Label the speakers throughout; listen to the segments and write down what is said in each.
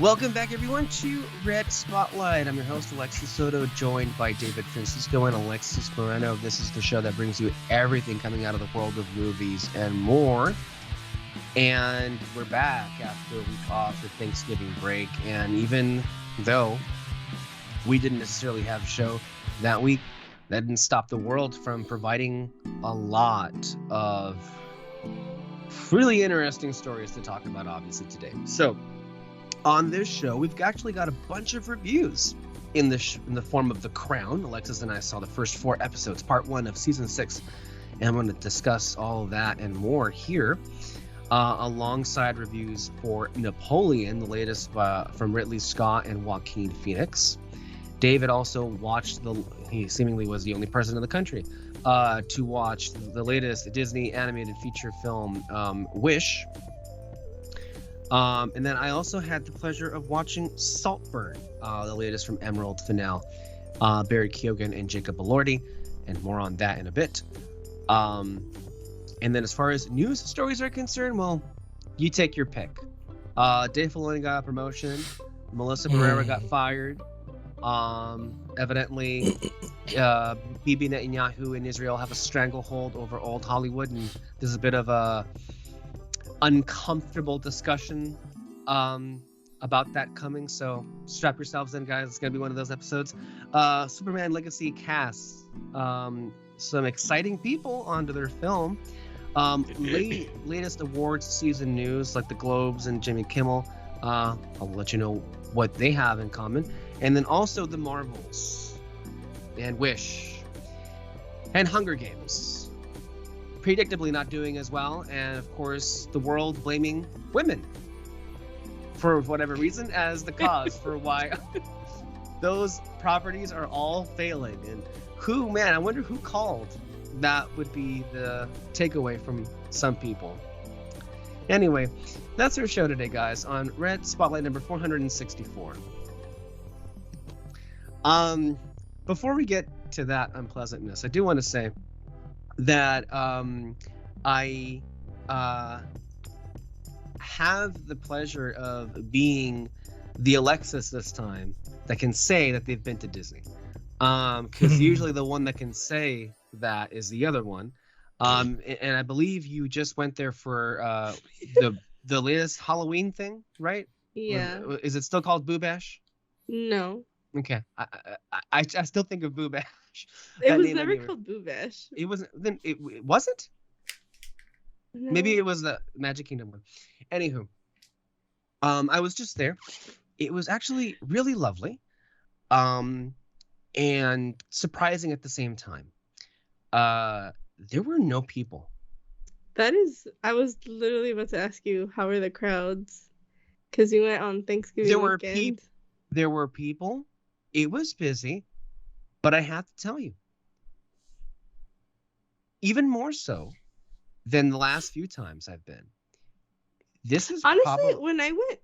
Speaker 1: Welcome back, everyone, to Red Spotlight. I'm your host, Alexis Soto, joined by David Francisco and Alexis Moreno. This is the show that brings you everything coming out of the world of movies and more. And we're back after a week off for Thanksgiving break. And even though we didn't necessarily have a show that week, that didn't stop the world from providing a lot of really interesting stories to talk about, obviously, today. So, on this show, we've actually got a bunch of reviews in the form of The Crown. Alexis and I saw the first 4 episodes, part 1 of season 6, and I'm going to discuss all of that and more here, alongside reviews for Napoleon, the latest from Ridley Scott and Joaquin Phoenix. David also watched he seemingly was the only person in the country to watch the latest Disney animated feature film, Wish. And then I also had the pleasure of watching Saltburn, the latest from Emerald Fennell, Barry Keoghan, and Jacob Elordi, and more on that in a bit. And then as far as news stories are concerned, well, you take your pick. Dave Filoni got a promotion. Melissa Barrera got fired. Evidently, Bibi Netanyahu in Israel have a stranglehold over old Hollywood, and there's a bit of a uncomfortable discussion about that coming, so strap yourselves in, guys. It's gonna be one of those episodes. Superman Legacy casts some exciting people onto their film. Latest awards season news, like the Globes and Jimmy Kimmel. I'll let you know what they have in common, and then also the Marvels and Wish and Hunger Games predictably not doing as well, and of course the world blaming women for whatever reason as the cause for why those properties are all failing. And I wonder who called that would be the takeaway from some people. Anyway, that's our show today, guys, on Red Spotlight number 464. Before we get to that unpleasantness, I do want to say that I have the pleasure of being the Alexis this time that can say that they've been to Disney. Because usually the one that can say that is the other one. And I believe you just went there for the latest Halloween thing, right?
Speaker 2: Yeah.
Speaker 1: Is it still called Boo Bash?
Speaker 2: No.
Speaker 1: Okay. I still think of Boo Bash.
Speaker 2: It was never called Boo Bash.
Speaker 1: It wasn't. Then it wasn't. No. Maybe it was the Magic Kingdom one. Anywho, I was just there. It was actually really lovely, and surprising at the same time. There were no people.
Speaker 2: I was literally about to ask you, how were the crowds? Because you went on Thanksgiving weekend.
Speaker 1: There were people. It was busy. But I have to tell you, even more so than the last few times I've been, this is
Speaker 2: honestly, when I went,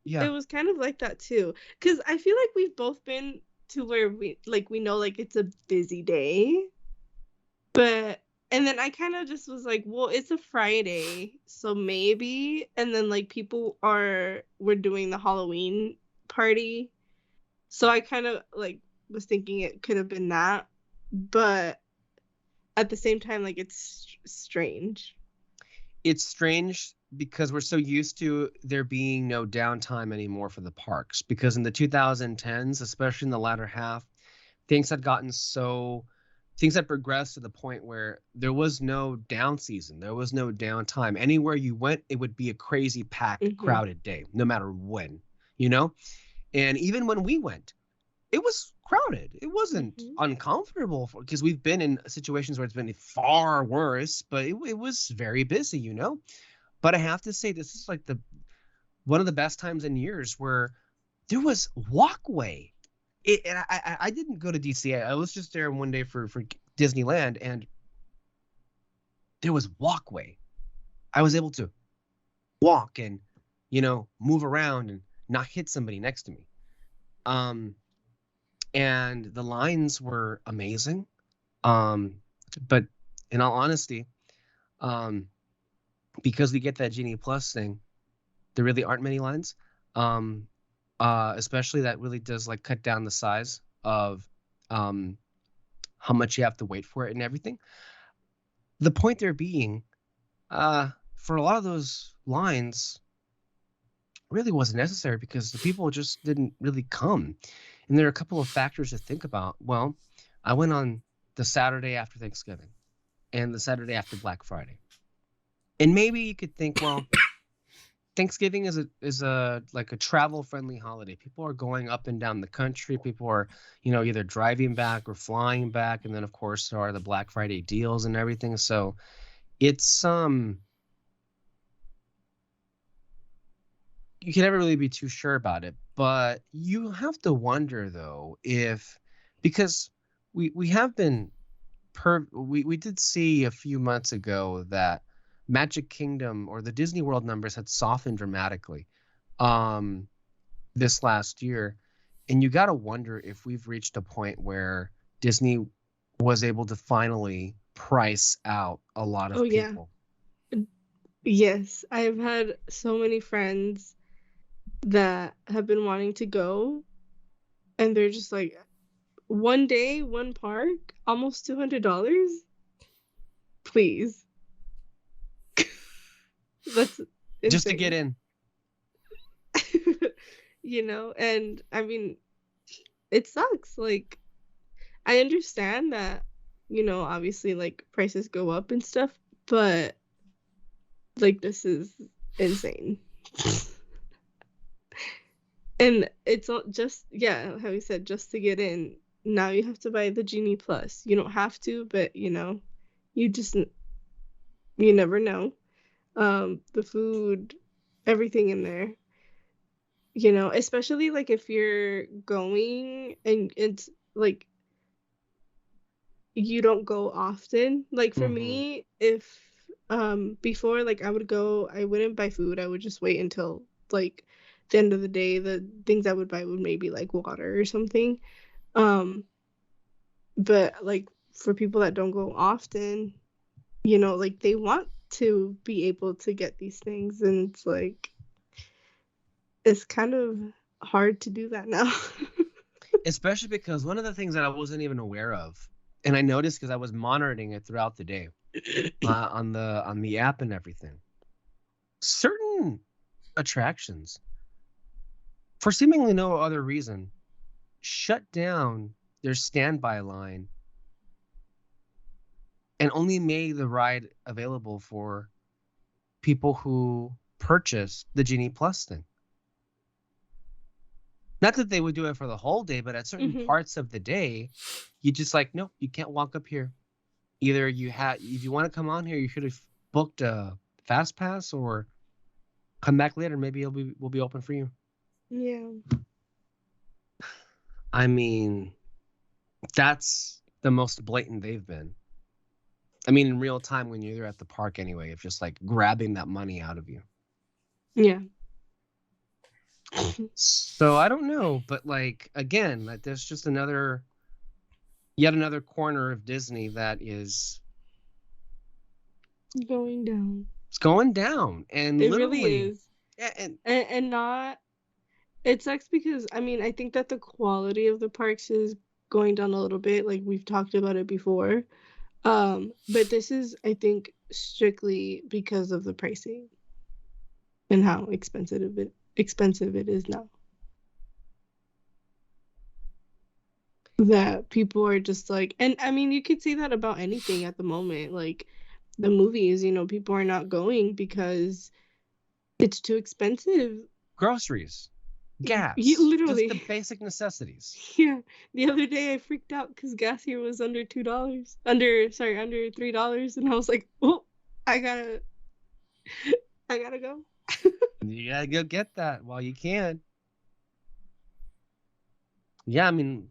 Speaker 2: it was kind of like that too. Because I feel like we've both been to where we know like it's a busy day, and then I kind of just was like, well, it's a Friday, so maybe, and then like people were doing the Halloween party, so I kind of like was thinking it could have been that, but at the same time, like, it's strange.
Speaker 1: It's strange because we're so used to there being no downtime anymore for the parks, because in the 2010s, especially in the latter half, things had progressed to the point where there was no down season, there was no downtime. Anywhere you went, it would be a crazy packed, crowded day, no matter when, and even when we went, it was crowded. It wasn't uncomfortable because we've been in situations where it's been far worse, but it was very busy, But I have to say, this is like one of the best times in years where there was walkway. And I didn't go to DC. I was just there one day for Disneyland, and there was walkway. I was able to walk and, move around and not hit somebody next to me. And the lines were amazing. But in all honesty, because we get that Genie Plus thing, there really aren't many lines. especially that really does like cut down the size of how much you have to wait for it and everything. The point there being, for a lot of those lines, really wasn't necessary because the people just didn't really come. And there are a couple of factors to think about. Well, I went on the Saturday after Thanksgiving and the Saturday after Black Friday. And maybe you could think, well, Thanksgiving is a like a travel friendly holiday. People are going up and down the country. People are, either driving back or flying back. And then of course there are the Black Friday deals and everything. So it's you can never really be too sure about it. But you have to wonder though because we have been we did see a few months ago that Magic Kingdom or the Disney World numbers had softened dramatically this last year. And you got to wonder if we've reached a point where Disney was able to finally price out a lot of people.
Speaker 2: Yeah. Yes, I've had so many friends that have been wanting to go, and they're just like, one day, one park, almost $200? Please. That's insane.
Speaker 1: Just to get in.
Speaker 2: And I mean, it sucks. Like, I understand that, obviously, like, prices go up and stuff, but, like, this is insane. And it's not just, how you said, just to get in. Now you have to buy the Genie Plus. You don't have to, but, you never know. The food, everything in there, especially like if you're going and it's like you don't go often. Like for me, if before, like I wouldn't buy food. I would just wait until like the end of the day. The things I would buy would maybe like water or something. But like for people that don't go often, like they want to be able to get these things, and it's like it's kind of hard to do that now.
Speaker 1: Especially because one of the things that I wasn't even aware of, and I noticed because I was monitoring it throughout the day on the app and everything, certain attractions, for seemingly no other reason, shut down their standby line and only made the ride available for people who purchased the Genie Plus thing. Not that they would do it for the whole day, but at certain parts of the day, you just like, nope, you can't walk up here. Either if you want to come on here, you should have booked a fast pass or come back later. Maybe we'll be open for you.
Speaker 2: Yeah.
Speaker 1: I mean, that's the most blatant they've been. I mean, in real time when you're at the park anyway, of just like grabbing that money out of you.
Speaker 2: Yeah.
Speaker 1: So I don't know, but like again, like there's just yet another corner of Disney that is
Speaker 2: going down.
Speaker 1: It's going down, and
Speaker 2: it
Speaker 1: literally,
Speaker 2: really is.
Speaker 1: Yeah,
Speaker 2: and not. It sucks because I mean I think that the quality of the parks is going down a little bit. Like we've talked about it before. But this is, I think, strictly because of the pricing and how expensive it is now. That people are just like, and I mean, you could say that about anything at the moment. Like the movies, people are not going because it's too expensive.
Speaker 1: Groceries, gas,
Speaker 2: literally
Speaker 1: just the basic necessities.
Speaker 2: Yeah, the other day I freaked out because gas here was under $2, under $3, and I was like, oh, I gotta go.
Speaker 1: You gotta go get that while you can. Yeah, I mean,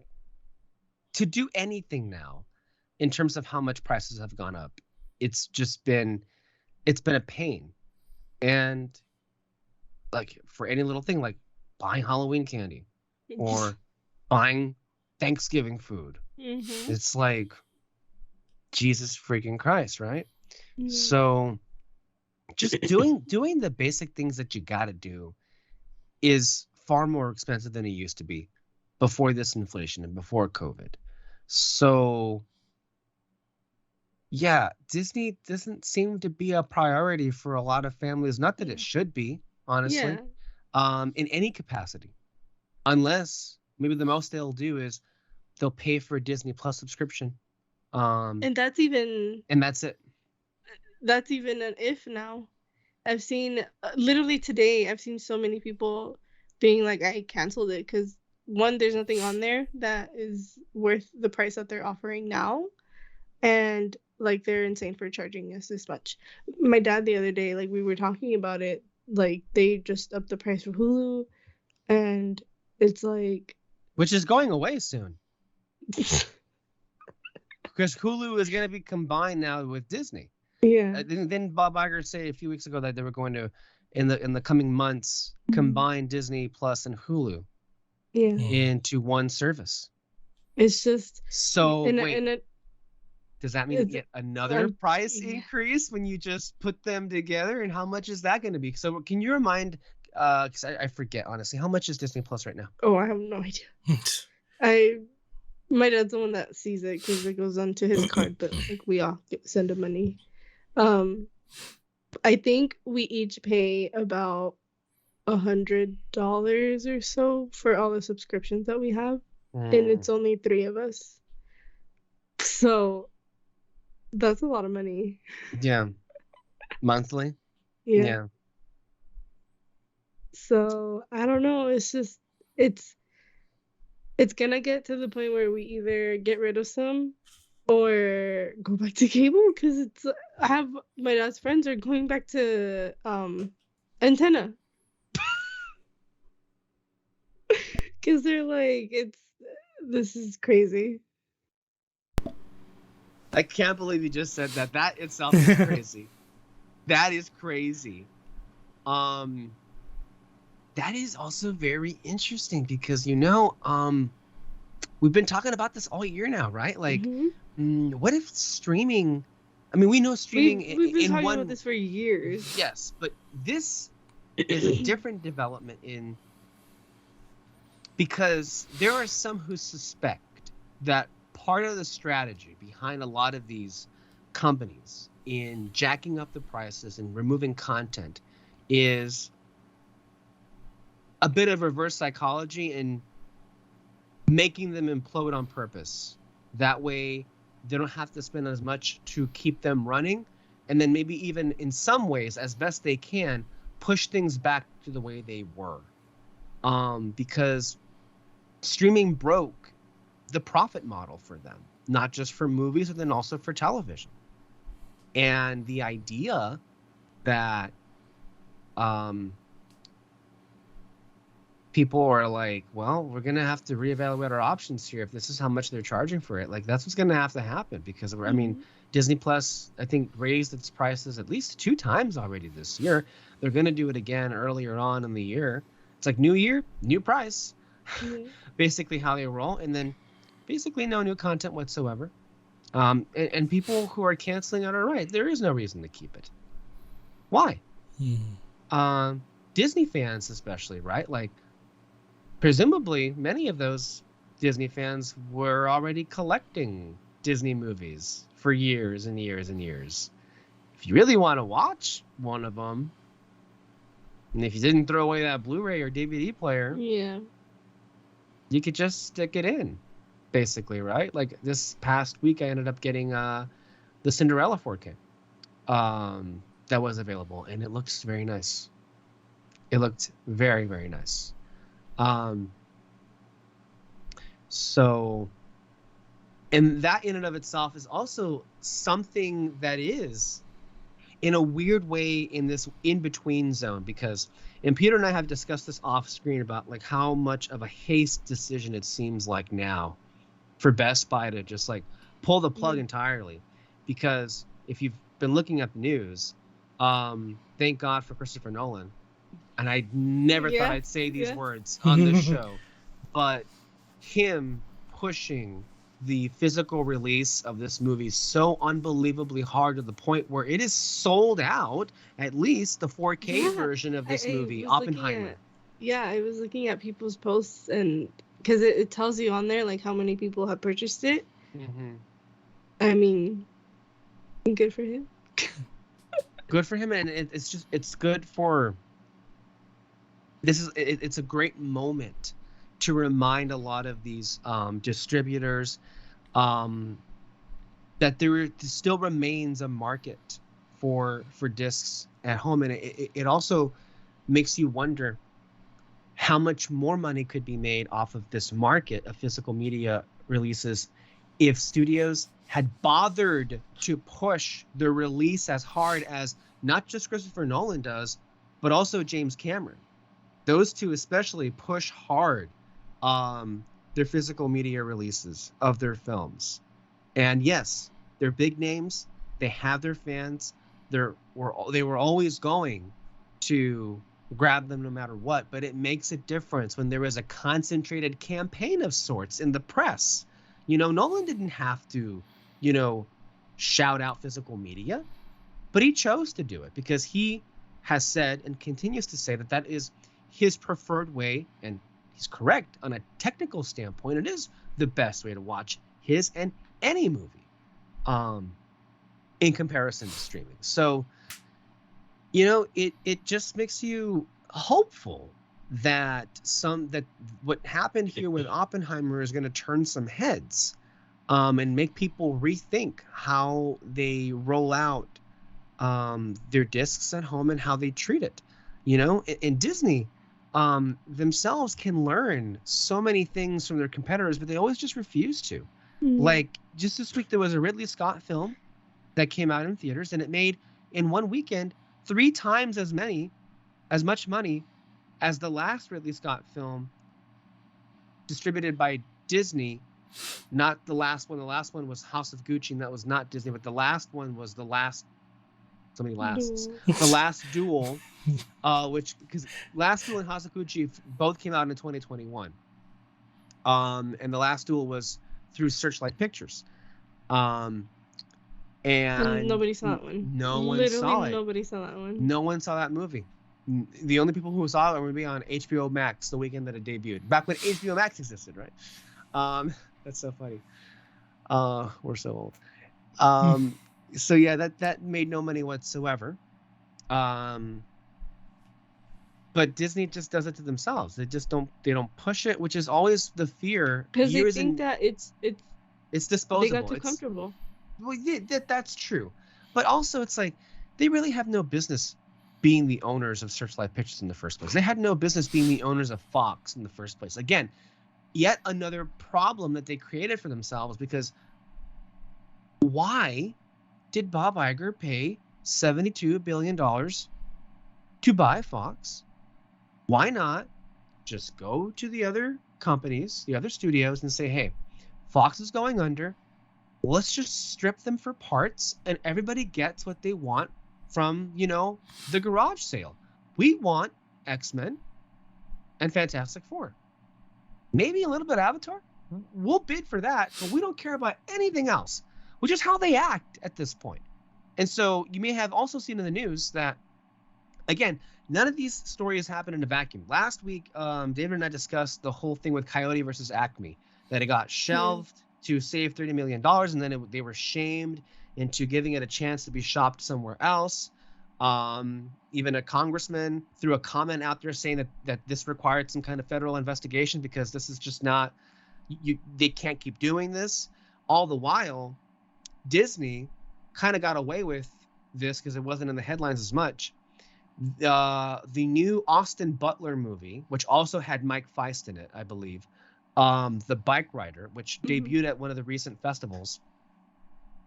Speaker 1: to do anything now, in terms of how much prices have gone up, it's been a pain, and like for any little thing, like buying Halloween candy or buying Thanksgiving food. It's like Jesus freaking Christ, right? So just doing the basic things that you got to do is far more expensive than it used to be before this inflation and before COVID. So yeah, Disney doesn't seem to be a priority for a lot of families. Not that it should be, honestly, in any capacity, unless maybe the most they'll do is they'll pay for a Disney Plus subscription.
Speaker 2: And that's even.
Speaker 1: And that's it.
Speaker 2: That's even an if now. I've seen literally today. I've seen so many people being like, I canceled it because one, there's nothing on there that is worth the price that they're offering now, and like they're insane for charging us this much. My dad the other day, like we were talking about it, like they just upped the price for Hulu, and it's like,
Speaker 1: which is going away soon. Because Hulu is going to be combined now with Disney.
Speaker 2: Yeah.
Speaker 1: Didn't Bob Iger say a few weeks ago that they were going to, in the coming months, combine Disney Plus and Hulu into one service?
Speaker 2: It's just
Speaker 1: so. Does that mean yet another price increase when you just put them together? And how much is that going to be? So can you remind? Because I forget honestly, how much is Disney Plus right now?
Speaker 2: Oh, I have no idea. My dad's the one that sees it because it goes onto his card, but like we all send him money. I think we each pay about $100 or so for all the subscriptions that we have, and it's only 3 of us. So that's a lot of money.
Speaker 1: Yeah. Monthly?
Speaker 2: Yeah. So I don't know. It's just it's gonna get to the point where we either get rid of some or go back to cable, because I have my dad's friends are going back to antenna because they're like, this is crazy.
Speaker 1: I can't believe you just said that. That itself is crazy. That is crazy. That is also very interesting because we've been talking about this all year now, right? Like, what if streaming? I mean, we know streaming.
Speaker 2: We've been talking about this for years.
Speaker 1: Yes, but this is a different development because there are some who suspect that part of the strategy behind a lot of these companies in jacking up the prices and removing content is a bit of reverse psychology and making them implode on purpose. That way they don't have to spend as much to keep them running, and then maybe even in some ways, as best they can, push things back to the way they were. Because streaming broke the profit model for them, not just for movies, but then also for television. And the idea that people are like, well, we're going to have to reevaluate our options here if this is how much they're charging for it. Like, that's what's going to have to happen because, I mean, Disney Plus, I think, raised its prices at least 2 times already this year. They're going to do it again earlier on in the year. It's like new year, new price, basically how they roll. And then basically no new content whatsoever. And people who are canceling it are right. There is no reason to keep it. Why? Disney fans especially, right? Like, presumably many of those Disney fans were already collecting Disney movies for years and years and years. If you really want to watch one of them, and if you didn't throw away that Blu-ray or DVD player, you could just stick it in, basically, right? Like this past week, I ended up getting the Cinderella 4K that was available, and it looks very nice. It looked very, very nice. So, and that in and of itself is also something that is, in a weird way, in this in-between zone, because, and Peter and I have discussed this off screen about like how much of a haste decision it seems like now for Best Buy to just like pull the plug entirely, because if you've been looking at the news, thank God for Christopher Nolan. And I never thought I'd say these words on this show, but him pushing the physical release of this movie so unbelievably hard to the point where it is sold out, at least the 4K version of this movie, Oppenheimer.
Speaker 2: Yeah, I was looking at people's posts, and because it tells you on there like how many people have purchased it. I mean, good for him.
Speaker 1: Good for him, and it's good for. It's a great moment to remind a lot of these distributors that there still remains a market for discs at home, and it also makes you wonder how much more money could be made off of this market of physical media releases if studios had bothered to push the release as hard as not just Christopher Nolan does, but also James Cameron. Those two especially push hard their physical media releases of their films. And yes, they're big names. They have their fans. They were always going to grab them no matter what. But it makes a difference when there is a concentrated campaign of sorts in the press. Nolan didn't have to, shout out physical media, but he chose to do it because he has said and continues to say that that is his preferred way, and he's correct on a technical standpoint. It is the best way to watch his and any movie in comparison to streaming. So, it just makes you hopeful that what happened here with Oppenheimer is going to turn some heads and make people rethink how they roll out their discs at home and how they treat it. And Disney themselves can learn so many things from their competitors, but they always just refuse to. Like just this week, there was a Ridley Scott film that came out in theaters, and it made in one weekend 3 times as much money as the last Ridley Scott film distributed by Disney. Not the last one. The last one was House of Gucci, and that was not Disney, but the last one was the last. So many lasts. The Last Duel, because Last Duel and House of Gucci both came out in 2021. And the Last Duel was through Searchlight Pictures. And
Speaker 2: nobody saw that one.
Speaker 1: No one saw it.
Speaker 2: Nobody saw that one.
Speaker 1: No one saw that movie. The only people who saw it were going to be on HBO Max the weekend that it debuted. Back when HBO Max existed, right? That's so funny. We're so old. So yeah, that made no money whatsoever. But Disney just does it to themselves. They don't push it, which is always the fear.
Speaker 2: Because they think that it's
Speaker 1: disposable.
Speaker 2: They got too comfortable.
Speaker 1: Well, yeah, that's true. But also, it's like they really have no business being the owners of Searchlight Pictures in the first place. They had no business being the owners of Fox in the first place. Again, yet another problem that they created for themselves, because why did Bob Iger pay $72 billion to buy Fox? Why not just go to the other companies, the other studios, and say, hey, Fox is going under. Let's just strip them for parts, and everybody gets what they want from, the garage sale. We want X-Men and Fantastic Four. Maybe a little bit of Avatar. We'll bid for that, but we don't care about anything else, which is how they act at this point. And so you may have also seen in the news that, again, none of these stories happen in a vacuum. Last week, David and I discussed the whole thing with Coyote versus Acme, that it got shelved to save $30 million, and then they were shamed into giving it a chance to be shopped somewhere else. Even a congressman threw a comment out there saying that this required some kind of federal investigation because this is just not, they can't keep doing this. All the while, Disney kind of got away with this because it wasn't in the headlines as much. The new Austin Butler movie, which also had Mike Feist in it, I believe, The Bike Rider, which debuted at one of the recent festivals,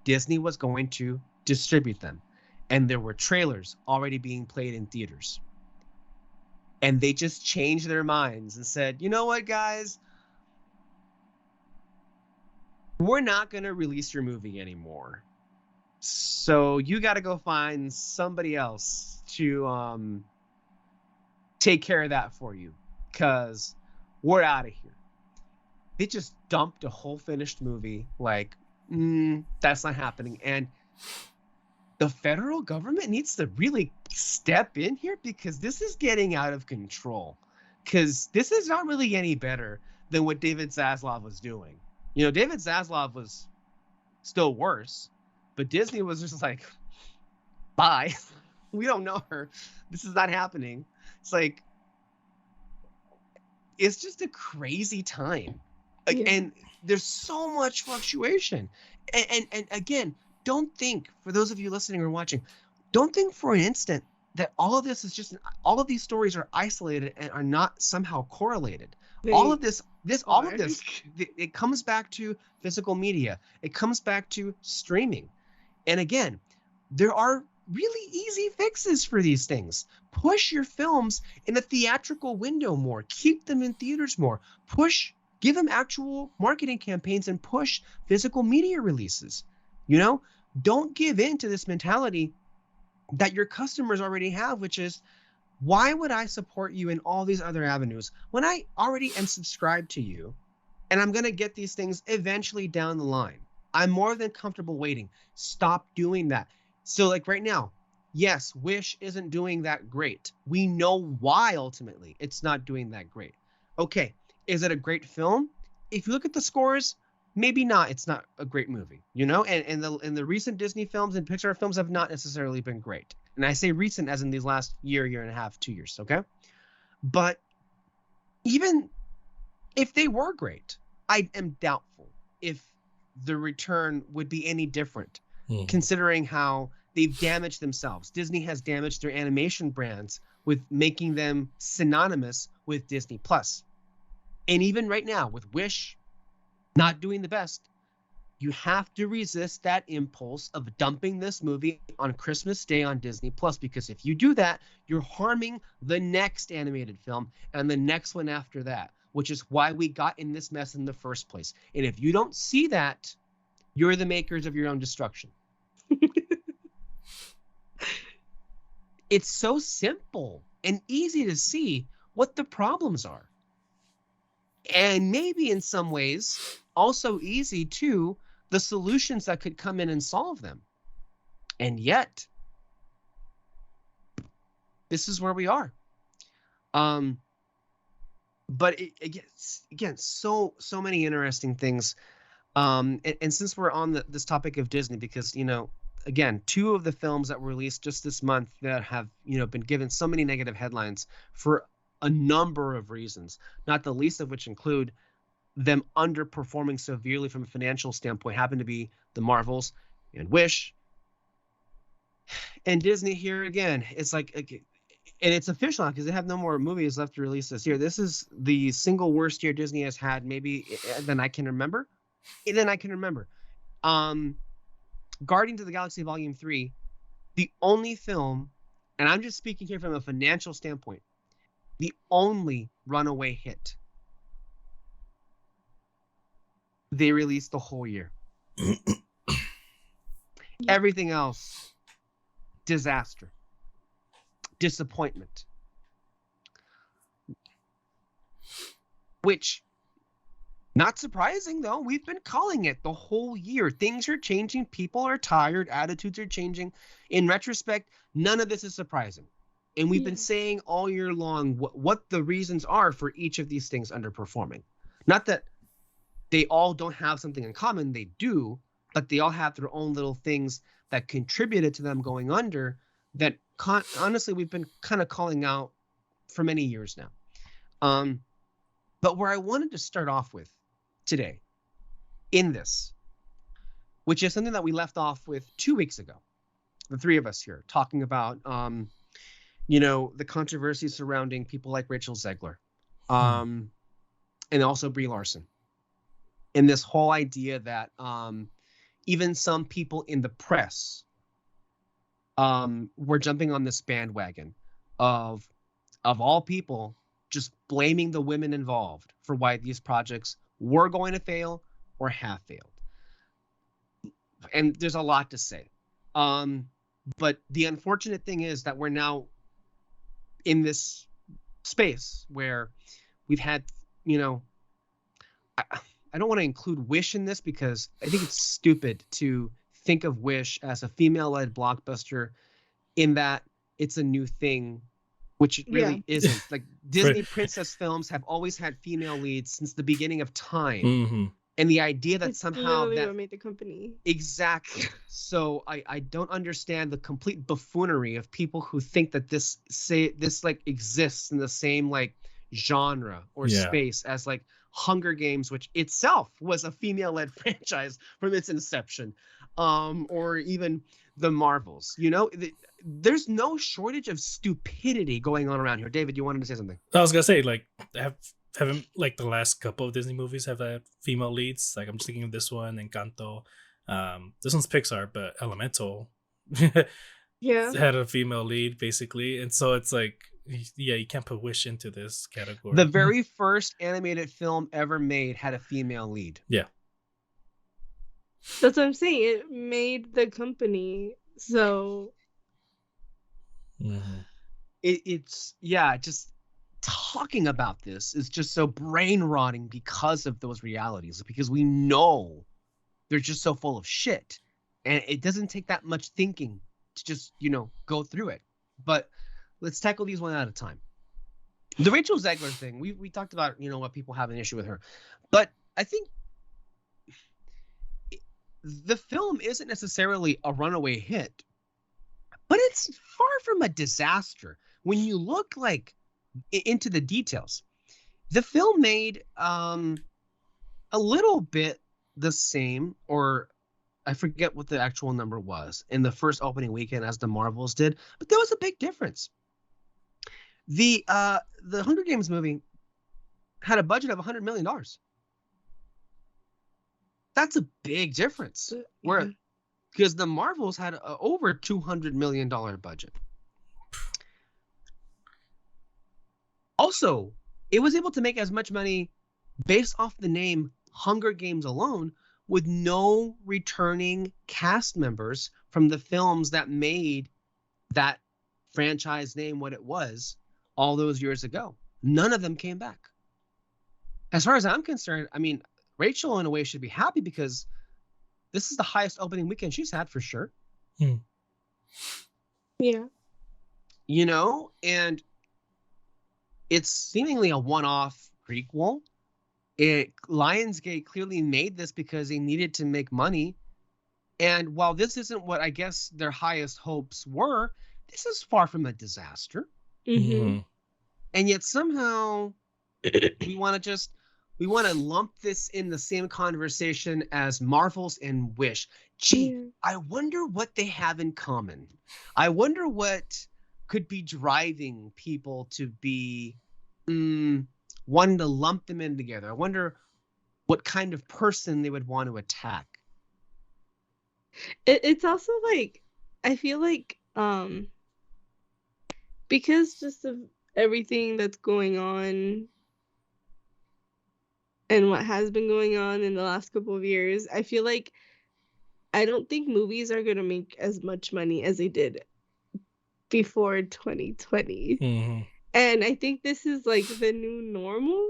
Speaker 1: Disney was going to distribute them. And there were trailers already being played in theaters. And they just changed their minds and said, you know what, guys? We're not going to release your movie anymore. So you got to go find somebody else to take care of that for you, because we're out of here. They just dumped a whole finished movie like, that's not happening. And the federal government needs to really step in here, because this is getting out of control. because this is not really any better than what David Zaslav was doing. You know, David Zaslav was still worse, but Disney was just like, bye. We don't know her. This is not happening. It's like, it's just a crazy time. And there's so much fluctuation. And again, don't think, for those of you listening or watching, don't think for an instant that all of this is just, all of these stories are isolated and are not somehow correlated. All of this, it comes back to physical media. It comes back to streaming. And again, there are really easy fixes for these things. Push your films in a theatrical window more. Keep them in theaters more. Give them actual marketing campaigns and push physical media releases. You know, don't give in to this mentality that your customers already have, which is, why would I support you in all these other avenues when I already am subscribed to you and I'm going to get these things eventually down the line? I'm more than comfortable waiting. Stop doing that. So like right now, yes, Wish isn't doing that great. We know why ultimately it's not doing that great. Okay, is it a great film? If you look at the scores, maybe not. It's not a great movie, you know? And the recent Disney films and Pixar films have not necessarily been great. And I say recent as in these last year and a half, 2 years, okay? But even if they were great, I am doubtful if the return would be any different, considering how they've damaged themselves. Disney has damaged their animation brands with making them synonymous with Disney Plus. And even right now, with Wish not doing the best, you have to resist that impulse of dumping this movie on Christmas Day on Disney Plus, because if you do that, you're harming the next animated film and the next one after that, which is why we got in this mess in the first place. And if you don't see that, you're the makers of your own destruction. It's so simple and easy to see what the problems are. And maybe in some ways also easy too, the solutions that could come in and solve them. And yet, this is where we are. But again, so many interesting things. And since we're on this topic of Disney, because, you know, again, 2 of the films that were released just this month that have, you know, been given so many negative headlines for a number of reasons, not the least of which include them underperforming severely from a financial standpoint, happen to be the Marvels and Wish. And Disney here again, it's like, and it's official because they have no more movies left to release this year. This is the single worst year Disney has had, maybe than I can remember. Guardians of the Galaxy Volume 3, the only film, and I'm just speaking here from a financial standpoint, the only runaway hit they released the whole year. Everything else, disaster, disappointment. Which, not surprising though, we've been calling it the whole year. Things are changing, people are tired, attitudes are changing. In retrospect, none of this is surprising. And we've been saying all year long what the reasons are for each of these things underperforming. Not that they all don't have something in common, they do, but they all have their own little things that contributed to them going under that honestly we've been kind of calling out for many years now. But where I wanted to start off with today in this, which is something that we left off with 2 weeks ago, the 3 of us here talking about, you know, the controversy surrounding people like Rachel Zegler, and also Brie Larson. And this whole idea that even some people in the press were jumping on this bandwagon of all people, just blaming the women involved for why these projects were going to fail or have failed. And there's a lot to say. But the unfortunate thing is that we're now in this space where we've had, you know, I don't want to include Wish in this because I think it's stupid to think of Wish as a female-led blockbuster in that it's a new thing which it really isn't. Like Disney princess films have always had female leads since the beginning of time.
Speaker 3: Mm-hmm.
Speaker 1: And the idea that
Speaker 2: it's
Speaker 1: somehow
Speaker 2: literally
Speaker 1: that
Speaker 2: what made the company.
Speaker 1: Exactly. So I don't understand the complete buffoonery of people who think that this like exists in the same like genre or space as like Hunger Games, which itself was a female-led franchise from its inception, or even the Marvels. You know, there's no shortage of stupidity going on around here. David, you wanted to say something?
Speaker 3: I was gonna say, like, haven't like the last couple of Disney movies have had female leads. Like I'm just thinking of this one, Encanto. This one's Pixar, but Elemental had a female lead basically, and so it's like, you can't put Wish into this category.
Speaker 1: The very first animated film ever made had a female lead.
Speaker 3: Yeah,
Speaker 2: that's what I'm saying. It made the company, so
Speaker 1: it's just talking about this is just so brain rotting because of those realities, because we know they're just so full of shit, and it doesn't take that much thinking to just go through it. But let's tackle these one at a time. The Rachel Zegler thing, we talked about what people have an issue with her, but I think the film isn't necessarily a runaway hit, but it's far from a disaster when you look like into the details. The film made a little bit the same, or I forget what the actual number was, in the first opening weekend as the Marvels did, but there was a big difference. The Hunger Games movie had a budget of $100 million. That's a big difference. Where because the Marvels had over $200 million budget. Also, it was able to make as much money based off the name Hunger Games alone, with no returning cast members from the films that made that franchise name what it was all those years ago. None of them came back. As far as I'm concerned, I mean, Rachel in a way should be happy because this is the highest opening weekend she's had for sure.
Speaker 2: Yeah.
Speaker 1: And it's seemingly a one-off prequel. Lionsgate clearly made this because they needed to make money. And while this isn't what I guess their highest hopes were, this is far from a disaster.
Speaker 2: Mm-hmm.
Speaker 1: And yet somehow we want to lump this in the same conversation as Marvels and Wish. Gee, I wonder what they have in common. I wonder what could be driving people to be wanting to lump them in together. I wonder what kind of person they would want to attack.
Speaker 2: It's also like, I feel like because just of everything that's going on and what has been going on in the last couple of years, I feel like I don't think movies are going to make as much money as they did before 2020.
Speaker 3: Mm-hmm.
Speaker 2: And I think this is like the new normal,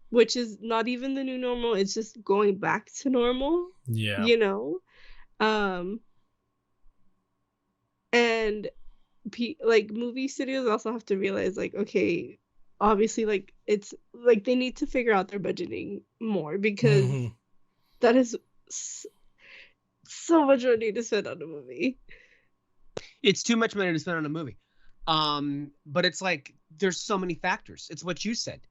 Speaker 2: which is not even the new normal. It's just going back to normal.
Speaker 3: Yeah.
Speaker 2: And like movie studios also have to realize, like, okay, obviously, like, it's like they need to figure out their budgeting more, because that is so much money to spend on a movie.
Speaker 1: It's too much money to spend on a movie. But it's like there's so many factors. It's what you said.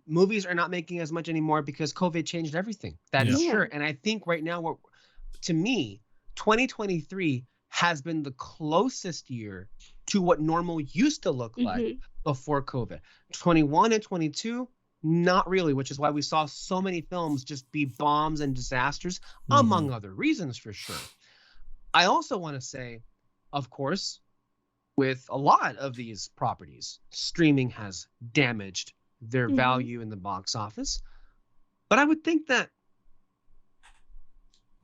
Speaker 1: Movies are not making as much anymore because COVID changed everything. That is sure. And I think right now, to me, 2023 has been the closest year to what normal used to look like before COVID. 21 and 22, not really, which is why we saw so many films just be bombs and disasters, among other reasons, for sure. I also want to say, of course, with a lot of these properties, streaming has damaged their value in the box office. But I would think that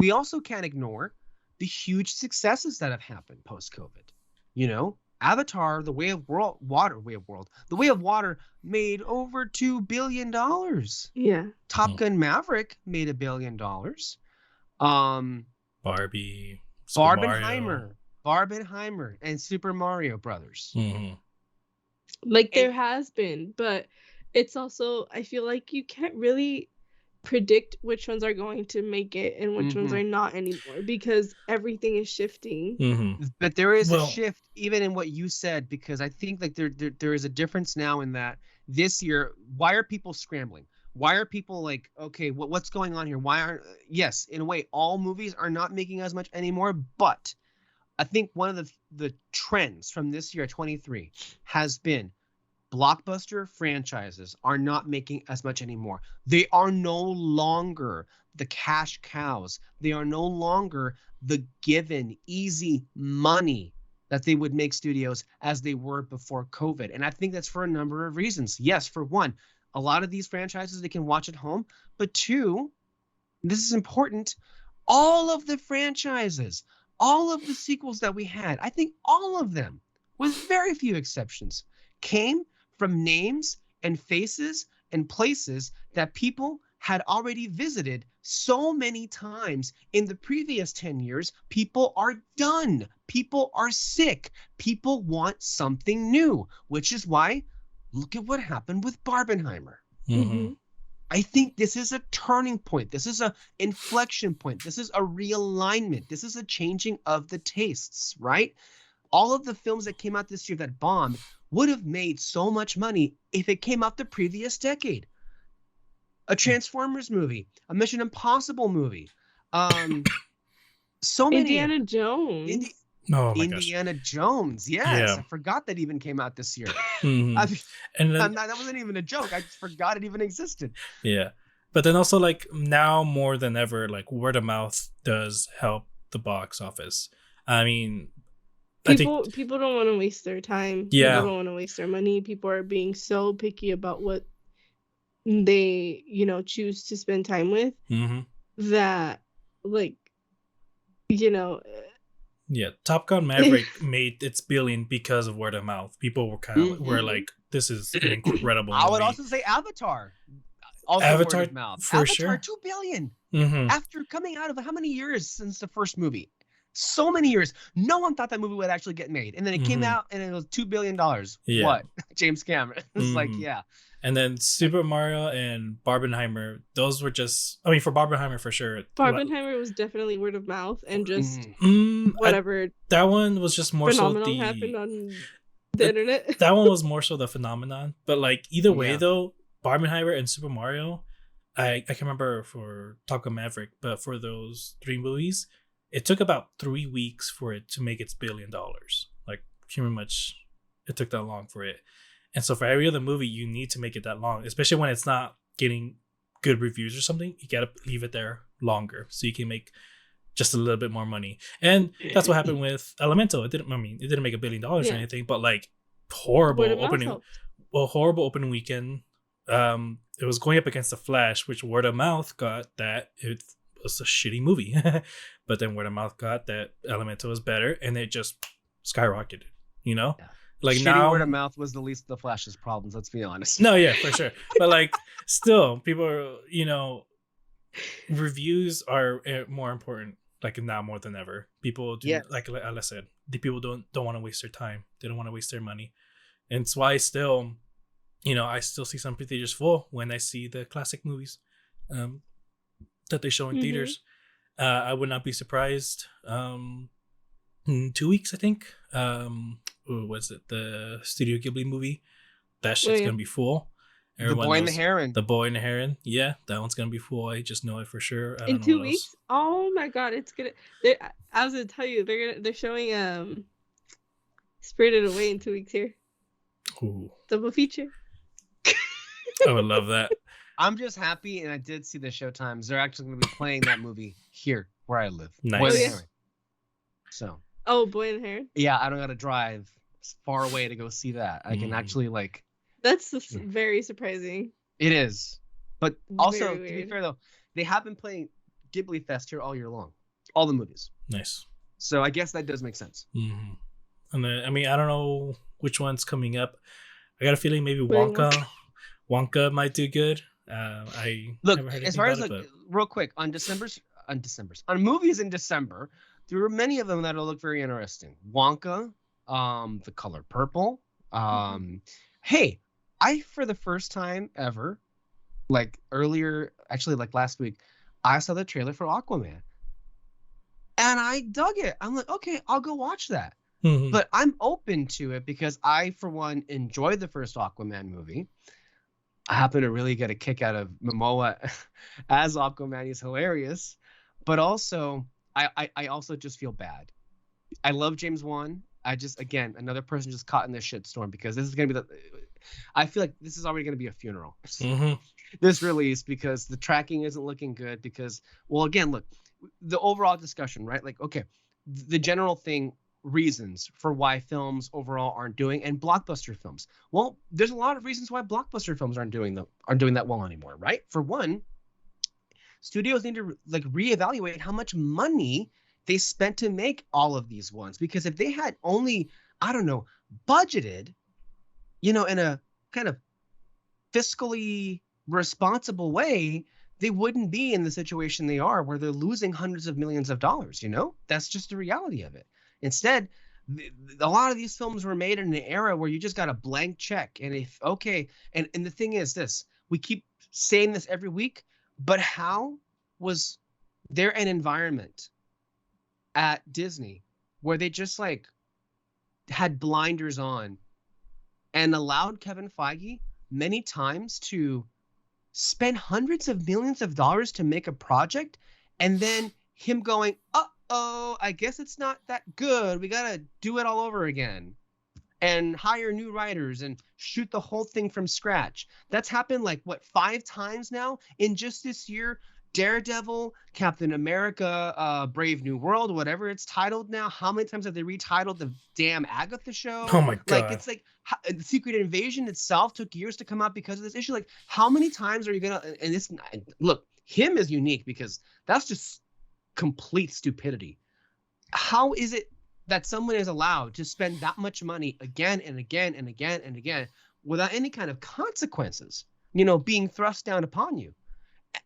Speaker 1: we also can't ignore the huge successes that have happened post-COVID. Avatar, The Way of Water made over $2 billion.
Speaker 2: Yeah.
Speaker 1: Top Gun Maverick made $1 billion.
Speaker 3: Barbie,
Speaker 1: Barbenheimer Barbenheimer and Super Mario Brothers.
Speaker 3: Mm-hmm.
Speaker 2: Like there has been, but it's also, I feel like you can't really predict which ones are going to make it and which ones are not anymore, because everything is shifting.
Speaker 3: Mm-hmm.
Speaker 1: But there is a shift even in what you said, because I think like there is a difference now in that this year, why are people scrambling? Why are people like, okay, what's going on here? Why aren't, yes, in a way, all movies are not making as much anymore, but I think one of the trends from this year, 23, has been blockbuster franchises are not making as much anymore. They are no longer the cash cows. They are no longer the given easy money that they would make studios as they were before COVID. And I think that's for a number of reasons. Yes, for one, a lot of these franchises they can watch at home, but two, this is important, all of the franchises, all of the sequels that we had, I think all of them, with very few exceptions, came from names and faces and places that people had already visited so many times in the previous 10 years. People are done. People are sick. People want something new, which is why look at what happened with Barbenheimer.
Speaker 3: Mm-hmm.
Speaker 1: I think this is a turning point. This is an inflection point. This is a realignment. This is a changing of the tastes, right? All of the films that came out this year that bombed would have made so much money if it came out the previous decade. A Transformers movie, a Mission Impossible movie, so many.
Speaker 2: Indiana Jones.
Speaker 1: Indiana Jones, yes. Yeah. I forgot that even came out this year.
Speaker 3: Mm-hmm.
Speaker 1: That wasn't even a joke. I just forgot it even existed.
Speaker 3: Yeah. But then also, like, now more than ever, like, word of mouth does help the box office. I mean,
Speaker 2: people don't want to waste their time.
Speaker 3: Yeah.
Speaker 2: People don't want to waste their money. People are being so picky about what they, choose to spend time with, that, like,
Speaker 3: yeah, Top Gun Maverick made its billion because of word of mouth. People were kind of were like, "This is an incredible."
Speaker 1: I would also say Avatar. Also
Speaker 3: Avatar,
Speaker 1: word of mouth.
Speaker 3: for sure.
Speaker 1: $2 billion after coming out of how many years since the first movie? So many years. No one thought that movie would actually get made, and then it came out and it was $2 billion.
Speaker 3: Yeah.
Speaker 1: What? James Cameron. It's like, yeah.
Speaker 3: And then Super Mario and Barbenheimer, those were just, I mean, for Barbenheimer for sure.
Speaker 2: Barbenheimer was definitely word of mouth and just whatever.
Speaker 3: That one was just more so the
Speaker 2: happened on the internet.
Speaker 3: That one was more so the phenomenon. But like either way though, Barbenheimer and Super Mario, I can remember for Top Gun Maverick, but for those three movies, it took about 3 weeks for it to make its $1 billion. Like pretty much it took that long for it. And so for every other movie, you need to make it that long, especially when it's not getting good reviews or something. You got to leave it there longer so you can make just a little bit more money. And that's what happened with Elemental. It didn't make $1 billion or anything, but like horrible opening weekend. It was going up against The Flash, which word of mouth got that it was a shitty movie. But then word of mouth got that Elemental was better, and it just skyrocketed, Yeah. Like
Speaker 1: shitty
Speaker 3: now,
Speaker 1: word of mouth was the least of the Flash's problems. Let's be honest.
Speaker 3: No, yeah, for sure. But like, still, people are, reviews are more important. Like now more than ever, people do. Like I said, the people don't want to waste their time. They don't want to waste their money, and it's why still, I still see some theaters full when I see the classic movies, that they show in theaters. I would not be surprised. In 2 weeks, I think. Was it the Studio Ghibli movie? That shit's gonna be full.
Speaker 1: Everyone The Boy and the Heron.
Speaker 3: The Boy and the Heron. Yeah, that one's gonna be full. I just know it for sure.
Speaker 2: In 2 weeks? Oh my god, it's gonna. I was gonna tell you they're showing Spirited Away in 2 weeks here.
Speaker 3: Ooh.
Speaker 2: Double feature.
Speaker 3: I would love that.
Speaker 1: I'm just happy, and I did see the showtimes. They're actually going to be playing that movie here where I live.
Speaker 3: Nice.
Speaker 1: Boy and the Heron. So.
Speaker 2: Oh, Boy and the Heron.
Speaker 1: Yeah, I don't got to drive far away to go see that. I can actually
Speaker 2: That's very surprising.
Speaker 1: It is, but also to be fair though, they have been playing Ghibli Fest here all year long, all the movies.
Speaker 3: Nice.
Speaker 1: So I guess that does make sense.
Speaker 3: Mm-hmm. And then, I mean, I don't know which one's coming up. I got a feeling maybe Wonka might do good. I
Speaker 1: look
Speaker 3: never heard
Speaker 1: as far as
Speaker 3: but...
Speaker 1: real quick on movies in December. there were many of them that'll look very interesting. Wonka, The Color Purple. Hey, I, for the first time ever, like earlier, actually like last week, I saw the trailer for Aquaman. And I dug it. I'm like, okay, I'll go watch that. But I'm open to it because I, for one, enjoyed the first Aquaman movie. I happen to really get a kick out of Momoa as Aquaman. He's hilarious. But also, I also just feel bad. I love James Wan. I just, again, another person just caught in this shitstorm because this is going to be I feel like this is already going to be a funeral. This release, because the tracking isn't looking good because, well, again, look, the overall discussion, right? Like, okay, the general thing, reasons for why films overall aren't doing, and blockbuster films. Well, there's a lot of reasons why blockbuster films aren't doing that well anymore, right? For one, studios need to like reevaluate how much money they spent to make all of these ones, because if they had only, I don't know, budgeted, in a kind of fiscally responsible way, they wouldn't be in the situation they are where they're losing hundreds of millions of dollars. That's just the reality of it. Instead, a lot of these films were made in an era where you just got a blank check. And and the thing is this, we keep saying this every week, but how was there an environment at Disney where they just like had blinders on and allowed Kevin Feige many times to spend hundreds of millions of dollars to make a project, and then him going, uh-oh, I guess it's not that good. We got to do it all over again and hire new writers and shoot the whole thing from scratch. That's happened like, 5 times now in just this year? Daredevil, Captain America, Brave New World, whatever it's titled now. How many times have they retitled the damn Agatha show?
Speaker 3: Oh my God.
Speaker 1: Like, it's like the Secret Invasion itself took years to come out because of this issue. Like, how many times are you going to, and this, look, him is unique because that's just complete stupidity. How is it that someone is allowed to spend that much money again and again and again and again without any kind of consequences, being thrust down upon you?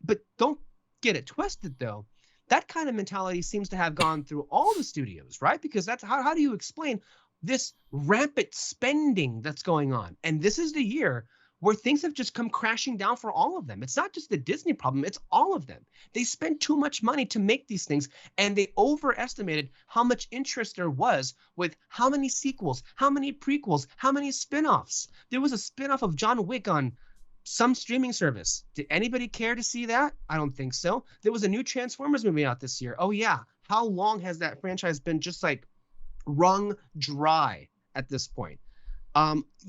Speaker 1: But don't get it twisted, though. That kind of mentality seems to have gone through all the studios, right? Because that's how do you explain this rampant spending that's going on? And this is the year where things have just come crashing down for all of them. It's not just the Disney problem, it's all of them. They spent too much money to make these things, and they overestimated how much interest there was with how many sequels, how many prequels, how many spin-offs. There was a spin-off of John Wick on some streaming service. Did anybody care to see that? I don't think so. There was a new Transformers movie out this year. Oh yeah. How long has that franchise been just like wrung dry at this point?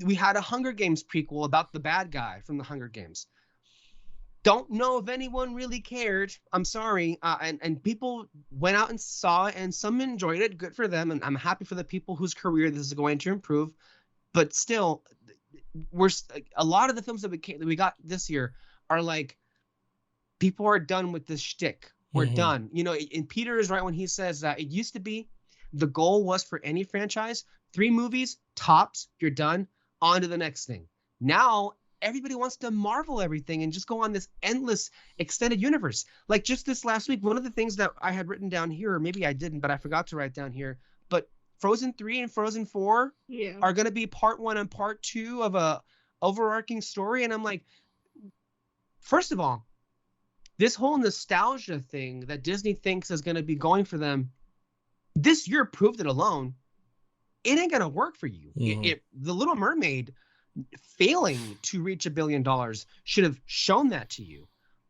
Speaker 1: We had a Hunger Games prequel about the bad guy from the Hunger Games. Don't know if anyone really cared. I'm sorry. And people went out and saw it, and some enjoyed it. Good for them. And I'm happy for the people whose career this is going to improve. But still, a lot of the films that we got this year are like, people are done with this shtick. We're done. And Peter is right when he says that it used to be the goal was for any franchise, 3 movies, tops, you're done, on to the next thing. Now, everybody wants to Marvel everything and just go on this endless extended universe. Like just this last week, one of the things that I had written down here, or maybe I didn't, but I forgot to write down here, but Frozen 3 and Frozen 4 are going to be part 1 and part 2 of a overarching story. And I'm like, first of all, this whole nostalgia thing that Disney thinks is going to be going for them, this year proved it alone. It ain't going to work for you. The Little Mermaid failing to reach $1 billion should have shown that to you.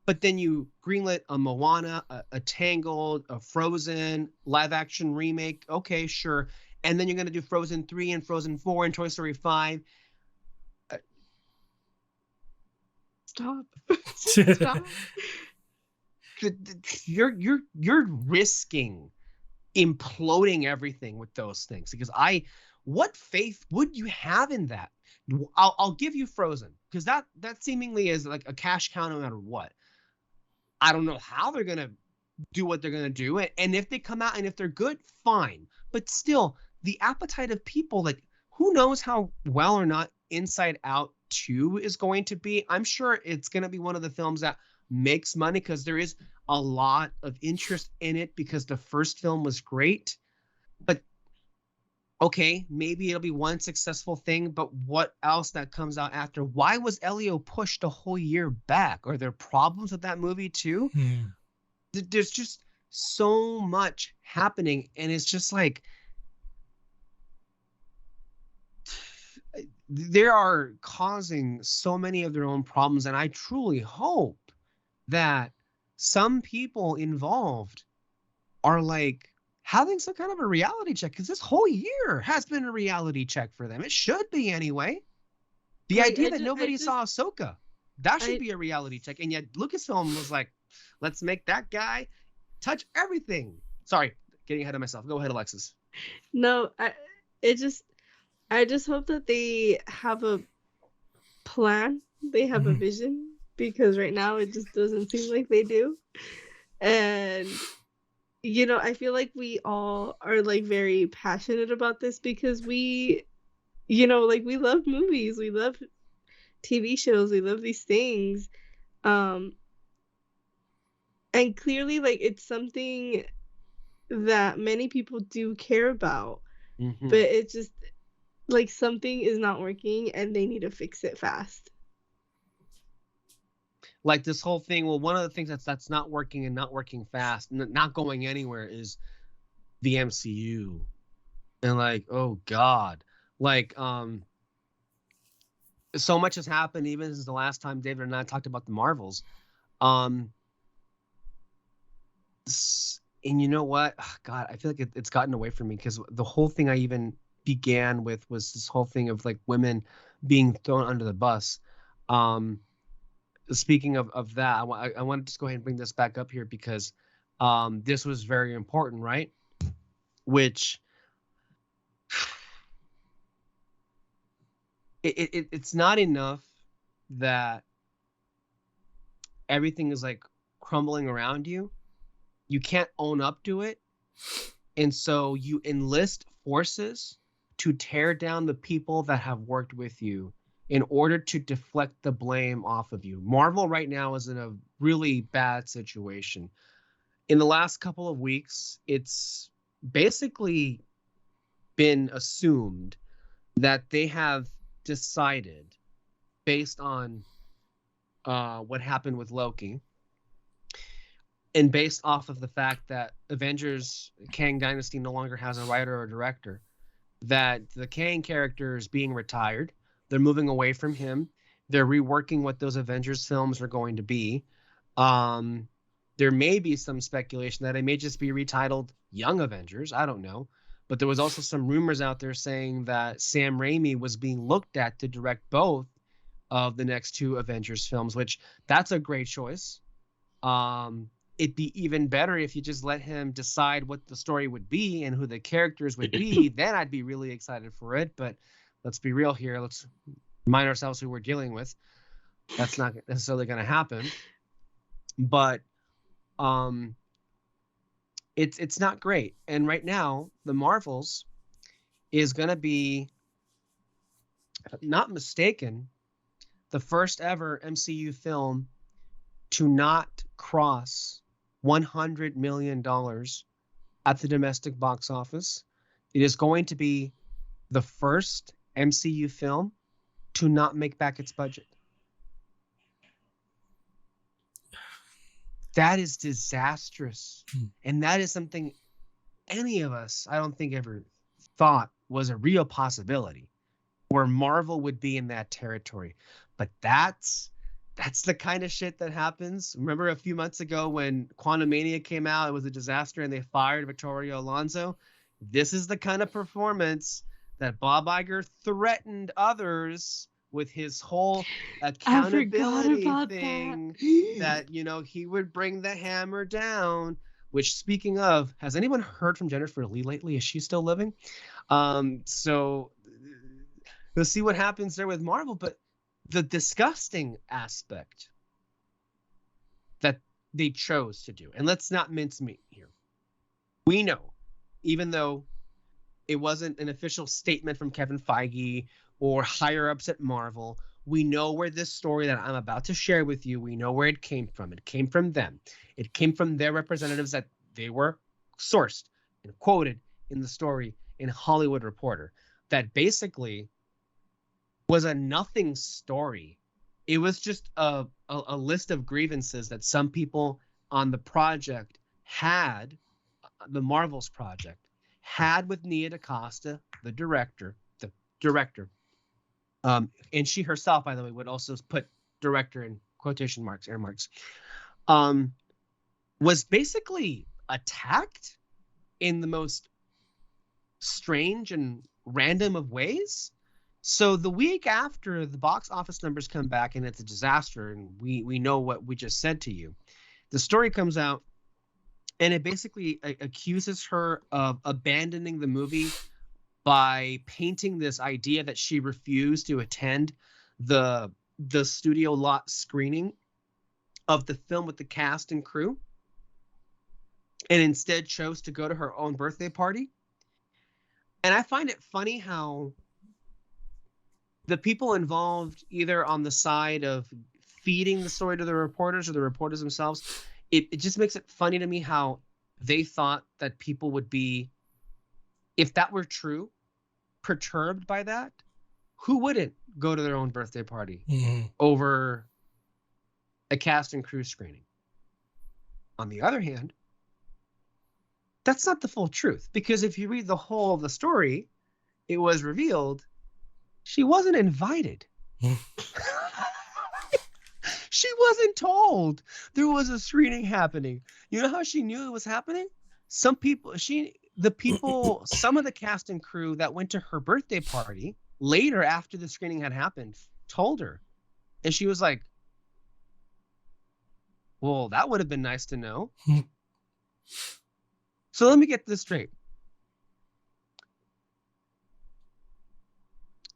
Speaker 1: But then you greenlit a Moana, a Tangled, a Frozen live action remake. Okay, sure. And then you're going to do Frozen 3 and Frozen 4 and Toy Story 5.
Speaker 2: Stop. Stop.
Speaker 1: You're risking imploding everything with those things, because what faith would you have in that? I'll give you Frozen, because that seemingly is like a cash cow no matter what. I don't know how they're going to do what they're going to do. And if they come out and if they're good, fine. But still, the appetite of people, like, who knows how well or not Inside Out 2 is going to be. I'm sure it's going to be one of the films that makes money, because there is a lot of interest in it because the first film was great. But okay, maybe it'll be one successful thing, but what else that comes out after? Why was Elio pushed a whole year back? Are there problems with that movie too? There's just so much happening, and it's just like they are causing so many of their own problems, and I truly hope that some people involved are like having some kind of a reality check, because this whole year has been a reality check for them. It should be anyway. The idea that nobody saw Ahsoka, that should be a reality check. And yet Lucasfilm was like, let's make that guy touch everything. Sorry, getting ahead of myself. Go ahead, Alexis.
Speaker 2: No, I just hope that they have a plan. They have a vision, because right now it just doesn't seem like they do. And I feel like we all are like very passionate about this because we we love movies, we love TV shows, we love these things. And clearly, like, it's something that many people do care about, but it's just like something is not working and they need to fix it fast.
Speaker 1: Like this whole thing, well, one of the things that's not working and not working fast and not going anywhere is the MCU. And like, oh God, like so much has happened even since the last time David and I talked about the Marvels. And you know what? Oh, God, I feel like it's gotten away from me, because the whole thing I even began with was this whole thing of like women being thrown under the bus. Speaking of that, I want to just go ahead and bring this back up here, because this was very important, right? Which it's not enough that everything is like crumbling around you. You can't own up to it. And so you enlist forces to tear down the people that have worked with you in order to deflect the blame off of you. Marvel right now is in a really bad situation. In the last couple of weeks, it's basically been assumed that they have decided, based on what happened with Loki, and based off of the fact that Avengers Kang Dynasty no longer has a writer or director, that the Kang character is being retired. They're moving away from him. They're reworking what those Avengers films are going to be. There may be some speculation that it may just be retitled Young Avengers. I don't know. But there was also some rumors out there saying that Sam Raimi was being looked at to direct both of the next two Avengers films, which that's a great choice. It'd be even better if you just let him decide what the story would be and who the characters would be. Then I'd be really excited for it. But let's be real here. Let's remind ourselves who we're dealing with. That's not necessarily going to happen. But it's not great. And right now, the Marvels is going to be, if I'm not mistaken, the first ever MCU film to not cross $100 million at the domestic box office. It is going to be the first MCU film to not make back its budget. That is disastrous. And that is something any of us, I don't think, ever thought was a real possibility, where Marvel would be in that territory. But that's the kind of shit that happens. Remember a few months ago when Quantumania came out, it was a disaster and they fired Victoria Alonso? This is the kind of performance that Bob Iger threatened others with his whole accountability thing, that, he would bring the hammer down. Which, speaking of, has anyone heard from Jennifer Lee lately? Is she still living? So we'll see what happens there with Marvel. But the disgusting aspect that they chose to do, and let's not mince meat here. We know, even though it wasn't an official statement from Kevin Feige or higher ups at Marvel, We know where this story that I'm about to share with you, we know where it came from. It came from them. It came from their representatives that they were sourced and quoted in the story in Hollywood Reporter. That basically was a nothing story. It was just a list of grievances that some people on the project had, the Marvels project, had with Nia DaCosta, the director. And she herself, by the way, would also put director in quotation marks, air marks, was basically attacked in the most strange and random of ways. So the week after the box office numbers come back and it's a disaster, and we know what we just said to you, the story comes out and it basically accuses her of abandoning the movie by painting this idea that she refused to attend the studio lot screening of the film with the cast and crew, and instead chose to go to her own birthday party. And I find it funny how the people involved, either on the side of feeding the story to the reporters or the reporters themselves, it just makes it funny to me how they thought that people would be, if that were true, perturbed by that. Who wouldn't go to their own birthday party over a cast and crew screening? On the other hand, that's not the full truth, because if you read the whole of the story, it was revealed she wasn't invited. She wasn't told there was a screening happening. You know how she knew it was happening? Some of the cast and crew that went to her birthday party later after the screening had happened told her. And she was like, well, that would have been nice to know. So let me get this straight.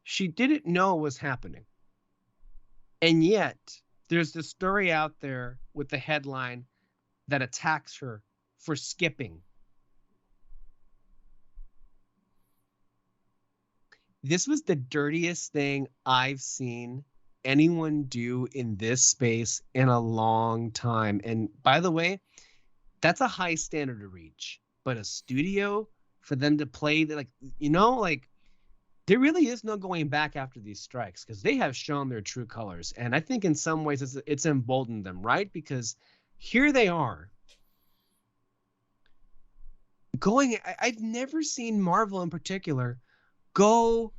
Speaker 1: She didn't know it was happening. And yet, there's this story out there with the headline that attacks her for skipping. This was the dirtiest thing I've seen anyone do in this space in a long time. And by the way, that's a high standard to reach. But a studio, for them to play, like, there really is no going back after these strikes, because they have shown their true colors. And I think in some ways it's emboldened them, right? Because here they are going, I've never seen Marvel in particular go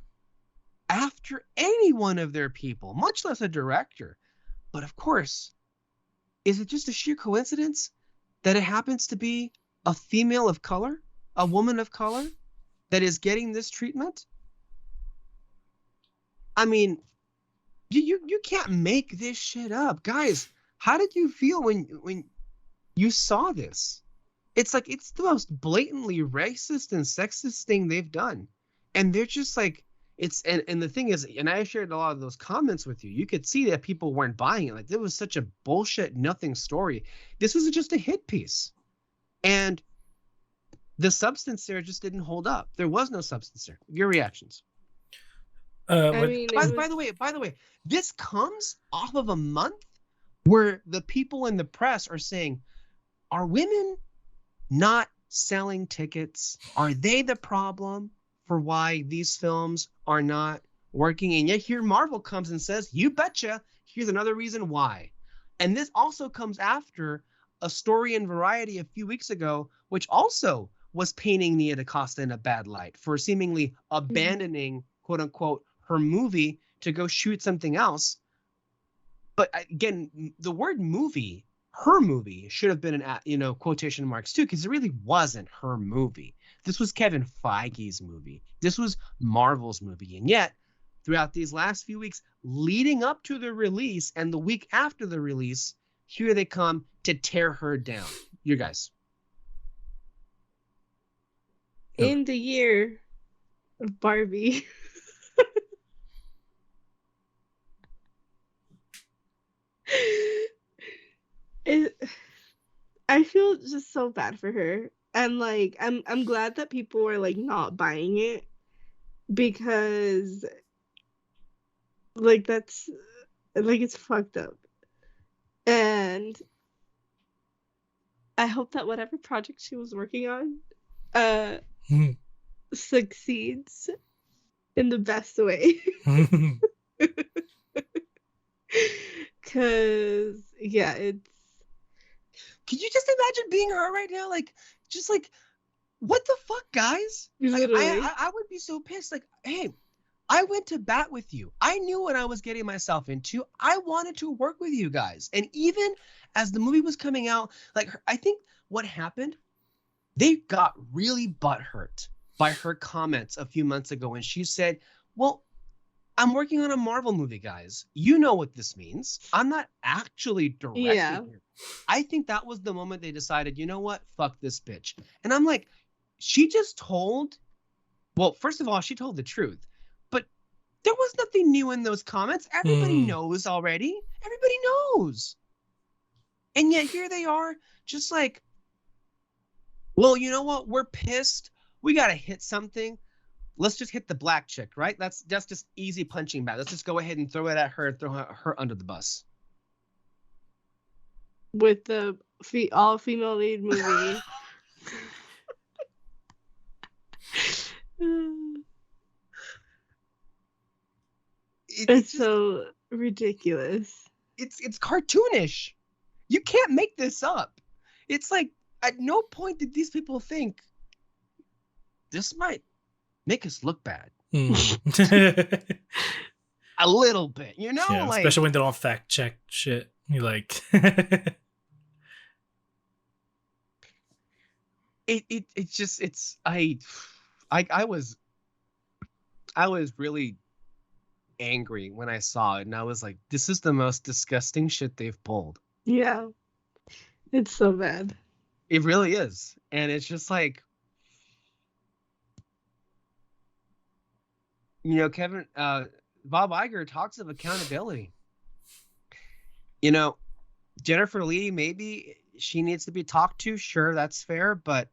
Speaker 1: after any one of their people, much less a director. But of course, is it just a sheer coincidence that it happens to be a female of color, a woman of color, that is getting this treatment? I mean, you can't make this shit up. Guys, how did you feel when you saw this? It's like, it's the most blatantly racist and sexist thing they've done. And they're just like, and the thing is, and I shared a lot of those comments with you, you could see that people weren't buying it. Like, there was such a bullshit, nothing story. This was just a hit piece. And the substance there just didn't hold up. There was no substance there. Your reactions? By the way, this comes off of a month where the people in the press are saying, are women not selling tickets? Are they the problem for why these films are not working? And yet here Marvel comes and says, you betcha, here's another reason why. And this also comes after a story in Variety a few weeks ago, which also was painting Nia DaCosta in a bad light for seemingly abandoning, quote unquote, her movie to go shoot something else. But again, the word movie, her movie, should have been in quotation marks too, because it really wasn't her movie. This was Kevin Feige's movie. This was Marvel's movie. And yet, throughout these last few weeks leading up to the release and the week after the release, here they come to tear her down. You guys.
Speaker 2: In the year of Barbie. I feel just so bad for her, and like I'm glad that people were like not buying it, because Like that's like it's fucked up. And I hope that whatever project she was working on succeeds in the best way. Cause yeah, it's.
Speaker 1: Can you just imagine being her right now? Like, just like, what the fuck, guys? Like, I would be so pissed. Like, hey, I went to bat with you. I knew what I was getting myself into. I wanted to work with you guys. And even as the movie was coming out, like, I think what happened, they got really butthurt by her comments a few months ago when she said, well, I'm working on a Marvel movie, guys. You know what this means. I'm not actually directing here. I think that was the moment they decided, you know what? Fuck this bitch. And I'm like, she just told, well, first of all, she told the truth. But there was nothing new in those comments. Everybody knows already. Everybody knows. And yet here they are, just like, well, you know what? We're pissed. We got to hit something. Let's just hit the black chick, right? That's just easy punching bag. Let's just go ahead and throw it at her and throw her under the bus.
Speaker 2: With the all-female lead movie. It's so ridiculous.
Speaker 1: It's cartoonish. You can't make this up. It's like, at no point did these people think this might make us look bad. A little bit, you know?
Speaker 3: Yeah, like, especially when they don't fact check shit. You like
Speaker 1: it's just I was really angry when I saw it, and I was like, this is the most disgusting shit they've pulled.
Speaker 2: Yeah. It's so bad.
Speaker 1: It really is. And it's just like, you know, Bob Iger talks of accountability. You know, Jennifer Lee, maybe she needs to be talked to. Sure, that's fair. But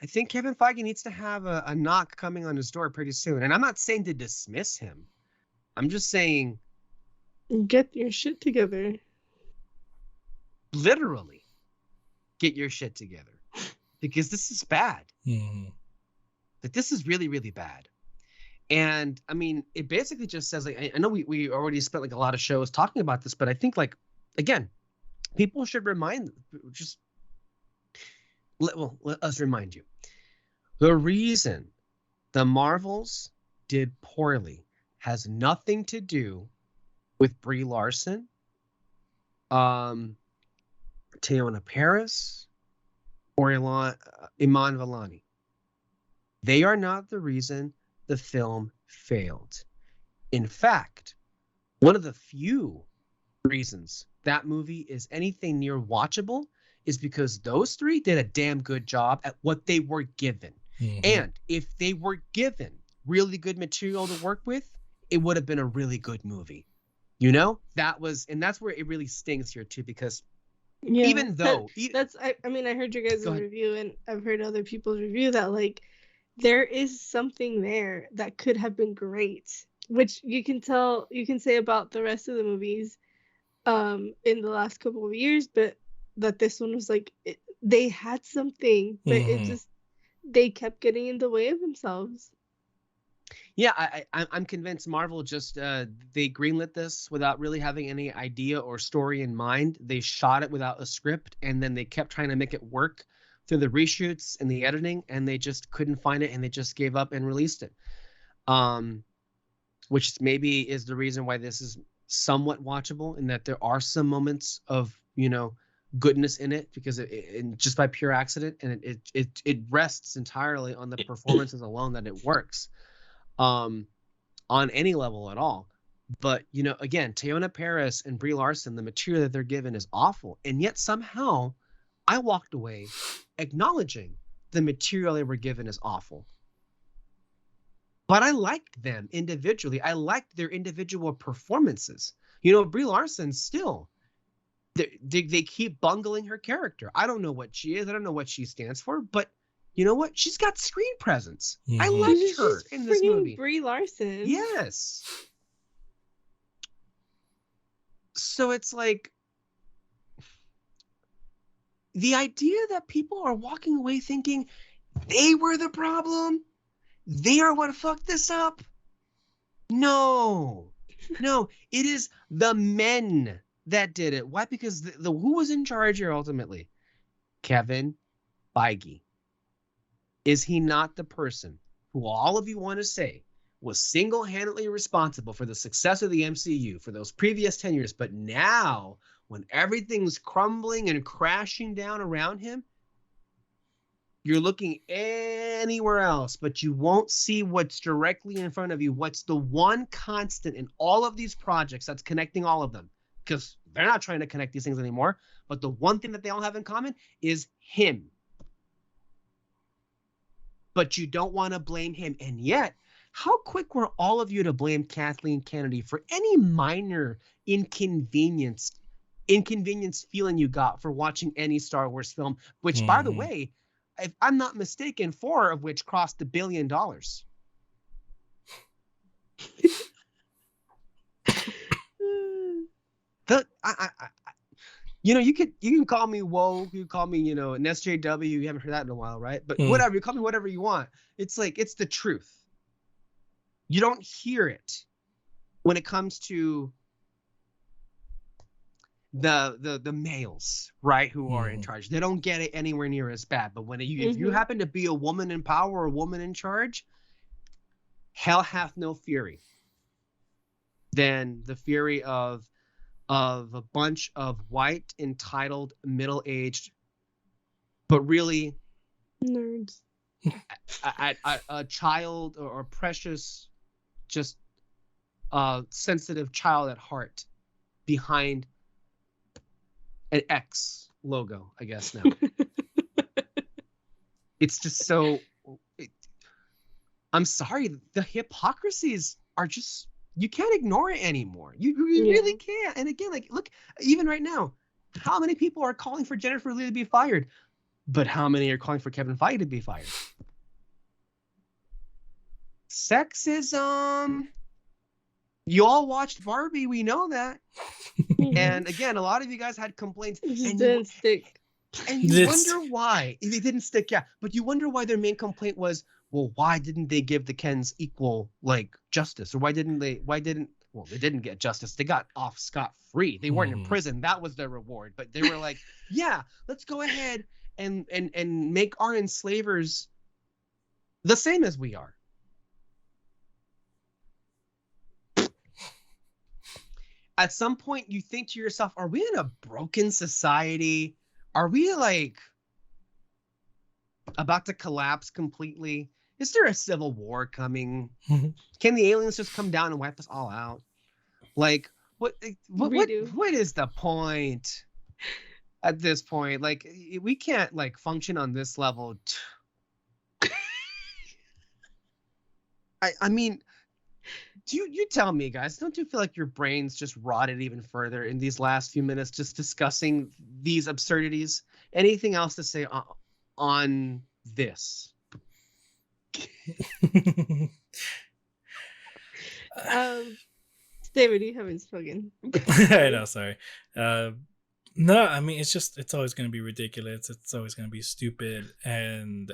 Speaker 1: I think Kevin Feige needs to have a knock coming on his door pretty soon. And I'm not saying to dismiss him. I'm just saying,
Speaker 2: get your shit together.
Speaker 1: Literally, get your shit together. Because this is bad. Like, this is really, really bad. And I mean, it basically just says, like, I know we already spent like a lot of shows talking about this, but I think, like, again, people should let us remind you. The reason the Marvels did poorly has nothing to do with Brie Larson, Teyonah Parris, or Iman Vellani. They are not the reason the film failed. In fact, one of the few reasons that movie is anything near watchable is because those three did a damn good job at what they were given. And if they were given really good material to work with, it would have been a really good movie. You know, that's where it really stings here too, because even though
Speaker 2: I mean, I heard your guys' review, and I've heard other people's review that, like, there is something there that could have been great, which you can say about the rest of the movies in the last couple of years, but that this one was like, they had something, but it just, they kept getting in the way of themselves.
Speaker 1: Yeah, I'm convinced Marvel just they greenlit this without really having any idea or story in mind. They shot it without a script, and then they kept trying to make it work through the reshoots and the editing, and they just couldn't find it, and they just gave up and released it. Which maybe is the reason why this is somewhat watchable, in that there are some moments of, you know, goodness in it, because it just by pure accident, and it rests entirely on the performances alone that it works. On any level at all. But, you know, again, Teyonah Parris and Brie Larson, the material that they're given is awful. And yet somehow I walked away acknowledging the material they were given is awful. But I liked them individually. I liked their individual performances. You know, Brie Larson still, they keep bungling her character. I don't know what she is. I don't know what she stands for, but you know what? She's got screen presence. I liked her in this movie.
Speaker 2: Brie Larson.
Speaker 1: Yes. So it's like the idea that people are walking away thinking they were the problem, they are what fucked this up. No, it is the men that did it. Why? Because the who was in charge here ultimately? Kevin Feige. Is he not the person who all of you want to say was single-handedly responsible for the success of the MCU for those previous 10 years? But now, when everything's crumbling and crashing down around him, you're looking anywhere else, but you won't see what's directly in front of you. What's the one constant in all of these projects that's connecting all of them? Because they're not trying to connect these things anymore. But the one thing that they all have in common is him. But you don't want to blame him. And yet, how quick were all of you to blame Kathleen Kennedy for any minor inconvenience feeling you got for watching any Star Wars film, which, by the way, if I'm not mistaken, 4 of which crossed $1 billion. You can call me woke, you call me, an SJW, you haven't heard that in a while, right? But whatever, you call me whatever you want. It's like, it's the truth. You don't hear it when it comes to the males, right, who are in charge. They don't get it anywhere near as bad. But when if you happen to be a woman in power or a woman in charge, hell hath no fury than the fury of a bunch of white, entitled, middle-aged, but really
Speaker 2: nerds,
Speaker 1: a child or precious, just sensitive child at heart behind an X logo, I guess now. It's just so. I'm sorry, the hypocrisies are just. You can't ignore it anymore. You really can't. And again, like, look, even right now, how many people are calling for Jennifer Lee to be fired? But how many are calling for Kevin Feige to be fired? Sexism. You all watched Barbie. We know that. And again, a lot of you guys had complaints.
Speaker 2: It just didn't stick.
Speaker 1: And you wonder why. They didn't stick, yeah. But you wonder why their main complaint was, well, why didn't they give the Kens equal, justice? Or they didn't get justice. They got off scot-free. They weren't in prison. That was their reward. But they were like, yeah, let's go ahead and make our enslavers the same as we are. At some point, you think to yourself, are we in a broken society? Are we, about to collapse completely? Is there a civil war coming? Can the aliens just come down and wipe us all out? What is the point at this point? We can't function on this level. I mean, you tell me, guys, don't you feel like your brains just rotted even further in these last few minutes just discussing these absurdities? Anything else to say on this?
Speaker 2: David, you haven't spoken.
Speaker 3: I know, sorry. No, I mean, it's always going to be ridiculous. It's always going to be stupid. And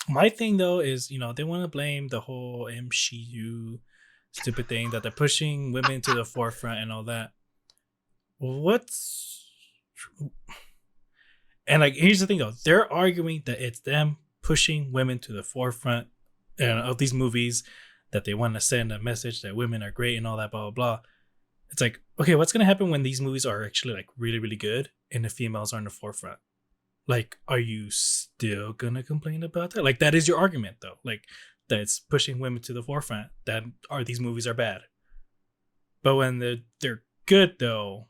Speaker 3: my thing, though, is, they want to blame the whole MCU stupid thing that they're pushing women to the forefront and all that. And here's the thing, though. They're arguing that it's them pushing women to the forefront of these movies, that they want to send a message that women are great and all that, blah, blah, blah. It's like, okay, what's going to happen when these movies are actually really, really good and the females are in the forefront? Are you still going to complain about that? That is your argument, though. That it's pushing women to the forefront, that these movies are bad. But when they're good, though,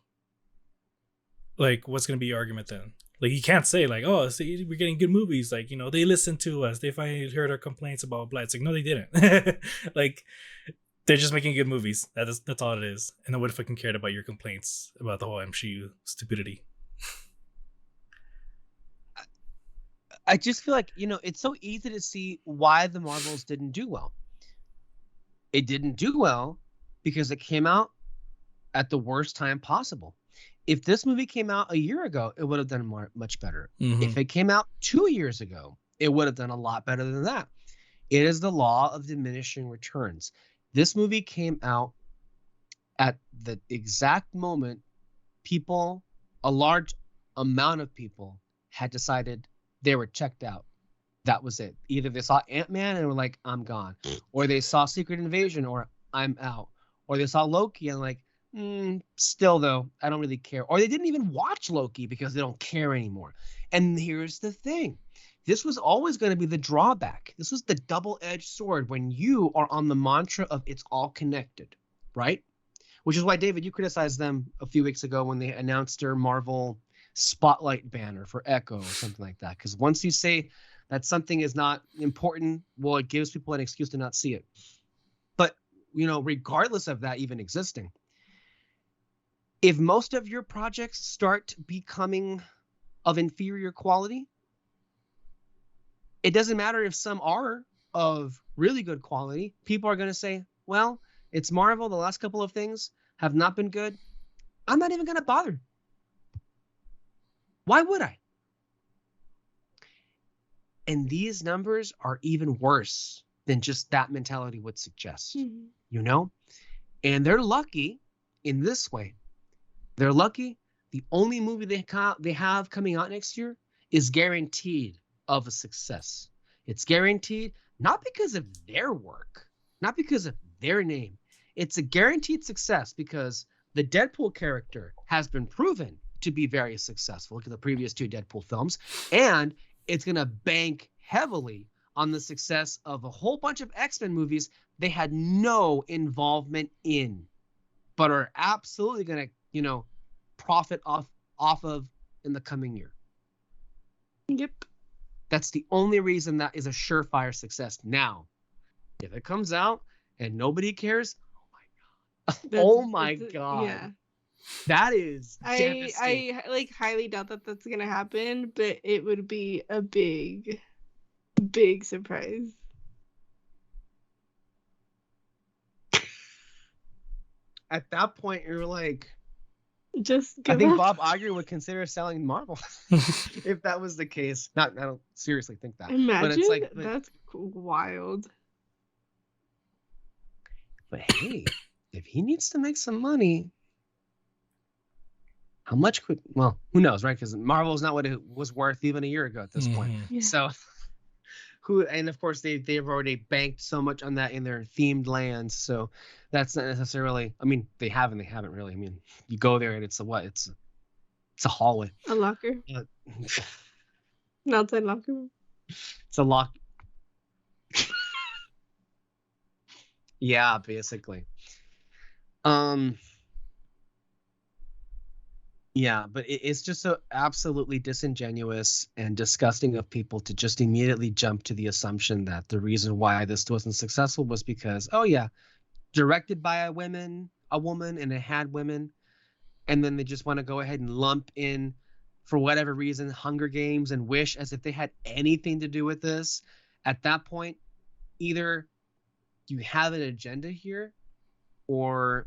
Speaker 3: what's going to be your argument then? You can't say oh, see, we're getting good movies. They listened to us. They finally heard our complaints about blah. It's no, they didn't. They're just making good movies. That's all it is. And nobody fucking cared about your complaints about the whole MCU stupidity.
Speaker 1: I just feel like, it's so easy to see why the Marvels didn't do well. It didn't do well because it came out at the worst time possible. If this movie came out a year ago, it would have done much better.
Speaker 3: Mm-hmm.
Speaker 1: If it came out 2 years ago, it would have done a lot better than that. It is the law of diminishing returns. This movie came out at the exact moment a large amount of people had decided they were checked out. That was it. Either they saw Ant-Man and were like, I'm gone. Or they saw Secret Invasion or I'm out. Or they saw Loki and like, still though, I don't really care. Or they didn't even watch Loki because they don't care anymore. And here's the thing. This was always going to be the drawback. This was the double-edged sword when you are on the mantra of it's all connected, right? Which is why, David, you criticized them a few weeks ago when they announced their Marvel Spotlight banner for Echo or something like that. Because once you say that something is not important, well, it gives people an excuse to not see it. But, regardless of that even existing, if most of your projects start becoming of inferior quality, it doesn't matter if some are of really good quality. People are going to say, well, it's Marvel. The last couple of things have not been good. I'm not even going to bother. Why would I? And these numbers are even worse than just that mentality would suggest, And they're lucky in this way. They're lucky. The only movie they have coming out next year is guaranteed of a success. It's guaranteed not because of their work, not because of their name. It's a guaranteed success because the Deadpool character has been proven to be very successful. Look at the previous 2 Deadpool films. And it's going to bank heavily on the success of a whole bunch of X-Men movies they had no involvement in, but are absolutely going to, profit off of in the coming year.
Speaker 2: Yep.
Speaker 1: That's the only reason that is a surefire success. Now, if it comes out and nobody cares, oh my god.
Speaker 2: Yeah.
Speaker 1: That is devastating.
Speaker 2: I highly doubt that that's gonna happen, but it would be a big surprise.
Speaker 1: At that point, you're like,
Speaker 2: just
Speaker 1: I think Bob Iger would consider selling Marvel if that was the case. I don't seriously think that.
Speaker 2: Imagine,
Speaker 1: but it's like,
Speaker 2: that's wild.
Speaker 1: But hey, if he needs to make some money, how much who knows, right? Because Marvel is not what it was worth even a year ago at this point.
Speaker 2: Yeah.
Speaker 1: So and of course they've already banked so much on that in their themed lands. So that's not necessarily, they haven't really. You go there and it's a hallway.
Speaker 2: A locker. An outside locker.
Speaker 1: It's a lock. Yeah, basically. Yeah, but it's just so absolutely disingenuous and disgusting of people to just immediately jump to the assumption that the reason why this wasn't successful was because, directed by a woman, and it had women, and then they just want to go ahead and lump in, for whatever reason, Hunger Games and Wish as if they had anything to do with this. At that point, either you have an agenda here, or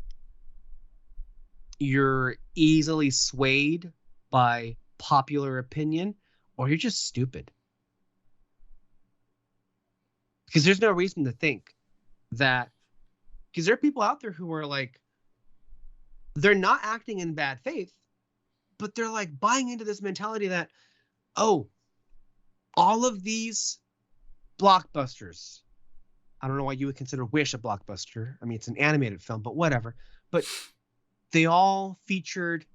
Speaker 1: you're easily swayed by popular opinion, or you're just stupid. Because there's no reason to think that, because there are people out there who are like, they're not acting in bad faith, but they're like buying into this mentality that, all of these blockbusters, I don't know why you would consider Wish a blockbuster. It's an animated film, but whatever. But they all featured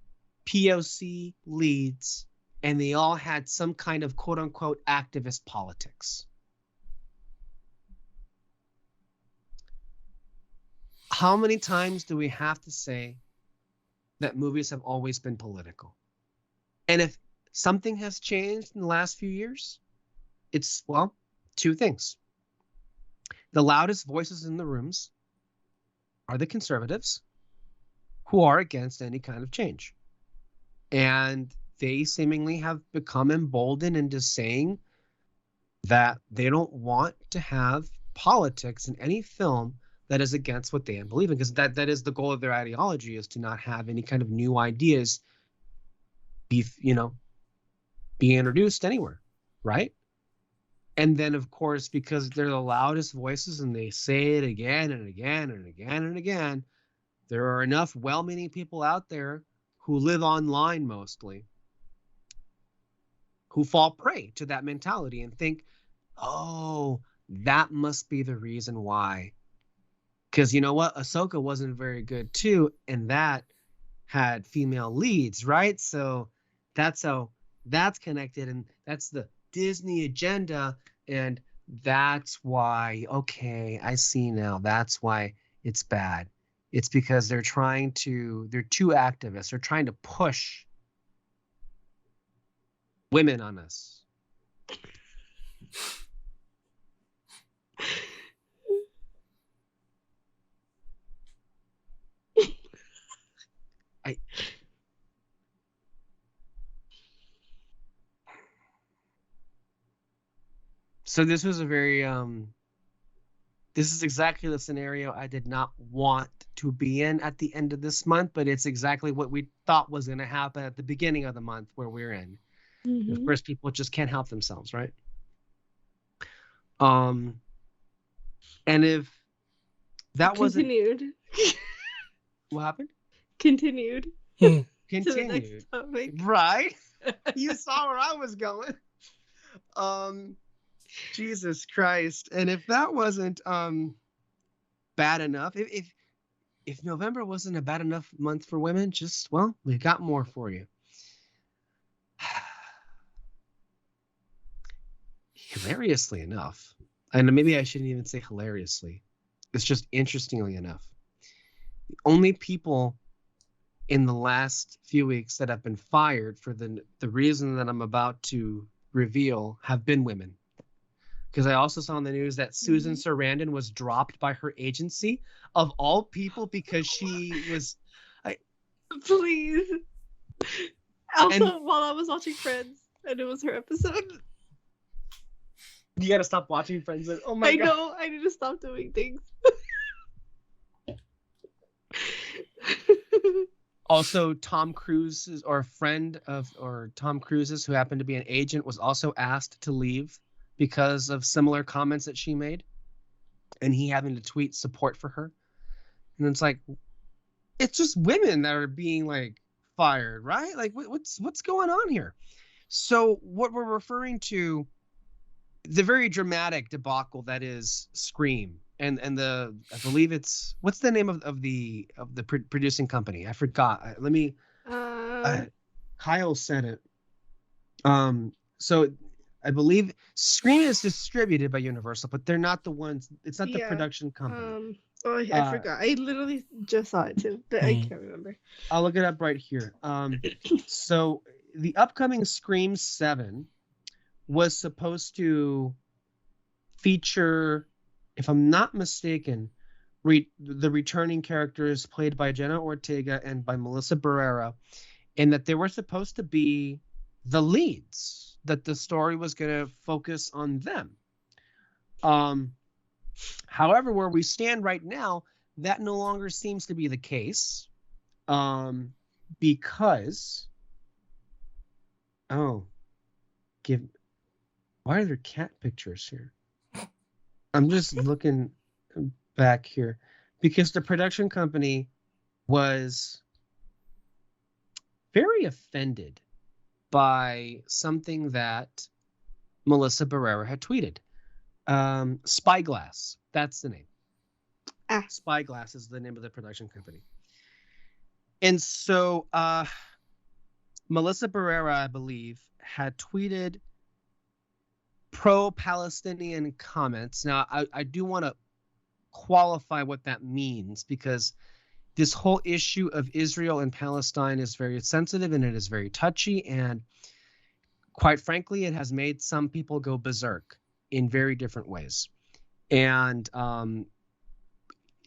Speaker 1: POC leads, and they all had some kind of quote-unquote activist politics. How many times do we have to say that movies have always been political? And if something has changed in the last few years, it's, 2 things. The loudest voices in the rooms are the conservatives, who are against any kind of change. And they seemingly have become emboldened into saying that they don't want to have politics in any film that is against what they believe in, because that is the goal of their ideology, is to not have any kind of new ideas be introduced anywhere, right? And then, of course, because they're the loudest voices and they say it again and again and again and again, there are enough well-meaning people out there who live online mostly who fall prey to that mentality and think, oh, that must be the reason why. Because you know what? Ahsoka wasn't very good too, and that had female leads, right? So that's how that's connected, and that's the Disney agenda, and that's why, okay, I see now. That's why it's bad. It's because they're too activists. They're trying to push women on us. So this was a very this is exactly the scenario I did not want to be in at the end of this month, but it's exactly what we thought was going to happen at the beginning of the month where we're in. Mm-hmm. Of course, people just can't help themselves, right? And if that
Speaker 2: continued.
Speaker 1: What happened?
Speaker 2: Continued.
Speaker 1: Continued. Right? You saw where I was going. Jesus Christ. And if that wasn't bad enough, if November wasn't a bad enough month for women, we got more for you. Hilariously enough, and maybe I shouldn't even say hilariously, it's just interestingly enough, the only people in the last few weeks that have been fired for the reason that I'm about to reveal have been women. Because I also saw in the news that Susan Sarandon was dropped by her agency, of all people, because she was...
Speaker 2: Please. Also, while I was watching Friends, and it was her episode...
Speaker 1: You gotta stop watching Friends. Oh my God.
Speaker 2: I know. I need to stop doing things.
Speaker 1: Also, Tom Cruise's, or a friend of, or Tom Cruise's, who happened to be an agent, was also asked to leave because of similar comments that she made, and he having to tweet support for her. And it's like, it's just women that are being fired, right? What's going on here? So what we're referring to, the very dramatic debacle that is Scream, and I believe it's, what's the name of the producing company? I forgot. Let me. Kyle said it. So I believe Scream is distributed by Universal, but they're not the ones. It's not the production company.
Speaker 2: I forgot. I literally just saw it too, but I can't remember.
Speaker 1: I'll look it up right here. So the upcoming Scream 7 was supposed to feature, if I'm not mistaken, the returning characters played by Jenna Ortega and by Melissa Barrera, and that they were supposed to be the leads, that the story was going to focus on them. However, where we stand right now, that no longer seems to be the case, because why are there cat pictures here? I'm just looking back here, because the production company was very offended by something that Melissa Barrera had tweeted. Spyglass, that's the name. Spyglass is the name of the production company. And so Melissa Barrera, I believe, had tweeted pro-Palestinian comments. Now, I do want to qualify what that means, because this whole issue of Israel and Palestine is very sensitive and it is very touchy, and quite frankly, it has made some people go berserk in very different ways. And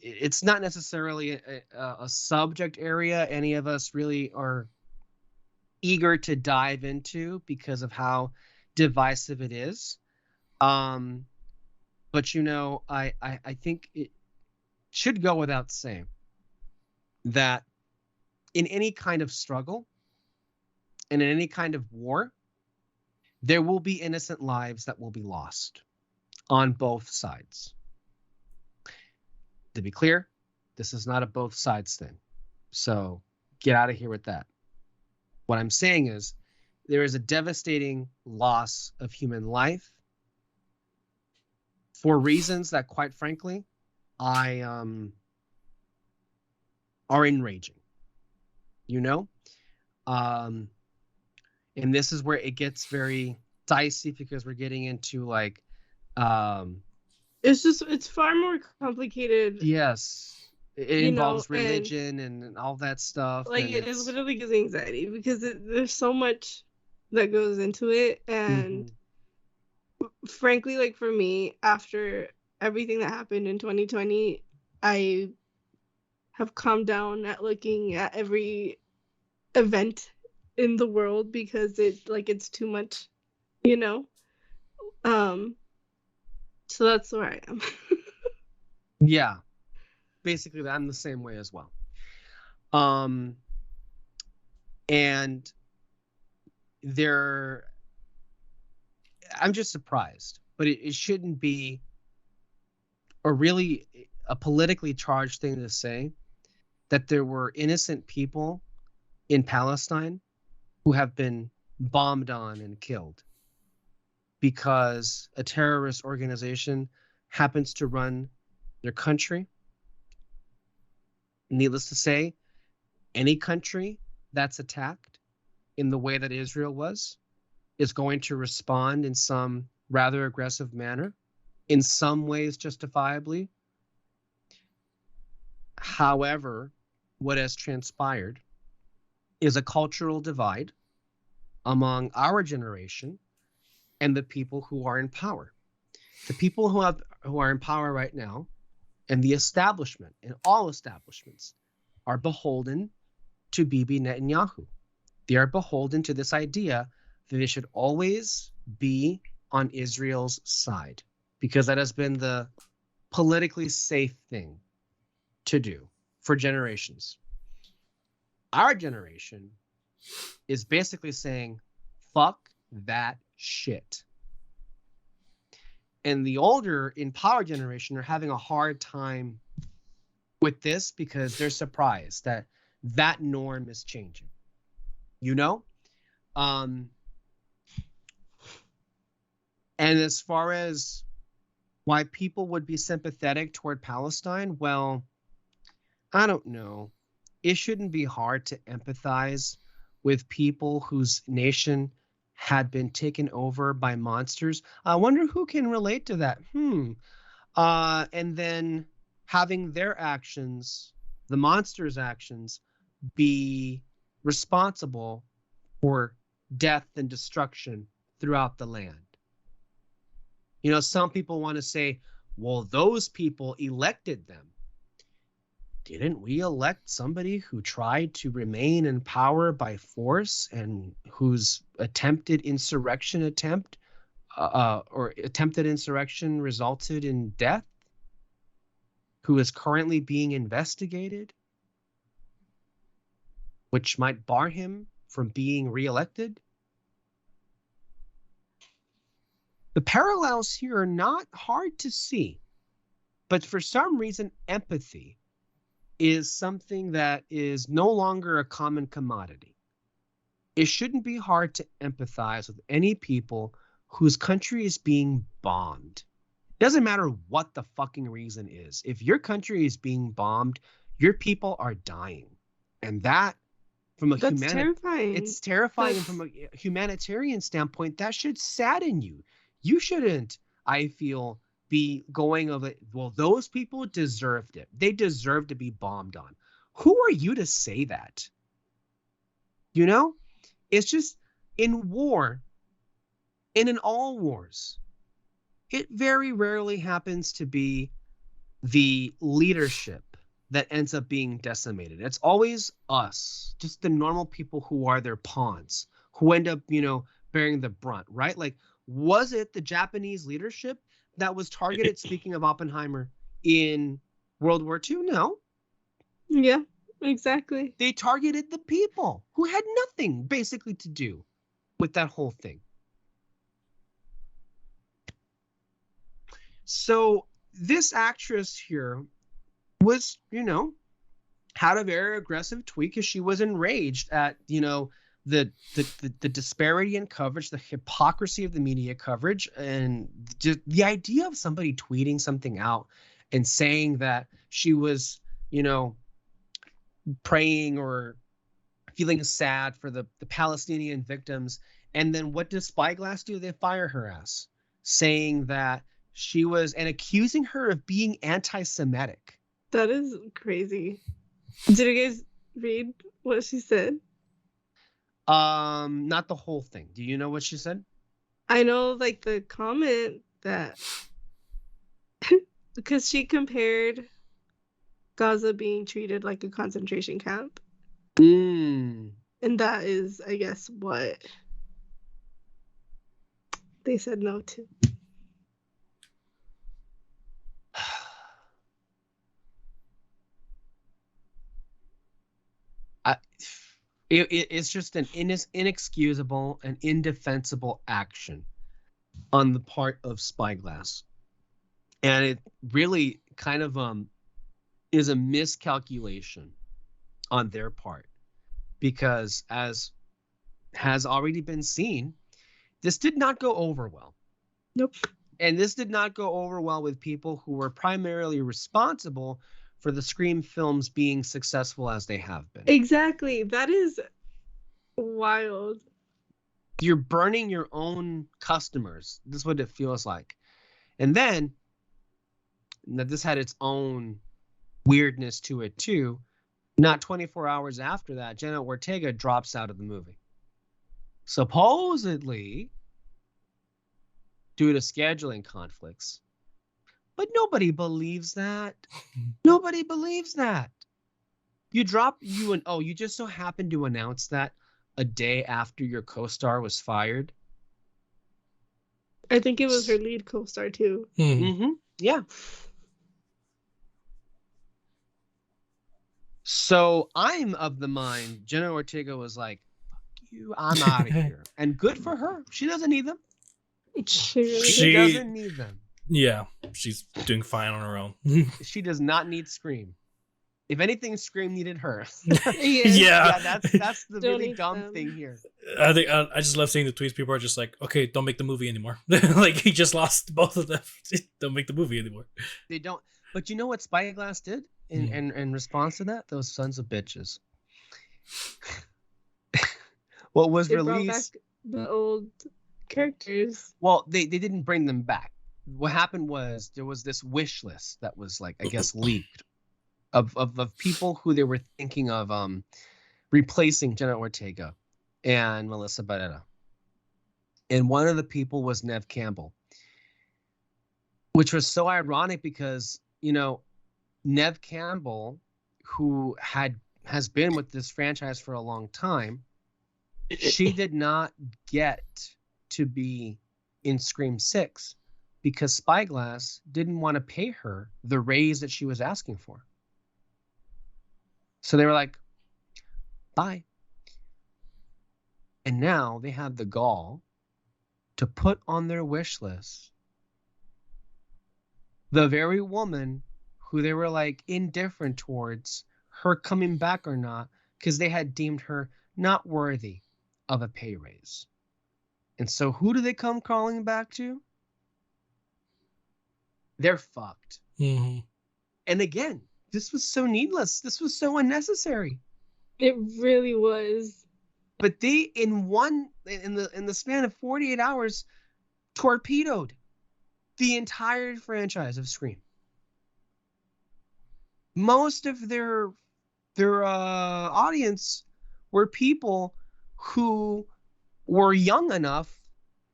Speaker 1: it's not necessarily a subject area any of us really are eager to dive into because of how divisive it is. But I think should go without saying that in any kind of struggle and in any kind of war, there will be innocent lives that will be lost on both sides. To be clear, this is not a both sides thing. So get out of here with that. What I'm saying is there is a devastating loss of human life for reasons that, quite frankly, are enraging. You know? And this is where it gets very dicey because we're getting into like
Speaker 2: it's far more complicated.
Speaker 1: Yes. It involves religion and all that stuff.
Speaker 2: Like it literally gives me anxiety because there's so much that goes into it. And frankly, like for me, after everything that happened in 2020, I have calmed down at looking at every event in the world because it's too much, you know? So that's where I am.
Speaker 1: Yeah. Basically, I'm the same way as well. And I'm just surprised, but it shouldn't be a politically charged thing to say that there were innocent people in Palestine who have been bombed on and killed because a terrorist organization happens to run their country. Needless to say, any country that's attacked in the way that Israel was is going to respond in some rather aggressive manner, in some ways justifiably. However, what has transpired is a cultural divide among our generation and the people who are in power. The people who are in power right now and the establishment and all establishments are beholden to Bibi Netanyahu. They are beholden to this idea that they should always be on Israel's side because that has been the politically safe thing to do for generations. Our generation is basically saying, fuck that shit. And the older in power generation are having a hard time with this because they're surprised that that norm is changing. You know? And as far as why people would be sympathetic toward Palestine, well, I don't know. It shouldn't be hard to empathize with people whose nation had been taken over by monsters. I wonder who can relate to that. And then having their actions, the monsters' actions, be responsible for death and destruction throughout the land. You know, some people want to say, well, those people elected them. Didn't we elect somebody who tried to remain in power by force and whose attempted insurrection resulted in death? Who is currently being investigated, which might bar him from being reelected? The parallels here are not hard to see, but for some reason, empathy is something that is no longer a common commodity. It shouldn't be hard to empathize with any people whose country is being bombed. It doesn't matter what the fucking reason is. If your country is being bombed, your people are dying. And that,
Speaker 2: terrifying.
Speaker 1: It's terrifying. And from a humanitarian standpoint, that should sadden you. You shouldn't, I feel, be going of it. Well, those people deserved it. They deserve to be bombed on. Who are you to say that? You know, it's just in war and in all wars, it very rarely happens to be the leadership that ends up being decimated. It's always us, just the normal people who are their pawns, who end up, you know, bearing the brunt, right? Like, was it the Japanese leadership that was targeted, speaking of Oppenheimer, in World War II? No.
Speaker 2: Yeah, exactly.
Speaker 1: They targeted the people who had nothing basically to do with that whole thing. So this actress here was, had a very aggressive tweet because she was enraged at, the disparity in coverage, the hypocrisy of the media coverage, and just the idea of somebody tweeting something out and saying that she was, praying or feeling sad for the Palestinian victims. And then what does Spyglass do? They fire her ass, saying that she was, and accusing her of being anti-Semitic.
Speaker 2: That is crazy. Did you guys read what she said?
Speaker 1: Not the whole thing. Do you know what she said?
Speaker 2: I know, like, the comment that because she compared Gaza being treated like a concentration camp. And that is, I guess, what they said no to.
Speaker 1: It's just an inexcusable and indefensible action on the part of Spyglass. And it really kind of is a miscalculation on their part, because as has already been seen, this did not go over well.
Speaker 2: Nope.
Speaker 1: And this did not go over well with people who were primarily responsible for the Scream films being successful as they have been.
Speaker 2: Exactly. That is wild.
Speaker 1: You're burning your own customers. This is what it feels like. And then, this had its own weirdness to it too. Not 24 hours after that, Jenna Ortega drops out of the movie. Supposedly due to scheduling conflicts. But nobody believes that. Nobody believes that. You just so happened to announce that a day after your co-star was fired.
Speaker 2: I think it was her lead co-star too.
Speaker 1: Mm-hmm. Yeah. So I'm of the mind Jenna Ortega was like, fuck you, I'm out of here. And good for her. She doesn't need them. She doesn't need them.
Speaker 3: Yeah, she's doing fine on her own.
Speaker 1: She does not need Scream. If anything, Scream needed her.
Speaker 3: Yeah,
Speaker 1: that's the really dumb thing here.
Speaker 3: I think I just love seeing the tweets. People are just like, okay, don't make the movie anymore. Like, he just lost both of them. Don't make the movie anymore.
Speaker 1: They don't. But you know what Spyglass did in response to that? Those sons of bitches. What was released?
Speaker 2: Brought back the old characters.
Speaker 1: Well, they didn't bring them back. What happened was there was this wish list that was, like, I guess, leaked of people who they were thinking of replacing Jenna Ortega and Melissa Barrera. And one of the people was Neve Campbell, which was so ironic because, Neve Campbell, who has been with this franchise for a long time, she did not get to be in Scream 6 because Spyglass didn't want to pay her the raise that she was asking for. So they were like, bye. And now they have the gall to put on their wish list the very woman who they were, like, indifferent towards her coming back or not, because they had deemed her not worthy of a pay raise. And so who do they come crawling back to? They're fucked.
Speaker 3: Mm-hmm.
Speaker 1: And again, this was so needless. This was so unnecessary.
Speaker 2: It really was.
Speaker 1: But they, in the span of 48 hours, torpedoed the entire franchise of Scream. Most of their audience were people who were young enough,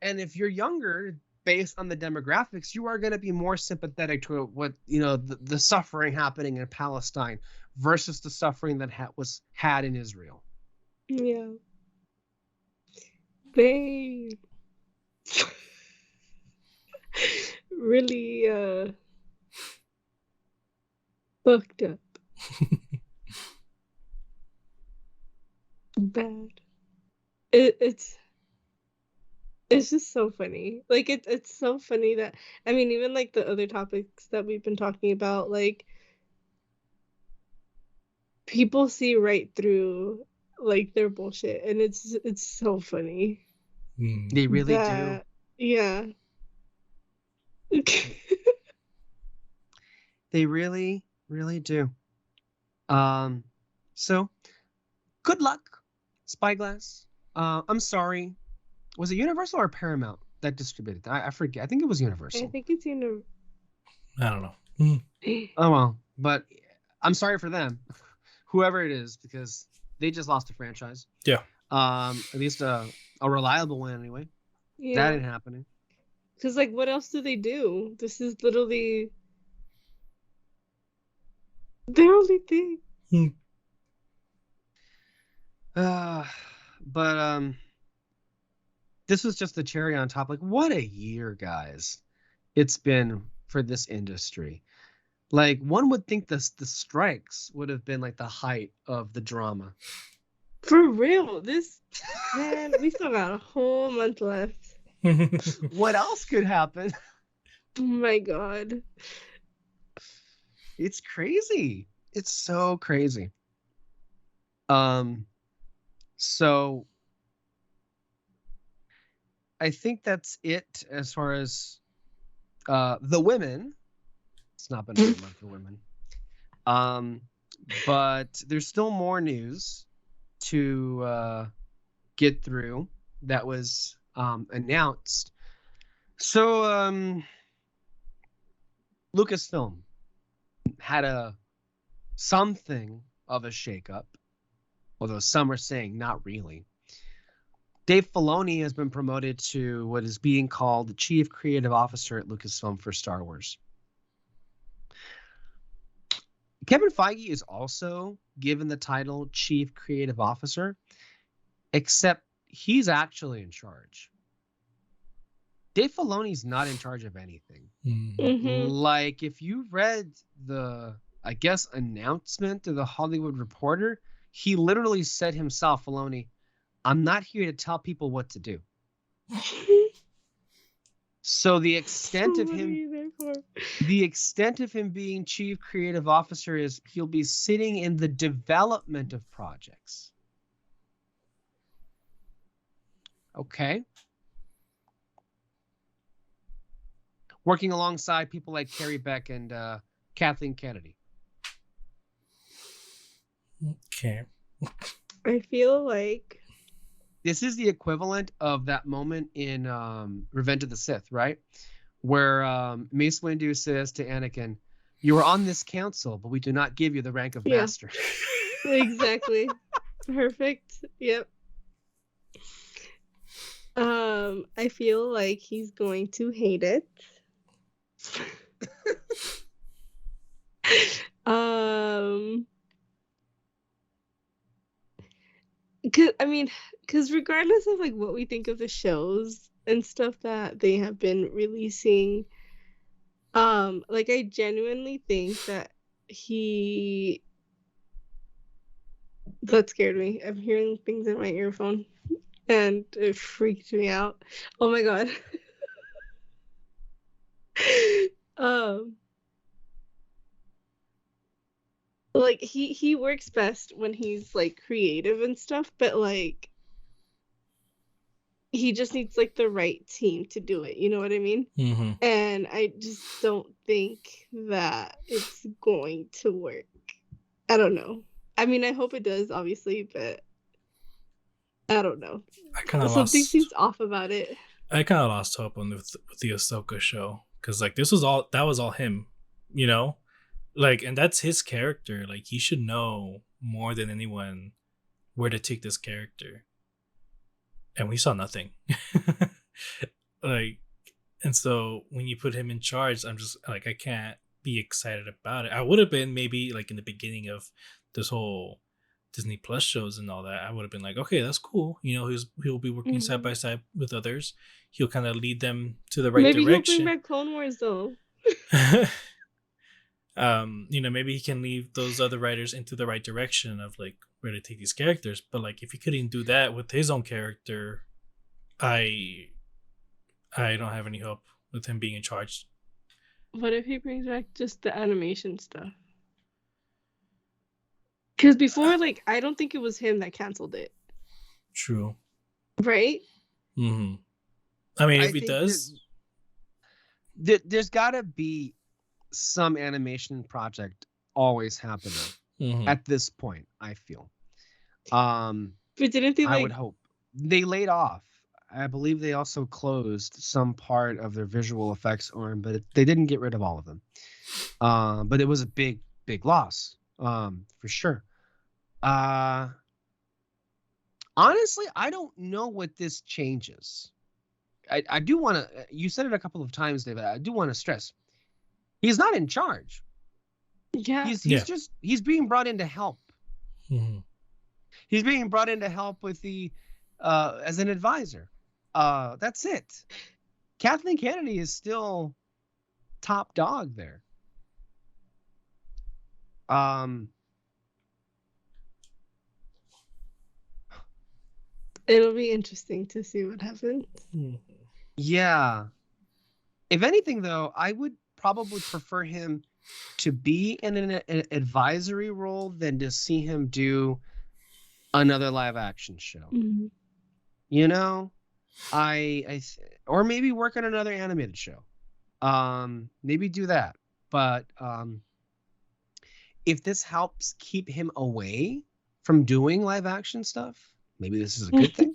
Speaker 1: and if you're younger, based on the demographics, you are going to be more sympathetic to what, the suffering happening in Palestine versus the suffering that was had in Israel.
Speaker 2: Yeah. They really Fucked up. Bad. It's just so funny. Like it's so funny that I mean even like the other topics that we've been talking about, like people see right through like their bullshit, and it's so funny.
Speaker 1: They really do.
Speaker 2: Yeah.
Speaker 1: They really, really do. So good luck, Spyglass. I'm sorry. Was it Universal or Paramount that distributed? I forget. I think it was Universal.
Speaker 2: I think it's Universal.
Speaker 3: I don't know.
Speaker 1: Oh well, but I'm sorry for them, whoever it is, because they just lost a franchise.
Speaker 3: Yeah.
Speaker 1: At least a reliable one anyway. Yeah. That ain't happening.
Speaker 2: Because like, what else do they do? This is literally the only thing.
Speaker 1: But this was just the cherry on top. Like, what a year, guys, it's been for this industry. Like, one would think the strikes would have been like the height of the drama.
Speaker 2: For real, this man, we still got a whole month left.
Speaker 1: What else could happen?
Speaker 2: Oh my god,
Speaker 1: it's crazy. It's so crazy. So I think that's it as far as the women. It's not been a good month for women. But there's still more news to get through that was announced. So Lucasfilm had something of a shakeup, although some are saying not really. Dave Filoni has been promoted to what is being called the Chief Creative Officer at Lucasfilm for Star Wars. Kevin Feige is also given the title Chief Creative Officer, except he's actually in charge. Dave Filoni's not in charge of anything.
Speaker 2: Mm-hmm.
Speaker 1: Like, if you read the, I guess, announcement to the Hollywood Reporter, he literally said himself, Filoni, I'm not here to tell people what to do. So the extent of him being Chief Creative Officer is he'll be sitting in the development of projects. Okay. Working alongside people like Carrie Beck and Kathleen Kennedy.
Speaker 3: Okay.
Speaker 2: I feel like
Speaker 1: this is the equivalent of that moment in Revenge of the Sith, right? Where Mace Windu says to Anakin, you are on this council, but we do not give you the rank of master.
Speaker 2: Exactly. Perfect. Yep. I feel like he's going to hate it. Because regardless of like what we think of the shows and stuff that they have been releasing, like I genuinely think that that scared me. I'm hearing things in my earphone and it freaked me out. Oh my god. Like he works best when he's like creative and stuff, but like he just needs like the right team to do it, you know what I mean?
Speaker 3: Mm-hmm.
Speaker 2: And I just don't think that it's going to work. I don't know. I mean, I hope it does, obviously, but I don't know. Something seems off about it.
Speaker 3: I kind of lost hope on with the Ahsoka show because like that was all him, you know, like, and that's his character. Like he should know more than anyone where to take this character, and we saw nothing. Like, and so when you put him in charge, I'm just like, I can't be excited about it. I would have been maybe like in the beginning of this whole Disney Plus shows and all that. I would have been like, okay, that's cool. You know, he'll be working side by side with others. He'll kind of lead them to the right direction.
Speaker 2: Maybe he'll bring back Clone Wars though.
Speaker 3: Maybe he can lead those other writers into the right direction of like where to take these characters. But like, if he couldn't do that with his own character, I don't have any hope with him being in charge.
Speaker 2: What if he brings back just the animation stuff? Because before, like, I don't think it was him that canceled it.
Speaker 3: True.
Speaker 2: Right?
Speaker 3: Mm-hmm. I mean, if he does,
Speaker 1: there's got to be some animation project always happening at this point, I feel.
Speaker 2: But didn't they?
Speaker 1: I would hope they laid off. I believe they also closed some part of their visual effects arm, but they didn't get rid of all of them. But it was a big loss, for sure. Honestly, I don't know what this changes. I do want to. You said it a couple of times, David. I do want to stress, he's not in charge.
Speaker 2: Yeah,
Speaker 1: he's being brought in to help.
Speaker 3: Mm-hmm.
Speaker 1: He's being brought in to help with the as an advisor. That's it. Kathleen Kennedy is still top dog there.
Speaker 2: It'll be interesting to see what happens.
Speaker 1: Yeah. If anything, though, I would probably prefer him to be in an advisory role than to see him do another live action show.
Speaker 2: Mm-hmm.
Speaker 1: You know, or maybe work on another animated show. Maybe do that. But if this helps keep him away from doing live action stuff, maybe this is a good thing.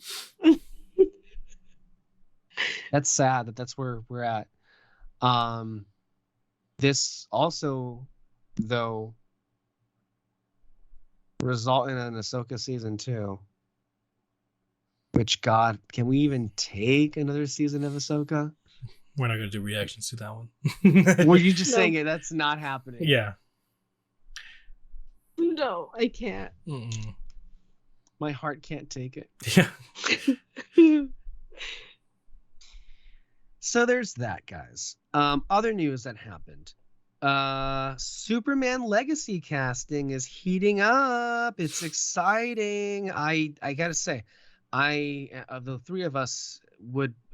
Speaker 1: That's sad that's where we're at. This also, though, result in an Ahsoka season 2. Which, God, can we even take another season of Ahsoka?
Speaker 3: We're not going to do reactions to that one.
Speaker 1: Were you just saying it? That's not happening.
Speaker 3: Yeah.
Speaker 2: No, I can't.
Speaker 3: Mm-mm.
Speaker 1: My heart can't take it.
Speaker 3: Yeah.
Speaker 1: So there's that, guys. Other news that happened. Superman Legacy casting is heating up. It's exciting. I gotta say, of the three of us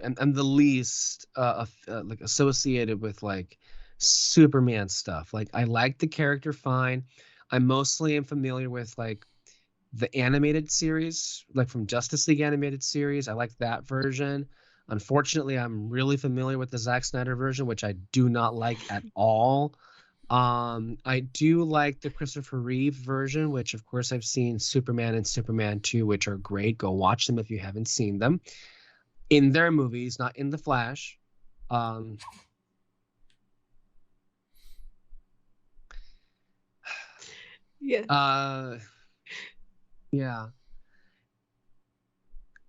Speaker 1: I'm the least like associated with like Superman stuff. Like, I like the character fine. I mostly am familiar with like the animated series, like from Justice League animated series. I like that version. Unfortunately, I'm really familiar with the Zack Snyder version, which I do not like at all. I do like the Christopher Reeve version, which of course I've seen Superman and Superman 2, which are great. Go watch them if you haven't seen them. In their movies, not in The Flash.
Speaker 2: Yeah.
Speaker 1: Yeah.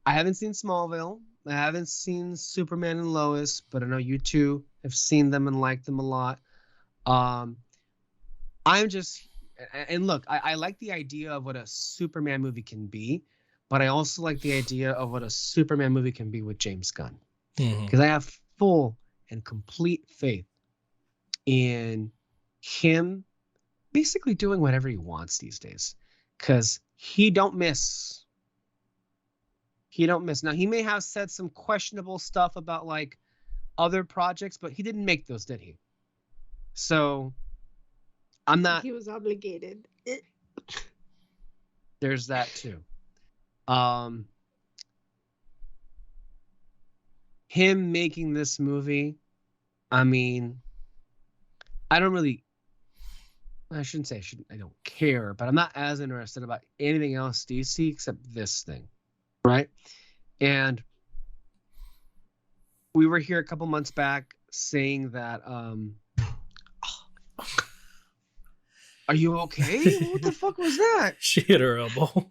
Speaker 1: I haven't seen Smallville. I haven't seen Superman and Lois, but I know you two have seen them and liked them a lot. I'm just, and look, I like the idea of what a Superman movie can be, but I also like the idea of what a Superman movie can be with James Gunn. Because I have full and complete faith in him basically doing whatever he wants these days. Because he don't miss. Now, he may have said some questionable stuff about like other projects, but he didn't make those, did he? So I'm not.
Speaker 2: He was obligated.
Speaker 1: There's that too. Him making this movie, I mean, I shouldn't say I don't care, but I'm not as interested about anything else DC except this thing, right? And we were here a couple months back saying that are you okay? What the fuck was that?
Speaker 3: She hit her elbow.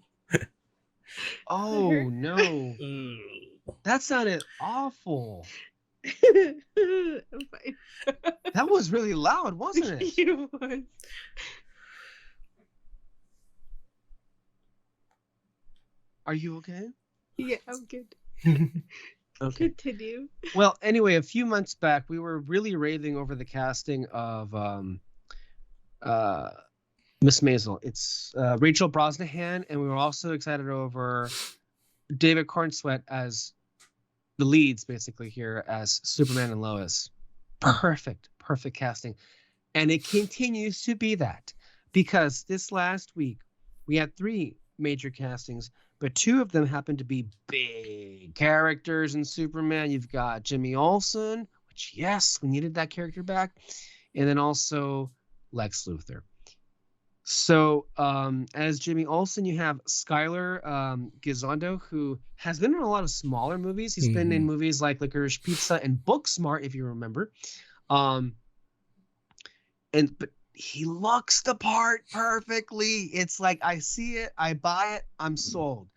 Speaker 1: Oh no. That sounded awful.
Speaker 2: I'm fine.
Speaker 1: That was really loud, wasn't it?
Speaker 2: It was.
Speaker 1: Are you okay?
Speaker 2: Yeah, I'm good.
Speaker 1: Okay.
Speaker 2: Continue.
Speaker 1: Well, anyway, a few months back, we were really raving over the casting of Miss Maisel. It's Rachel Brosnahan, and we were also excited over David Cornsweet as the leads, basically here as Superman and Lois. Perfect casting, and it continues to be that, because this last week we had 3 major castings, but 2 of them happen to be big characters in Superman. You've got Jimmy Olsen, which, yes, we needed that character back, and then also Lex Luthor. So as Jimmy Olsen, you have Skylar Gisondo, who has been in a lot of smaller movies. He's been in movies like Licorice Pizza and Booksmart, if you remember. But he looks the part perfectly. It's like, I see it, I buy it, I'm sold.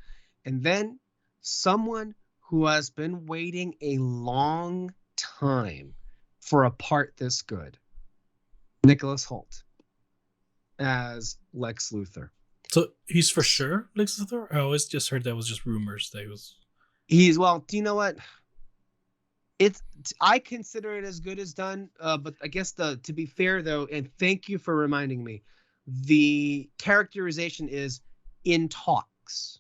Speaker 1: And then someone who has been waiting a long time for a part this good, Nicholas Hoult as Lex Luthor.
Speaker 3: So he's for sure Lex Luthor? I always just heard that was just rumors that he was.
Speaker 1: Well, do you know what? I consider it as good as done, but I guess to be fair though, and thank you for reminding me, the characterization is in talks.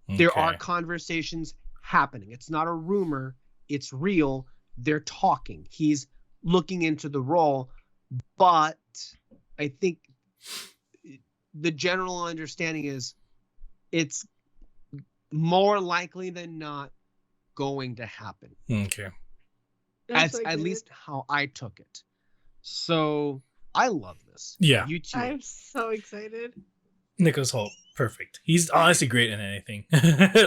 Speaker 1: Okay. There are conversations happening. It's not a rumor, it's real. They're talking. He's looking into the role, but I think the general understanding is it's more likely than not going to happen.
Speaker 3: Okay.
Speaker 1: At least how I took it. So I love this.
Speaker 3: Yeah.
Speaker 1: You too.
Speaker 2: I'm so excited.
Speaker 3: Nicholas Hoult, perfect. He's honestly great in anything.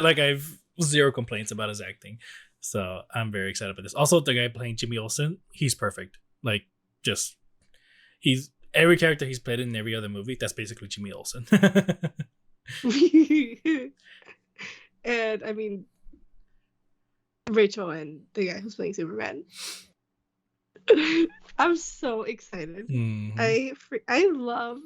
Speaker 3: Like, I've 0 complaints about his acting. So I'm very excited about this. Also, the guy playing Jimmy Olsen, he's perfect. Like, just he's every character he's played in every other movie, that's basically Jimmy Olsen.
Speaker 2: And I mean, Rachel and the guy who's playing Superman. I'm so excited. I love,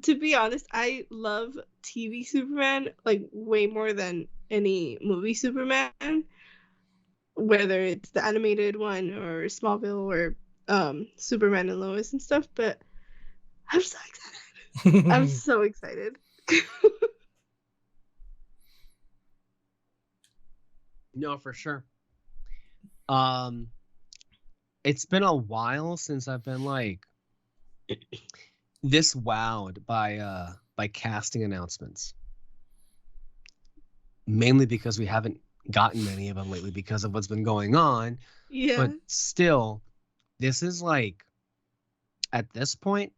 Speaker 2: to be honest, I love TV Superman like way more than any movie Superman, whether it's the animated one or Smallville or Superman and Lois and stuff. But I'm so excited. I'm so excited.
Speaker 1: No, for sure. It's been a while since I've been like this wowed by casting announcements. Mainly because we haven't gotten many of them lately because of what's been going on.
Speaker 2: Yeah.
Speaker 1: But still, this is like, at this point,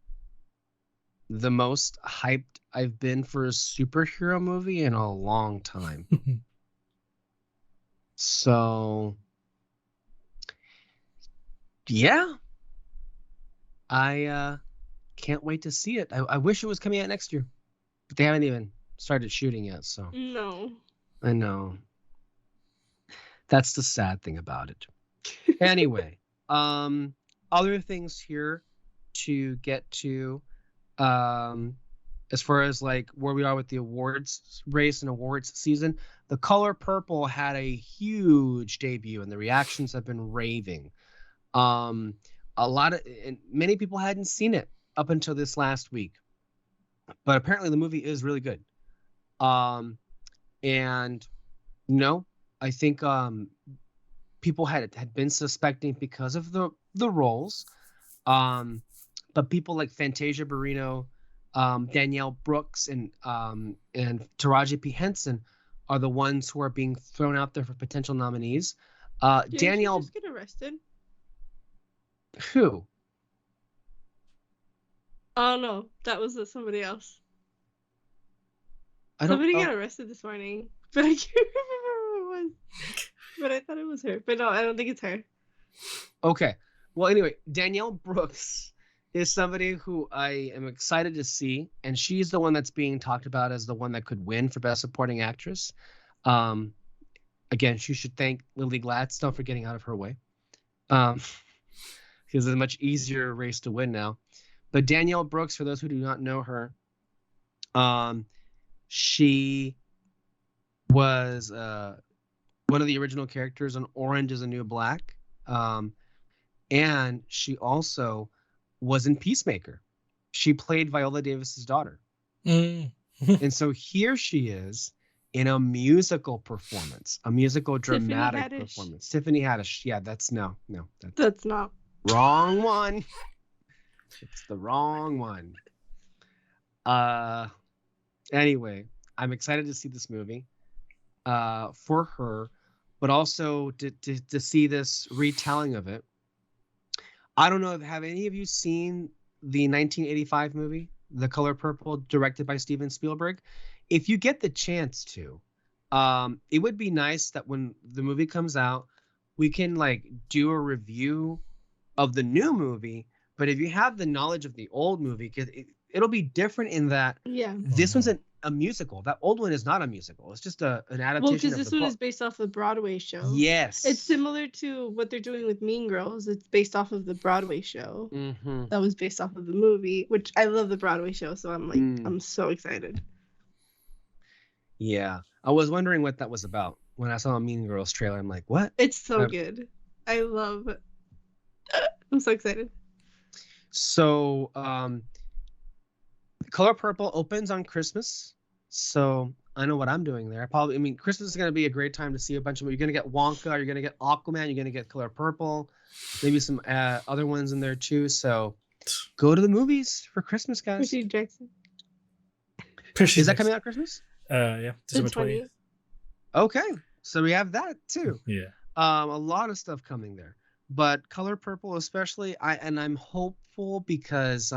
Speaker 1: the most hyped I've been for a superhero movie in a long time. So, yeah, I can't wait to see it. I wish it was coming out next year, but they haven't even started shooting yet. So
Speaker 2: no,
Speaker 1: I know. That's the sad thing about it. Anyway, other things here to get to, as far as like where we are with the awards race and awards season. The Color Purple had a huge debut, and the reactions have been raving. And many people hadn't seen it up until this last week, but apparently the movie is really good. And I think people had been suspecting because of the roles, but people like Fantasia Barrino, Danielle Brooks, and Taraji P. Henson are the ones who are being thrown out there for potential nominees. Danielle,
Speaker 2: just get arrested?
Speaker 1: Who?
Speaker 2: Oh no, that was somebody else. Somebody got arrested this morning, but I can't remember who it was. But I thought it was her. But no, I don't think it's her.
Speaker 1: Okay. Well, anyway, Danielle Brooks is somebody who I am excited to see, and she's the one that's being talked about as the one that could win for Best Supporting Actress. Again, she should thank Lily Gladstone for getting out of her way, because it's a much easier race to win now. But Danielle Brooks, for those who do not know her, she was one of the original characters on Orange Is the New Black, and she also was in Peacemaker. She played Viola Davis's daughter.
Speaker 3: Mm.
Speaker 1: And so here she is in a musical performance, a musical dramatic performance. Tiffany Haddish. Yeah, that's no.
Speaker 2: That's not.
Speaker 1: Wrong one. It's the wrong one. Anyway, I'm excited to see this movie for her, but also to see this retelling of it. I don't know, have any of you seen the 1985 movie, The Color Purple, directed by Steven Spielberg? If you get the chance to, it would be nice that when the movie comes out, we can like do a review of the new movie. But if you have the knowledge of the old movie, because it'll be different in that this one's a musical. That old one is not a musical. It's just an adaptation. Well,
Speaker 2: because this one is based off the Broadway show.
Speaker 1: Yes.
Speaker 2: It's similar to what they're doing with Mean Girls. It's based off of the Broadway show. That was based off of the movie, which I love the Broadway show. So I'm like, I'm so excited.
Speaker 1: Yeah. I was wondering what that was about. When I saw a Mean Girls trailer, I'm like, what?
Speaker 2: It's so good. I love it. I'm so excited.
Speaker 1: So, Color Purple opens on Christmas. So I know what I'm doing there. Christmas is going to be a great time to see a bunch of movies. You're going to get Wonka, you're going to get Aquaman, you're going to get Color Purple, maybe some other ones in there too. So go to the movies for Christmas, guys.
Speaker 2: Percy Jackson.
Speaker 1: Is that coming out Christmas?
Speaker 3: Yeah, December 20th.
Speaker 1: Okay, so we have that too.
Speaker 3: Yeah.
Speaker 1: A lot of stuff coming there. But Color Purple especially, I'm hopeful because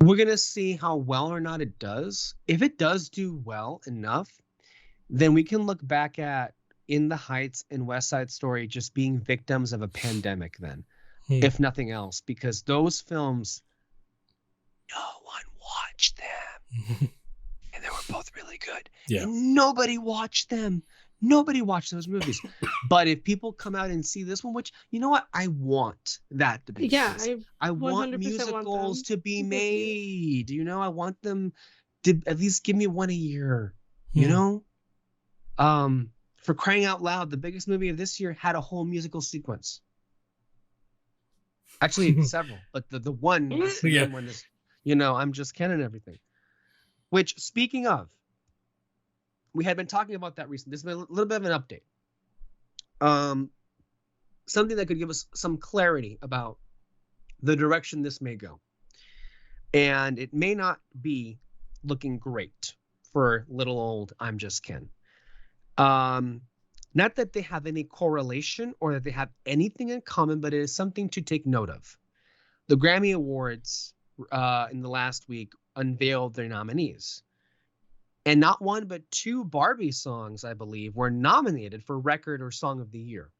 Speaker 1: we're going to see how well or not it does. If it does do well enough, then we can look back at In the Heights and West Side Story just being victims of a pandemic then, if nothing else, because those films, no one watched them. And they were both really good.
Speaker 3: Yeah.
Speaker 1: And nobody watched them. Nobody watched those movies. But if people come out and see this one, which, you know what? I want that to be.
Speaker 2: Yeah.
Speaker 1: I want musicals to be made. You know, I want them to at least give me one a year. You know? For crying out loud, the biggest movie of this year had a whole musical sequence. Actually, several. But the one is, you know, I'm Just Ken and everything. Which, speaking of, we had been talking about that recently. This is a little bit of an update. Something that could give us some clarity about the direction this may go. And it may not be looking great for little old I'm Just Ken. Not that they have any correlation or that they have anything in common, but it is something to take note of. The Grammy Awards in the last week unveiled their nominees. And not one, but two Barbie songs, I believe, were nominated for Record or Song of the Year.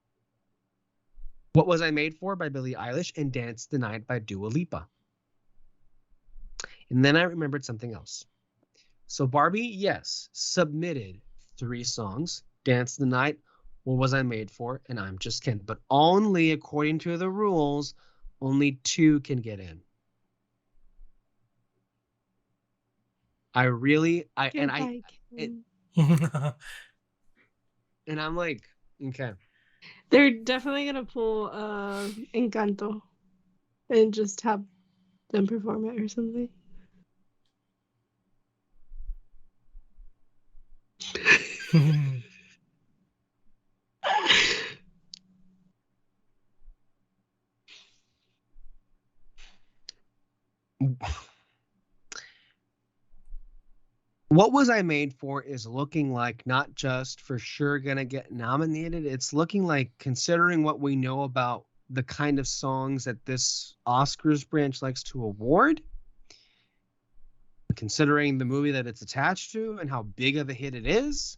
Speaker 1: What Was I Made For by Billie Eilish and Dance the Night by Dua Lipa. And then I remembered something else. So Barbie, yes, submitted 3 songs, Dance the Night, What Was I Made For, and I'm Just Ken. But only, according to the rules, only 2 can get in. And I'm like, okay.
Speaker 2: They're definitely gonna pull Encanto and just have them perform it or something.
Speaker 1: What Was I Made For is looking like not just for sure gonna get nominated. It's looking like, considering what we know about the kind of songs that this Oscars branch likes to award, considering the movie that it's attached to and how big of a hit it is,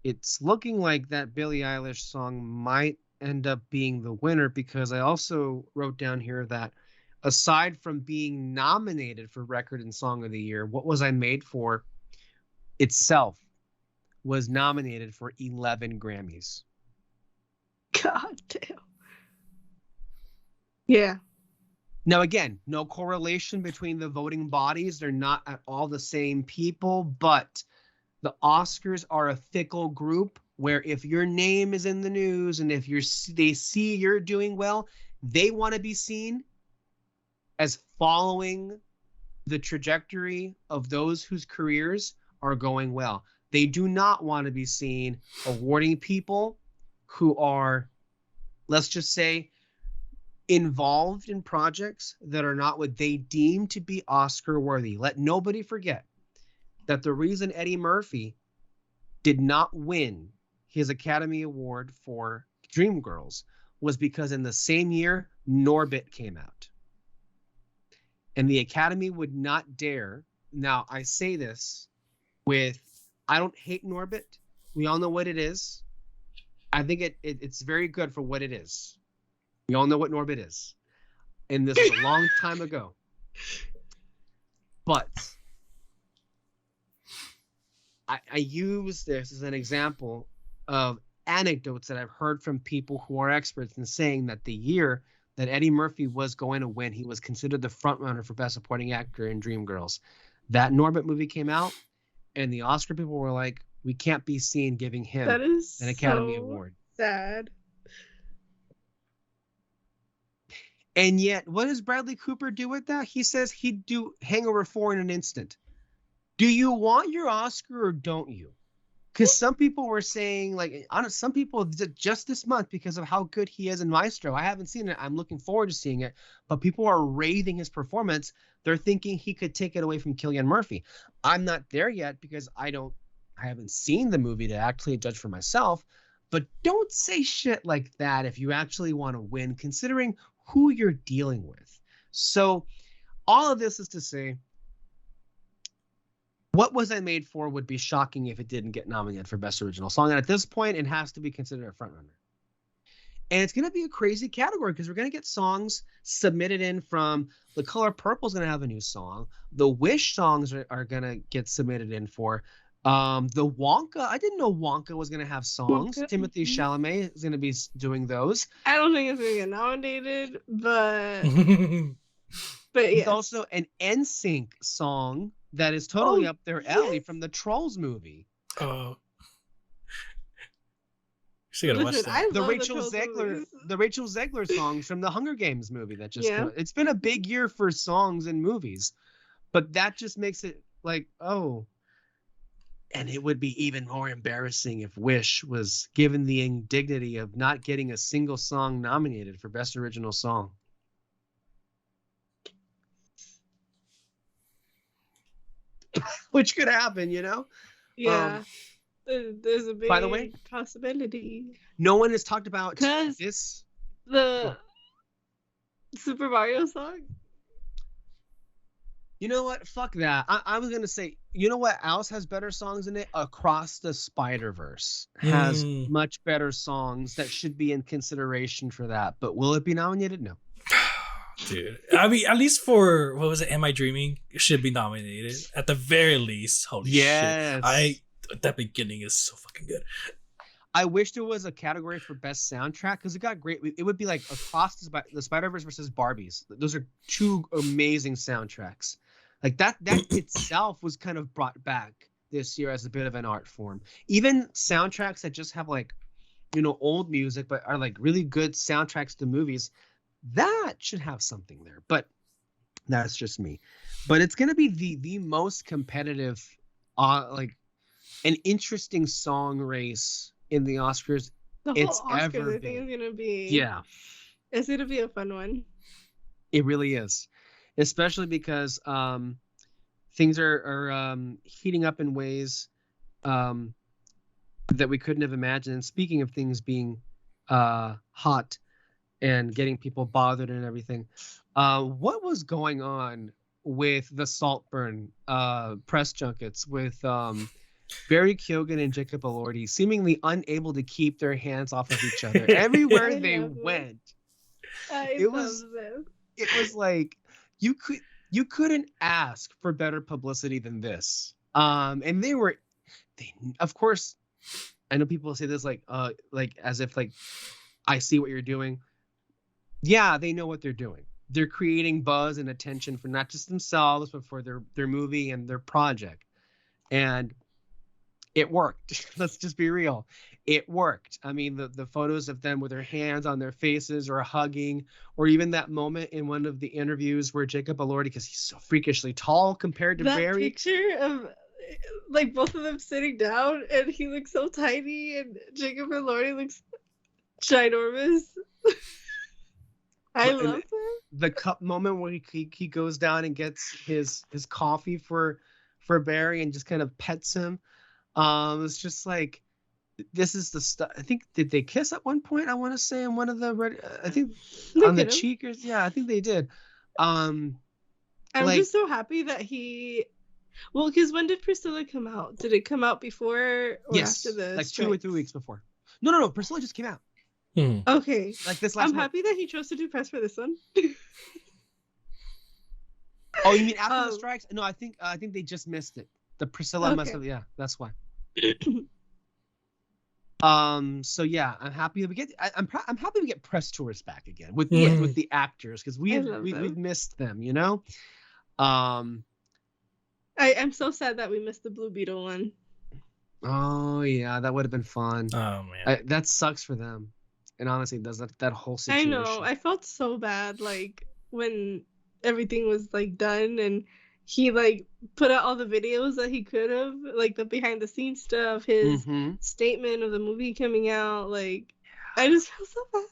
Speaker 1: it's looking like that Billie Eilish song might end up being the winner, because I also wrote down here that aside from being nominated for Record and Song of the Year, What Was I Made For itself was nominated for 11 Grammys.
Speaker 2: God damn. Yeah.
Speaker 1: Now, again, no correlation between the voting bodies. They're not at all the same people, but the Oscars are a fickle group where if your name is in the news and if they see you're doing well, they want to be seen as following the trajectory of those whose careers are going well. They do not want to be seen awarding people who are, let's just say, involved in projects that are not what they deem to be Oscar worthy. Let nobody forget that the reason Eddie Murphy did not win his Academy Award for Dreamgirls was because in the same year, Norbit came out. And the Academy would not dare. Now, I say this with, I don't hate Norbit. We all know what it is. I think it's very good for what it is. We all know what Norbit is. And this was a long time ago. But I use this as an example of anecdotes that I've heard from people who are experts in saying that the year that Eddie Murphy was going to win, he was considered the frontrunner for Best Supporting Actor in Dreamgirls. That Norbit movie came out, and the Oscar people were like, we can't be seen giving him an Academy Award.
Speaker 2: Sad.
Speaker 1: And yet, what does Bradley Cooper do with that? He says he'd do Hangover 4 in an instant. Do you want your Oscar or don't you? Because some people were saying, like, some people just this month, because of how good he is in Maestro. I haven't seen it. I'm looking forward to seeing it. But people are raving his performance. They're thinking he could take it away from Cillian Murphy. I'm not there yet because I haven't seen the movie to actually judge for myself. But don't say shit like that if you actually want to win, considering who you're dealing with. So all of this is to say, What Was I Made For would be shocking if it didn't get nominated for Best Original Song. And at this point, it has to be considered a frontrunner. And it's going to be a crazy category because we're going to get songs submitted in from The Color Purple is going to have a new song. The Wish songs are going to get submitted in for. The Wonka, I didn't know Wonka was going to have songs.
Speaker 2: Wonka?
Speaker 1: Timothy Chalamet is going to be doing those.
Speaker 2: I don't think it's going to get nominated, but
Speaker 1: It's
Speaker 2: yeah.
Speaker 1: also an NSYNC song that is totally up their alley from the Trolls movie.
Speaker 3: Oh. She gotta watch that.
Speaker 1: The Rachel Zegler songs from the Hunger Games movie that just came out. It's been a big year for songs and movies. But that just makes it like, oh. And it would be even more embarrassing if Wish was given the indignity of not getting a single song nominated for Best Original Song. Which could happen, you know?
Speaker 2: Yeah. There's a big
Speaker 1: by the way,
Speaker 2: possibility.
Speaker 1: No one has talked about this.
Speaker 2: The Super Mario song?
Speaker 1: You know what? Fuck that. I was going to say, you know what else has better songs in it? Across the Spider-Verse has much better songs that should be in consideration for that. But will it be nominated? No.
Speaker 3: Dude, I mean, at least for, what was it, Am I Dreaming? It should be nominated. At the very least. Holy shit. That beginning is so fucking good.
Speaker 1: I wish there was a category for best soundtrack because it got great. It would be like Across the Spider-Verse versus Barbies. Those are two amazing soundtracks. Like that itself was kind of brought back this year as a bit of an art form. Even soundtracks that just have like, you know, old music but are like really good soundtracks to movies, that should have something there. But that's just me. But it's gonna be the most competitive, like an interesting song race in the Oscars
Speaker 2: the whole
Speaker 1: it's
Speaker 2: Oscars,
Speaker 1: ever
Speaker 2: I think
Speaker 1: been.
Speaker 2: is gonna be it's gonna be a fun one.
Speaker 1: It really is, especially because things are heating up in ways that we couldn't have imagined. And speaking of things being hot and getting people bothered and everything, what was going on with the Saltburn press junkets with Barry Keoghan and Jacob Elordi seemingly unable to keep their hands off of each other everywhere they went? It was like you couldn't ask for better publicity than this. And they of course, I know people say this like as if like I see what you're doing. Yeah, they know what they're doing. They're creating buzz and attention for not just themselves, but for their movie and their project. And It worked. Let's just be real. It worked. I mean, the photos of them with their hands on their faces or hugging, or even that moment in one of the interviews where Jacob Elordi, because he's so freakishly tall compared to Barry.
Speaker 2: That picture of like both of them sitting down, and he looks so tiny, and Jacob Elordi looks ginormous. I love that.
Speaker 1: The cup moment where he goes down and gets his coffee for Barry and just kind of pets him. It's just like, this is the stuff. I think, did they kiss at one point? I want to say in one of the I think on the cheek, or yeah, I think they did. I'm
Speaker 2: just so happy that well, because when did Priscilla come out? Did it come out before or after the
Speaker 1: like strikes? 2 or 3 weeks before? No. Priscilla just came out.
Speaker 2: Okay.
Speaker 1: Like this last
Speaker 2: I'm happy that he chose to do press for this one.
Speaker 1: Oh, you mean after the strikes? No, I think they just missed it. The Priscilla must have, yeah, that's why. So yeah, I'm happy we get I'm happy we get press tours back again with the actors, because we've missed them, you know. I'm
Speaker 2: so sad that we missed the Blue Beetle one.
Speaker 1: Oh yeah, that would have been fun.
Speaker 3: Oh man,
Speaker 1: that sucks for them. And honestly, does that whole situation.
Speaker 2: I know. I felt so bad, like when everything was like done, and he like put out all the videos that he could have, like the behind the scenes stuff, his statement of the movie coming out. Like, I just felt so bad.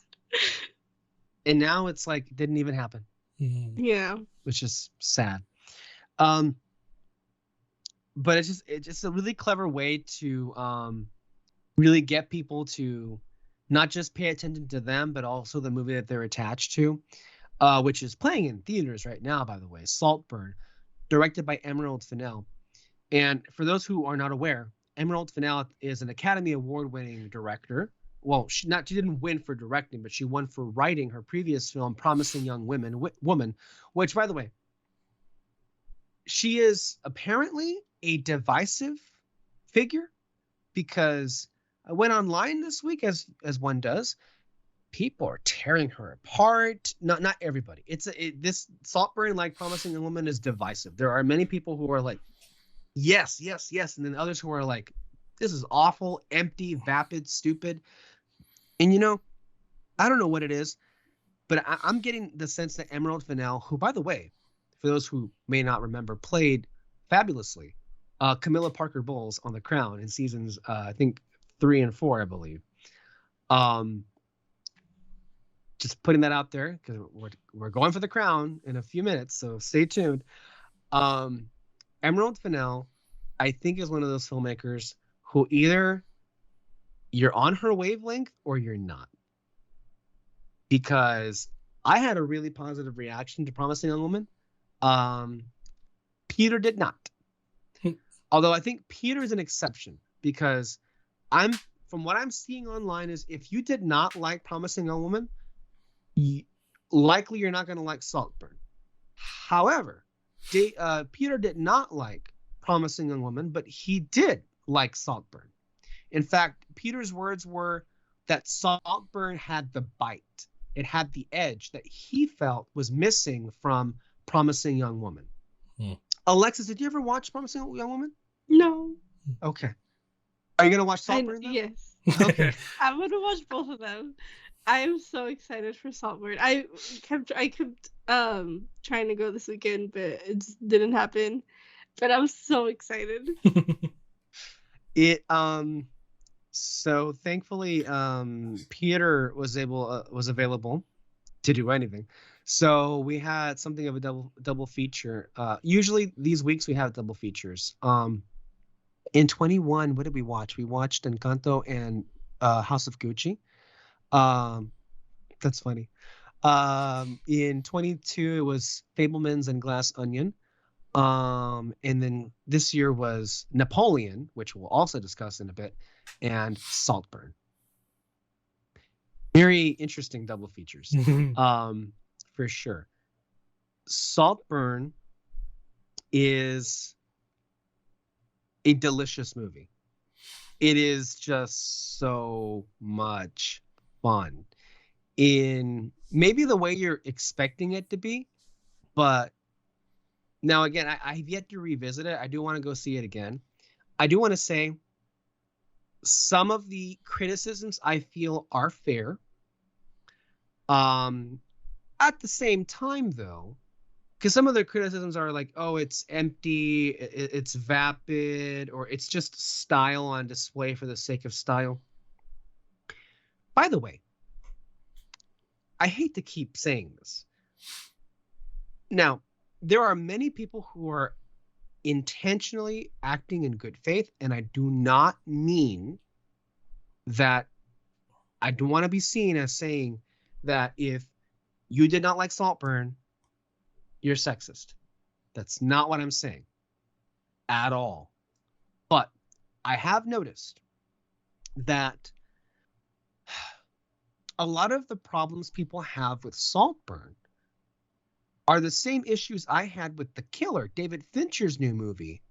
Speaker 1: And now it's like it didn't even happen.
Speaker 2: Yeah,
Speaker 1: which is sad. But it's just a really clever way to really get people to not just pay attention to them, but also the movie that they're attached to, which is playing in theaters right now, by the way, Saltburn, directed by Emerald Fennell. And for those who are not aware, Emerald Fennell is an Academy Award-winning director. Well, she didn't win for directing, but she won for writing her previous film, Promising Young Woman, which, by the way, she is apparently a divisive figure, because I went online this week, as one does. People are tearing her apart. Not everybody. This Saltburn, like Promising Young Woman, is divisive. There are many people who are like, yes, and then others who are like, this is awful, empty, vapid, stupid. And you know, I don't know what it is, but I'm getting the sense that Emerald Fennell, who, by the way, for those who may not remember, played fabulously Camilla Parker Bowles on The Crown in seasons I think 3 and 4, I believe. Just putting that out there, because we're going for The Crown in a few minutes, so stay tuned. Emerald Fennell, I think, is one of those filmmakers who either you're on her wavelength or you're not. Because I had a really positive reaction to Promising Young Woman. Peter did not. Although I think Peter is an exception, because from what I'm seeing online is, if you did not like Promising Young Woman, likely you're not going to like Saltburn. However, Peter did not like Promising Young Woman, but he did like Saltburn. In fact, Peter's words were that Saltburn had the bite. It had the edge that he felt was missing from Promising Young Woman. Alexis, did you ever watch Promising Young Woman?
Speaker 2: No.
Speaker 1: Okay. Are you going to watch Saltburn?
Speaker 2: Yes.
Speaker 1: Okay.
Speaker 2: I'm going to watch both of them. I am so excited for Saltburn. I kept trying to go this weekend, but it just didn't happen. But I'm so excited.
Speaker 1: So thankfully, Peter was available to do anything. So we had something of a double feature. Usually these weeks we have double features. In 21, what did we watch? We watched Encanto and House of Gucci. That's funny. In 22, it was Fabelmans and Glass Onion. And then this year was Napoleon, which we'll also discuss in a bit, and Saltburn. Very interesting double features. For sure. Saltburn is a delicious movie. It is just so much fun in maybe the way you're expecting it to be, but now again, I've yet to revisit it. I do want to go see it again. I do want to say some of the criticisms I feel are fair. At the same time, though, because some of the criticisms are like, oh, it's empty, it's vapid, or it's just style on display for the sake of style. By the way, I hate to keep saying this. Now, there are many people who are intentionally acting in good faith, and I do not mean that I don't want to be seen as saying that if you did not like Saltburn, you're sexist. That's not what I'm saying at all. But I have noticed that a lot of the problems people have with Saltburn are the same issues I had with The Killer, David Fincher's new movie.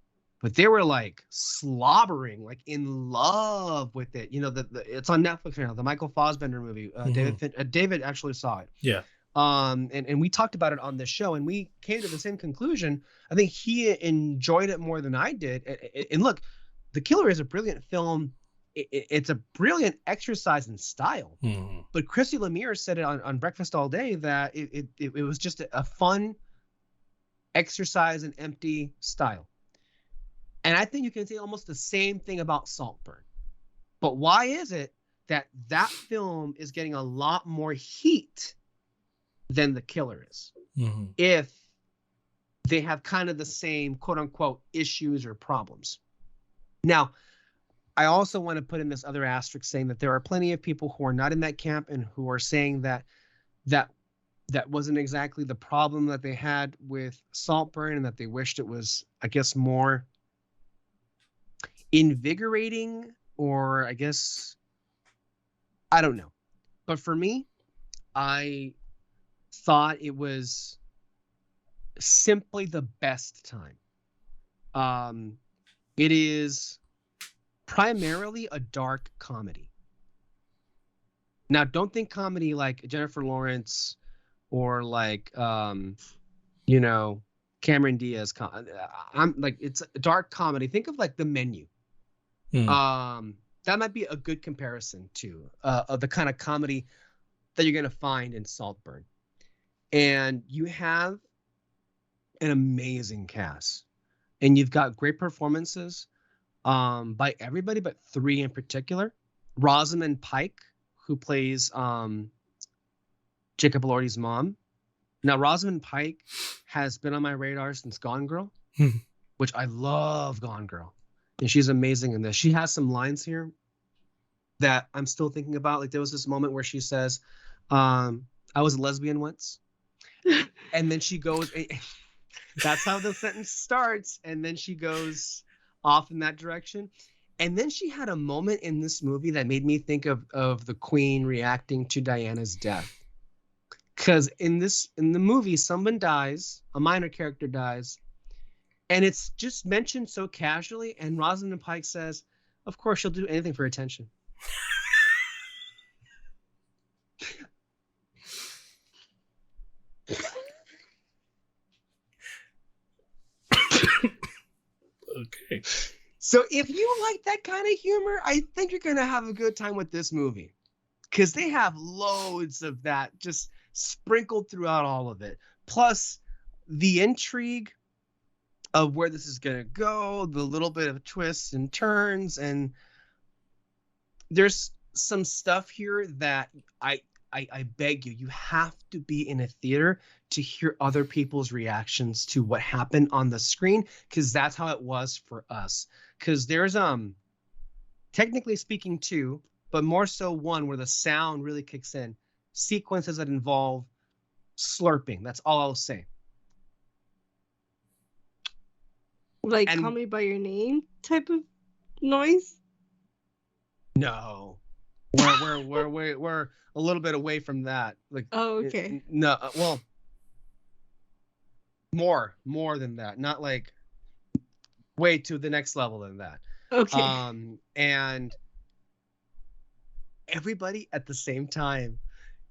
Speaker 1: But they were like slobbering, like in love with it. You know, it's on Netflix now, the Michael Fassbender movie. David actually saw it.
Speaker 3: Yeah.
Speaker 1: And we talked about it on this show, and we came to the same conclusion. I think he enjoyed it more than I did. And look, The Killer is a brilliant film. It's a brilliant exercise in style. Mm-hmm. But Chrissy Lemire said it on Breakfast All Day that it was just a fun exercise in empty style. And I think you can say almost the same thing about Saltburn. But why is it that film is getting a lot more heat than The Killer is? Mm-hmm. If they have kind of the same quote unquote issues or problems. Now, I also want to put in this other asterisk saying that there are plenty of people who are not in that camp and who are saying that wasn't exactly the problem that they had with Saltburn, and that they wished it was, I guess, more invigorating, or I guess, I don't know. But for me, I thought it was simply the best time. It is primarily a dark comedy. Now, don't think comedy like Jennifer Lawrence or like, Cameron Diaz. I'm like, it's a dark comedy. Think of like The Menu. That might be a good comparison to of the kind of comedy that you're going to find in Saltburn. And you have an amazing cast, and you've got great performances by everybody, but three in particular. Rosamund Pike, who plays Jacob Elordi's mom. Now, Rosamund Pike has been on my radar since Gone Girl, which I love Gone Girl. And she's amazing in this. She has some lines here that I'm still thinking about. Like, there was this moment where she says, I was a lesbian once. And then she goes, that's how the sentence starts. And then she goes off in that direction. And then she had a moment in this movie that made me think of the Queen reacting to Diana's death. Because in the movie, someone dies, a minor character dies, and it's just mentioned so casually, and Rosamund Pike says, of course, she'll do anything for attention.
Speaker 3: Okay.
Speaker 1: So if you like that kind of humor, I think you're going to have a good time with this movie. Because they have loads of that just sprinkled throughout all of it. Plus the intrigue of where this is going to go, the little bit of twists and turns. And there's some stuff here that I beg you have to be in a theater to hear other people's reactions to what happened on the screen, because that's how it was for us. Because there's technically speaking two, but more so one where the sound really kicks in, sequences that involve slurping. That's all I'll say.
Speaker 2: Like Call Me by Your Name type of noise?
Speaker 1: No. We're a little bit away from that. Like,
Speaker 2: oh, okay.
Speaker 1: No, well, more than that. Not like way to the next level than that.
Speaker 2: Okay.
Speaker 1: And everybody at the same time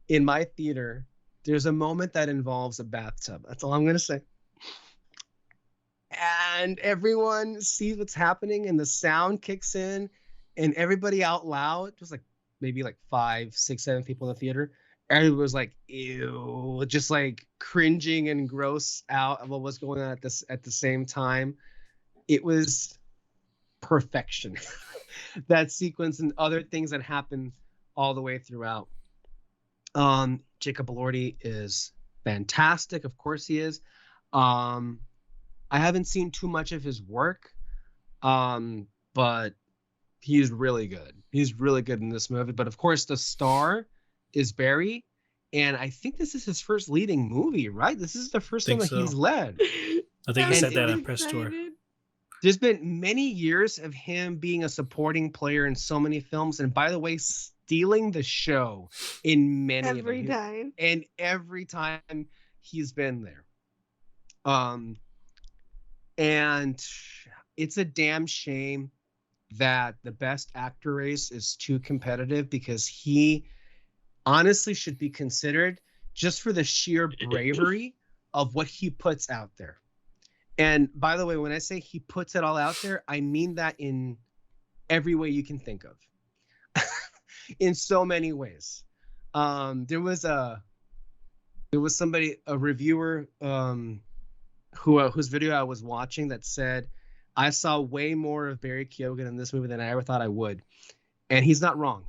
Speaker 1: in my theater, there's a moment that involves a bathtub. That's all I'm going to say. And everyone sees what's happening, and the sound kicks in, and everybody out loud, it was like maybe like 5, 6, 7 people in the theater. Everybody was like, ew, just like cringing and gross out of what was going on at the same time. It was perfection. That sequence and other things that happen all the way throughout. Jacob Elordi is fantastic. Of course he is. I haven't seen too much of his work, but he's really good. He's really good in this movie. But of course, the star is Barry, and I think this is his first leading movie, right? This is the first time that he's led.
Speaker 3: I think he said that on press tour.
Speaker 1: There's been many years of him being a supporting player in so many films, and by the way, stealing the show in many
Speaker 2: every
Speaker 1: of them.
Speaker 2: time.
Speaker 1: And every time he's been there. And it's a damn shame that the best actor race is too competitive, because he honestly should be considered just for the sheer bravery of what he puts out there. And by the way, when I say he puts it all out there, I mean that in every way you can think of. In so many ways. There was somebody, a reviewer, whose video I was watching, that said, I saw way more of Barry Keoghan in this movie than I ever thought I would. And he's not wrong.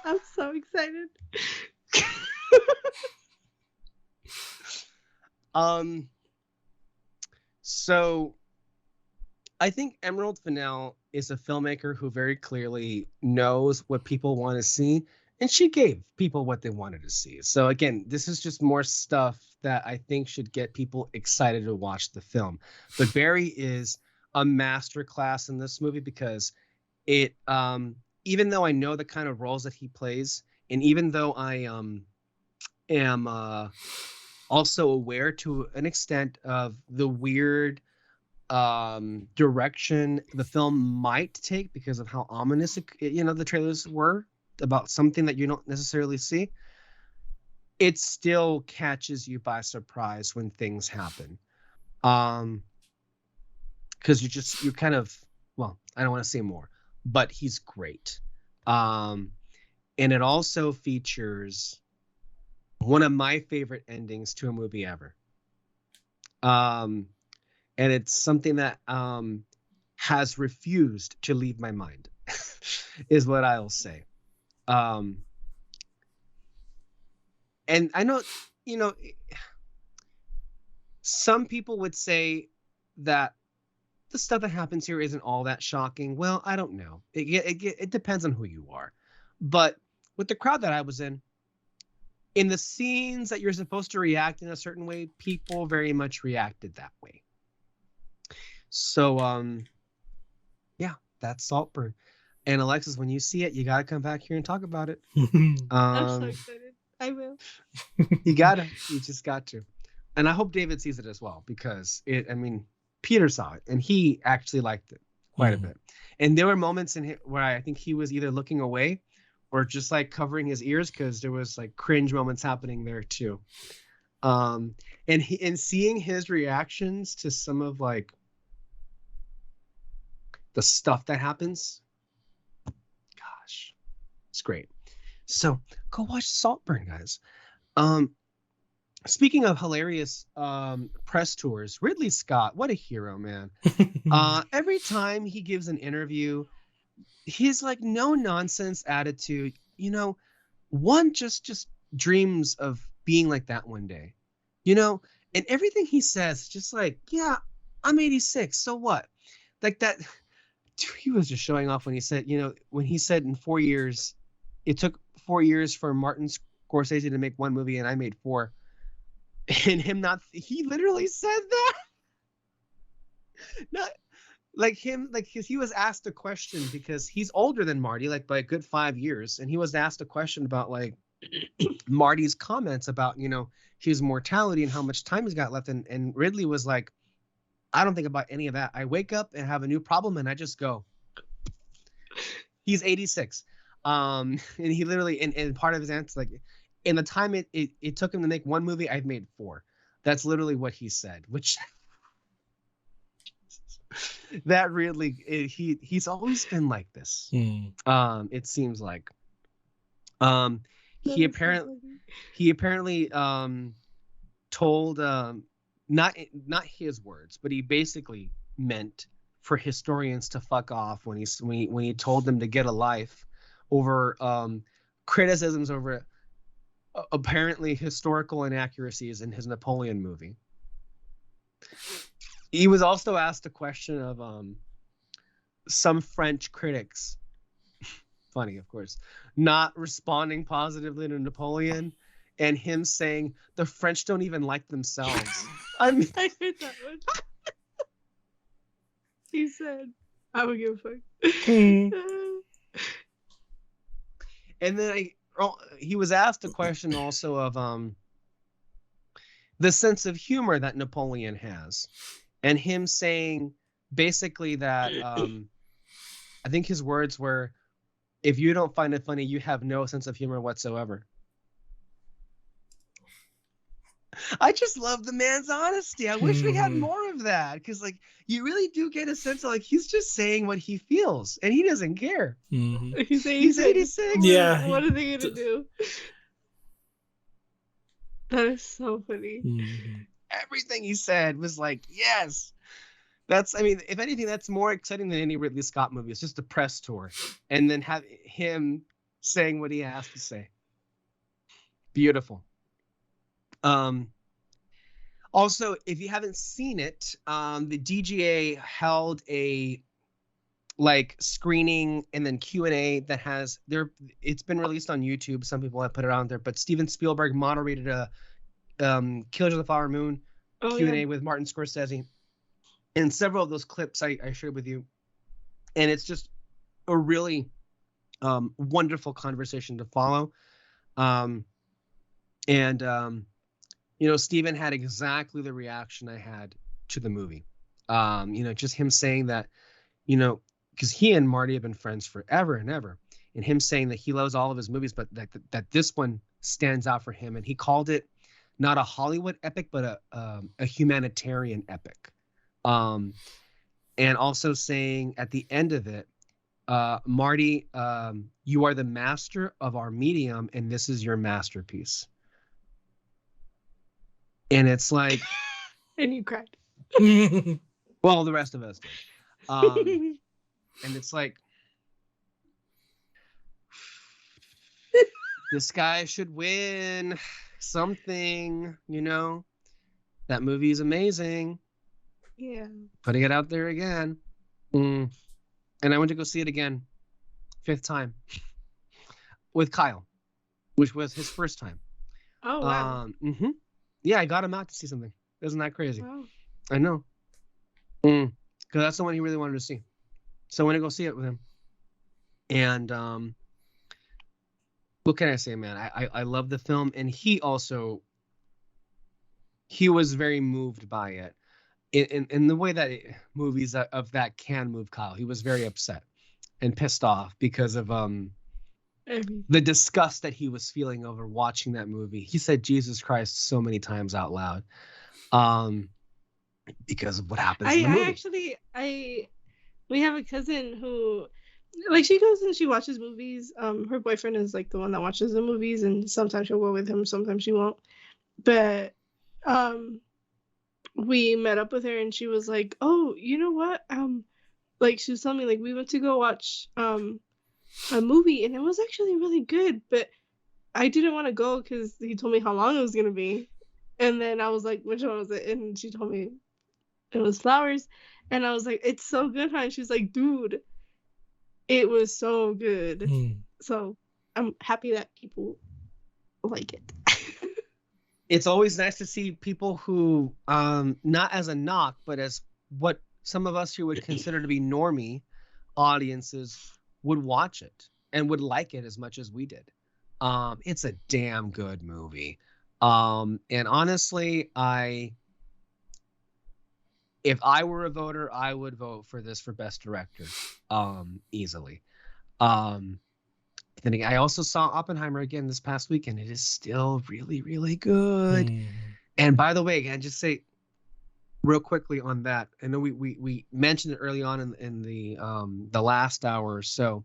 Speaker 2: I'm so excited.
Speaker 1: So I think Emerald Fennell is a filmmaker who very clearly knows what people want to see, and she gave people what they wanted to see. So again, this is just more stuff that I think should get people excited to watch the film. But Barry is a masterclass in this movie, because it, even though I know the kind of roles that he plays, and even though I am also aware to an extent of the weird direction the film might take because of how ominous the trailers were about something that you don't necessarily see, it still catches you by surprise when things happen. Because you kind of, well, I don't want to say more, but he's great. And it also features one of my favorite endings to a movie ever. And it's something that has refused to leave my mind, is what I'll say. And I know, some people would say that the stuff that happens here isn't all that shocking. Well, I don't know. It depends on who you are. But with the crowd that I was in the scenes that you're supposed to react in a certain way, people very much reacted that way. So, yeah, that's Saltburn. And Alexis, when you see it, you got to come back here and talk about it.
Speaker 2: I'm so excited. I will.
Speaker 1: You just got to. And I hope David sees it as well, because Peter saw it and he actually liked it quite a bit. And there were moments in it where I think he was either looking away or just like covering his ears, because there was like cringe moments happening there too. And seeing his reactions to some of like the stuff that happens, gosh, it's great. So go watch Saltburn, guys. Speaking of hilarious press tours, Ridley Scott, what a hero, man. Every time he gives an interview, his like no nonsense attitude, one just dreams of being like that one day, and everything he says, just like, yeah, I'm 86, so what? Like that. He was just showing off when he said, in 4 years, it took 4 years for Martin Scorsese to make one movie and I made 4. And he literally said that. Not like him, like, because he was asked a question, because he's older than Marty, like by a good 5 years. And he was asked a question about like Marty's comments about, his mortality and how much time he's got left. And Ridley was like, I don't think about any of that. I wake up and have a new problem and I just go. He's 86. And he literally, and part of his answer, like, in the time it took him to make one movie, I've made 4. That's literally what he said, which That really, he's always been like this. It seems like. He apparently told not his words, but he basically meant for historians to fuck off when he told them to get a life over criticisms over apparently historical inaccuracies in his Napoleon movie. He was also asked a question of some French critics, funny of course, not responding positively to Napoleon, and him saying the French don't even like themselves. I mean,
Speaker 2: I heard that one. He said, "I would give a fuck."
Speaker 1: And then he was asked a question also of the sense of humor that Napoleon has, and him saying basically that I think his words were, "If you don't find it funny, you have no sense of humor whatsoever." I just love the man's honesty. I wish we had more of that, because like you really do get a sense of like he's just saying what he feels and he doesn't care.
Speaker 2: He's 86.
Speaker 3: Yeah.
Speaker 2: What are they gonna do? That is so funny.
Speaker 1: Everything he said was like, yes. That's, I mean, if anything, that's more exciting than any Ridley Scott movie. It's just a press tour, and then have him saying what he has to say. Beautiful. Also, if you haven't seen it, the DGA held a screening and then Q&A that has it's been released on YouTube. Some people have put it on there, but Steven Spielberg moderated a Killers of the Flower Moon Q&A with Martin Scorsese, and several of those clips I shared with you, and it's just a really wonderful conversation to follow. Steven had exactly the reaction I had to the movie. Just him saying that, because he and Marty have been friends forever and ever, and him saying that he loves all of his movies, but that this one stands out for him, and he called it not a Hollywood epic, but a humanitarian epic. And also saying at the end of it, Marty, you are the master of our medium, and this is your masterpiece. And it's like,
Speaker 2: and you cried.
Speaker 1: Well, the rest of us did. And it's like, this guy should win something, That movie is amazing.
Speaker 2: Yeah.
Speaker 1: Putting it out there again. And I went to go see it again, 5th time, with Kyle, which was his first time.
Speaker 2: Oh, wow.
Speaker 1: Yeah, I got him out to see something. Isn't that crazy?
Speaker 2: Wow.
Speaker 1: I know. Because that's the one he really wanted to see. So I went to go see it with him. And what can I say, man? I love the film. And he was very moved by it. In the way that movies of that can move Kyle. He was very upset and pissed off because of the disgust that he was feeling over watching that movie. He said Jesus Christ so many times out loud because of what happens in the movie.
Speaker 2: We have a cousin who, she goes and she watches movies. Her boyfriend is the one that watches the movies, and sometimes she'll go with him, sometimes she won't. But we met up with her, and she was like, "Oh, you know what? She was telling me we went to go watch a movie, and it was actually really good, but I didn't want to go because he told me how long it was gonna be." And then I was like, "Which one was it?" And she told me it was Flowers, and I was like, "It's so good, huh?" And she was like, "Dude, it was so good." So I'm happy that people like it.
Speaker 1: It's always nice to see people who, not as a knock, but as what some of us here would consider to be normie audiences would watch it and would like it as much as we did. It's a damn good movie. And honestly, if I were a voter, I would vote for this for Best Director, easily. Then again, I also saw Oppenheimer again this past weekend. It is still really, really good. And by the way, again, just say real quickly on that. I know we mentioned it early on in the last hour or so,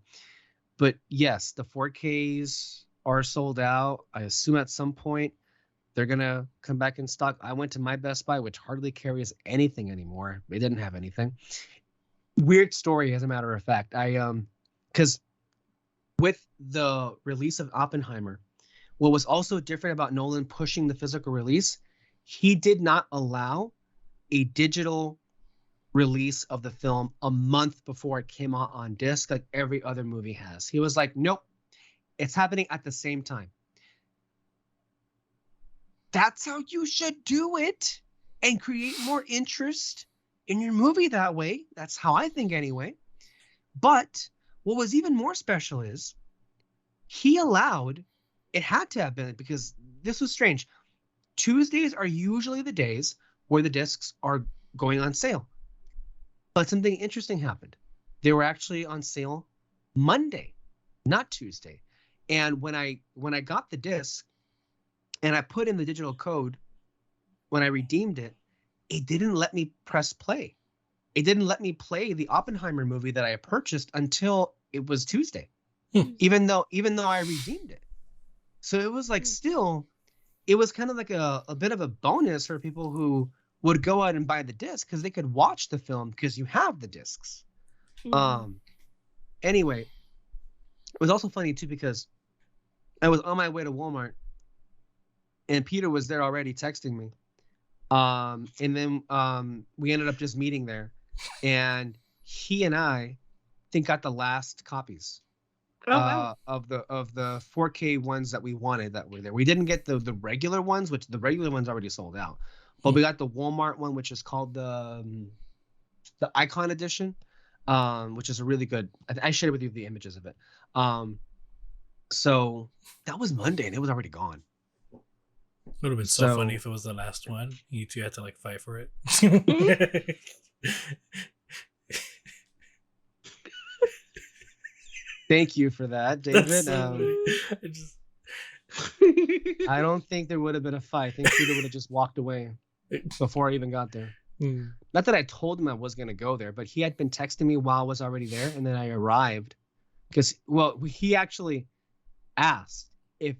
Speaker 1: but yes, the 4Ks are sold out. I assume at some point they're gonna come back in stock. I went to my Best Buy, which hardly carries anything anymore. They didn't have anything. Weird story, as a matter of fact. Because with the release of Oppenheimer, what was also different about Nolan pushing the physical release, he did not allow a digital release of the film a month before it came out on disc like every other movie has. He was like, nope, it's happening at the same time. That's how you should do it and create more interest in your movie that way. That's how I think anyway. But what was even more special is he allowed, it had to have been, because this was strange. Tuesdays are usually the days where the discs are going on sale. But something interesting happened. They were actually on sale Monday, not Tuesday. And when I got the disc and I put in the digital code, when I redeemed it, it didn't let me press play. It didn't let me play the Oppenheimer movie that I purchased until it was Tuesday, even though I redeemed it. So it was like still, it was kind of like a bit of a bonus for people who would go out and buy the disc because they could watch the film because you have the discs. Anyway, it was also funny too because I was on my way to Walmart and Peter was there already texting me. And then we ended up just meeting there, and he and I think got the last copies of the 4K ones that we wanted that were there. We didn't get the regular ones, which the regular ones already sold out, but we got the Walmart one, which is called the Icon Edition, which is a really good. I shared with you the images of it. So that was Monday, and it was already gone.
Speaker 3: It would have been so funny if it was the last one. You two had to like fight for it.
Speaker 1: Thank you for that, David. I don't think there would have been a fight. I think Peter would have just walked away before I even got there. Not that I told him I was going to go there, but he had been texting me while I was already there, and then I arrived because, well, he actually asked if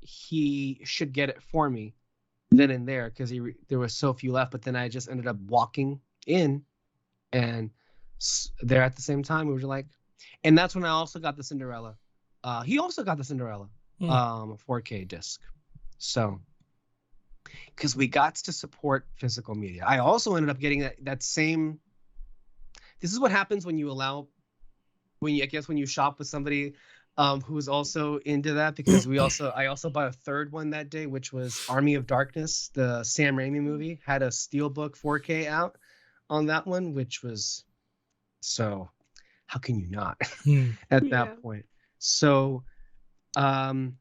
Speaker 1: he should get it for me then and there because there was so few left, but then I just ended up walking in, and there at the same time we were like, and that's when I also got the Cinderella. He also got the Cinderella 4K disc. So because we got to support physical media. I also ended up getting that same. This is what happens when you shop with somebody who's also into that, because I also bought a third one that day, which was Army of Darkness, the Sam Raimi movie, had a steelbook 4K out on that one, which was, so how can you not at that point? So again,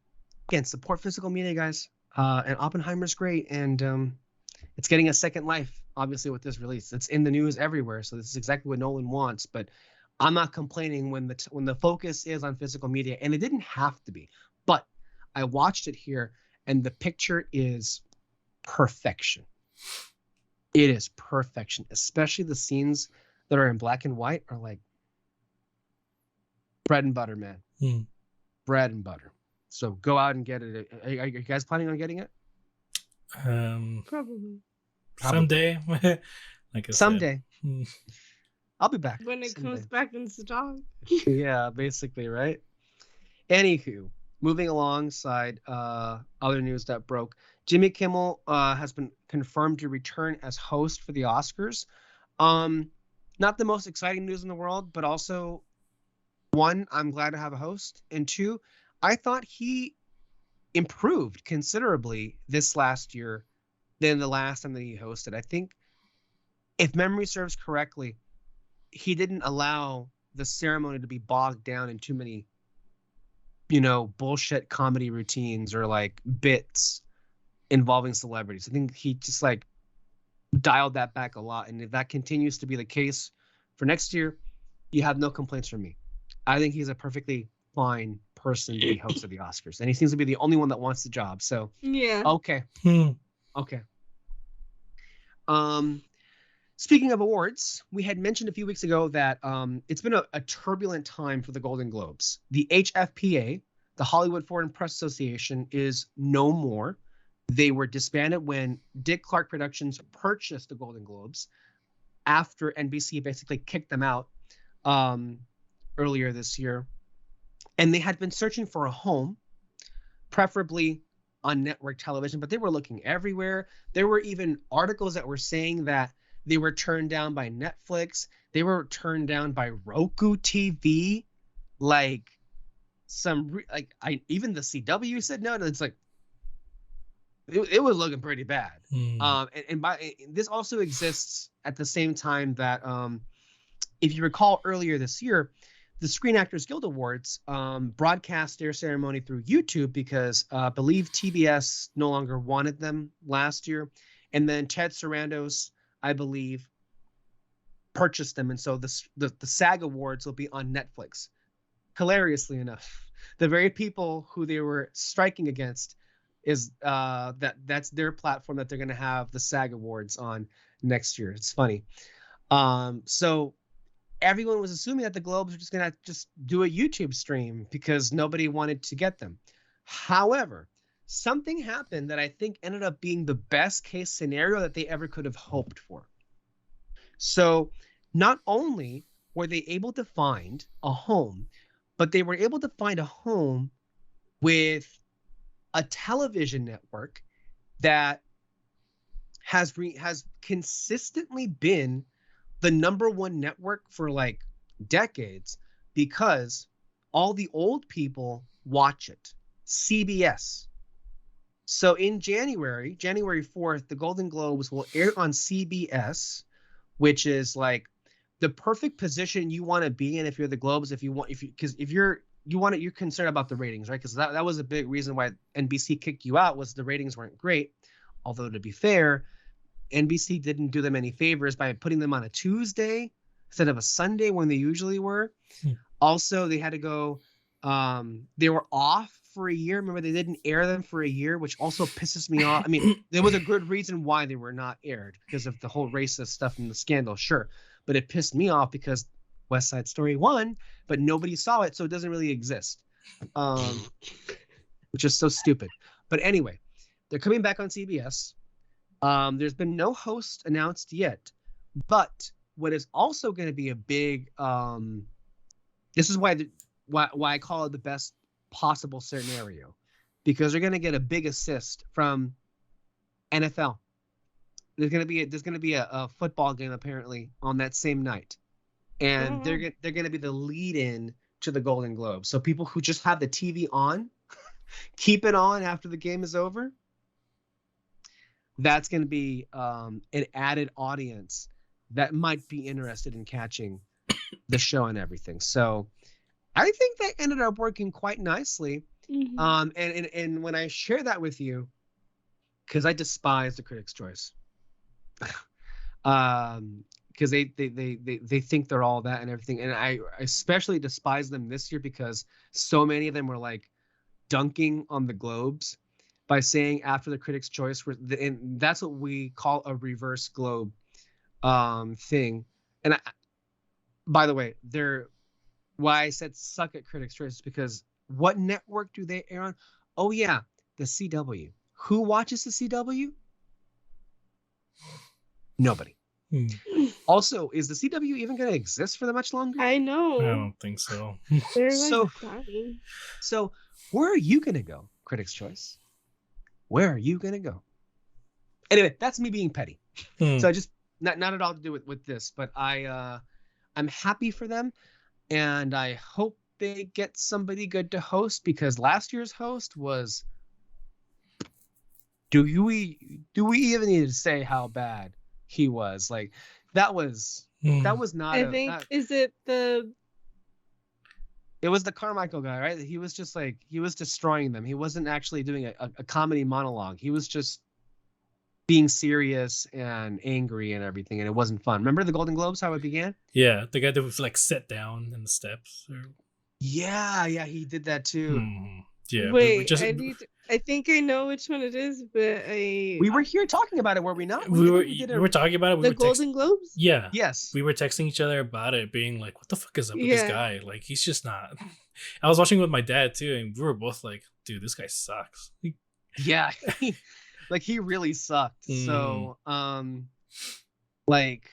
Speaker 1: support physical media, guys. And Oppenheimer's great, and it's getting a second life, obviously, with this release. It's in the news everywhere, so this is exactly what Nolan wants, but I'm not complaining when the focus is on physical media, and it didn't have to be. But I watched it here, and the picture is perfection. It is perfection, especially the scenes that are in black and white are like bread and butter, man. Bread and butter. So go out and get it. Are you guys planning on getting it?
Speaker 2: Probably.
Speaker 3: Someday. Like I
Speaker 1: someday.
Speaker 3: Said.
Speaker 1: I'll be back.
Speaker 2: When it comes back in stock.
Speaker 1: Yeah, basically, right? Anywho, moving alongside other news that broke. Jimmy Kimmel has been confirmed to return as host for the Oscars. Not the most exciting news in the world, but also, one, I'm glad to have a host. And two, I thought he improved considerably this last year than the last time that he hosted. I think, if memory serves correctly, he didn't allow the ceremony to be bogged down in too many, bullshit comedy routines or like bits involving celebrities. I think he just like dialed that back a lot. And if that continues to be the case for next year, you have no complaints from me. I think he's a perfectly fine person to be host of the Oscars. And he seems to be the only one that wants the job. So,
Speaker 2: yeah.
Speaker 1: Okay. Okay. Speaking of awards, we had mentioned a few weeks ago that it's been a turbulent time for the Golden Globes. The HFPA, the Hollywood Foreign Press Association, is no more. They were disbanded when Dick Clark Productions purchased the Golden Globes after NBC basically kicked them out earlier this year. And they had been searching for a home, preferably on network television, but they were looking everywhere. There were even articles that were saying that they were turned down by Netflix. They were turned down by Roku TV. Like even the CW said no. It's like it was looking pretty bad. This also exists at the same time that if you recall earlier this year, the Screen Actors Guild Awards broadcast their ceremony through YouTube because I believe TBS no longer wanted them last year, and then Ted Sarandos, I believe, purchased them, and so the SAG Awards will be on Netflix. Hilariously enough, the very people who they were striking against is that's their platform that they're going to have the SAG Awards on next year. It's funny. So everyone was assuming that the Globes were just going to just do a YouTube stream because nobody wanted to get them. However, something happened that I think ended up being the best case scenario that they ever could have hoped for. So not only were they able to find a home, but they were able to find a home with a television network that has consistently been the number one network for like decades because all the old people watch it. CBS. So in January 4th, the Golden Globes will air on CBS, which is like the perfect position you want to be in if you're the Globes. You're concerned about the ratings, right? Because that was a big reason why NBC kicked you out, was the ratings weren't great. Although to be fair, NBC didn't do them any favors by putting them on a Tuesday instead of a Sunday when they usually were. Also, they had to go. They were off for a year. Remember, they didn't air them for a year, which also pisses me off. I mean, there was a good reason why they were not aired because of the whole racist stuff and the scandal, sure. But it pissed me off because West Side Story won, but nobody saw it, so it doesn't really exist, which is so stupid. But anyway, they're coming back on CBS. There's been no host announced yet, but what is also going to be a big this is why I call it the best possible scenario, because they're going to get a big assist from NFL. There's going to be a football game apparently on that same night, and they're going to be the lead-in to the Golden Globes. So people who just have the TV on, keep it on after the game is over. That's going to be an added audience that might be interested in catching the show and everything. So I think that ended up working quite nicely. Mm-hmm. And when I share that with you, because I despise the Critics' Choice, because they think they're all that and everything, and I especially despise them this year because so many of them were like dunking on the Globes by saying after the Critics' Choice, and that's what we call a reverse Globe thing. And by the way, why I said suck at Critics' Choice is because what network do they air on? Oh yeah, the CW. Who watches the CW? Nobody. Also, is the CW even going to exist for that much longer?
Speaker 2: I know.
Speaker 3: I don't think so.
Speaker 1: So where are you going to go, Critics' Choice? Where are you going to go? Anyway, that's me being petty. So I just not at all to do with this, but I'm happy for them, and I hope they get somebody good to host, because last year's host was. Do we even need to say how bad he was? Like that was not. It was the Carmichael guy, right? He was just like, he was destroying them. He wasn't actually doing a comedy monologue. He was just being serious and angry and everything, and it wasn't fun. Remember the Golden Globes, how it began?
Speaker 3: Yeah, the guy that was like sat down in the steps.
Speaker 1: Yeah, he did that too.
Speaker 3: Yeah,
Speaker 2: wait, I think I know which one it is, but
Speaker 1: we were here talking about it, were we not?
Speaker 3: We were talking about it.
Speaker 2: The Golden Globes?
Speaker 3: Yeah.
Speaker 1: Yes.
Speaker 3: We were texting each other about it, being like, what the fuck is up with this guy? Like, he's just not. I was watching with my dad, too, and we were both like, dude, this guy sucks.
Speaker 1: Yeah. He really sucked. So, like...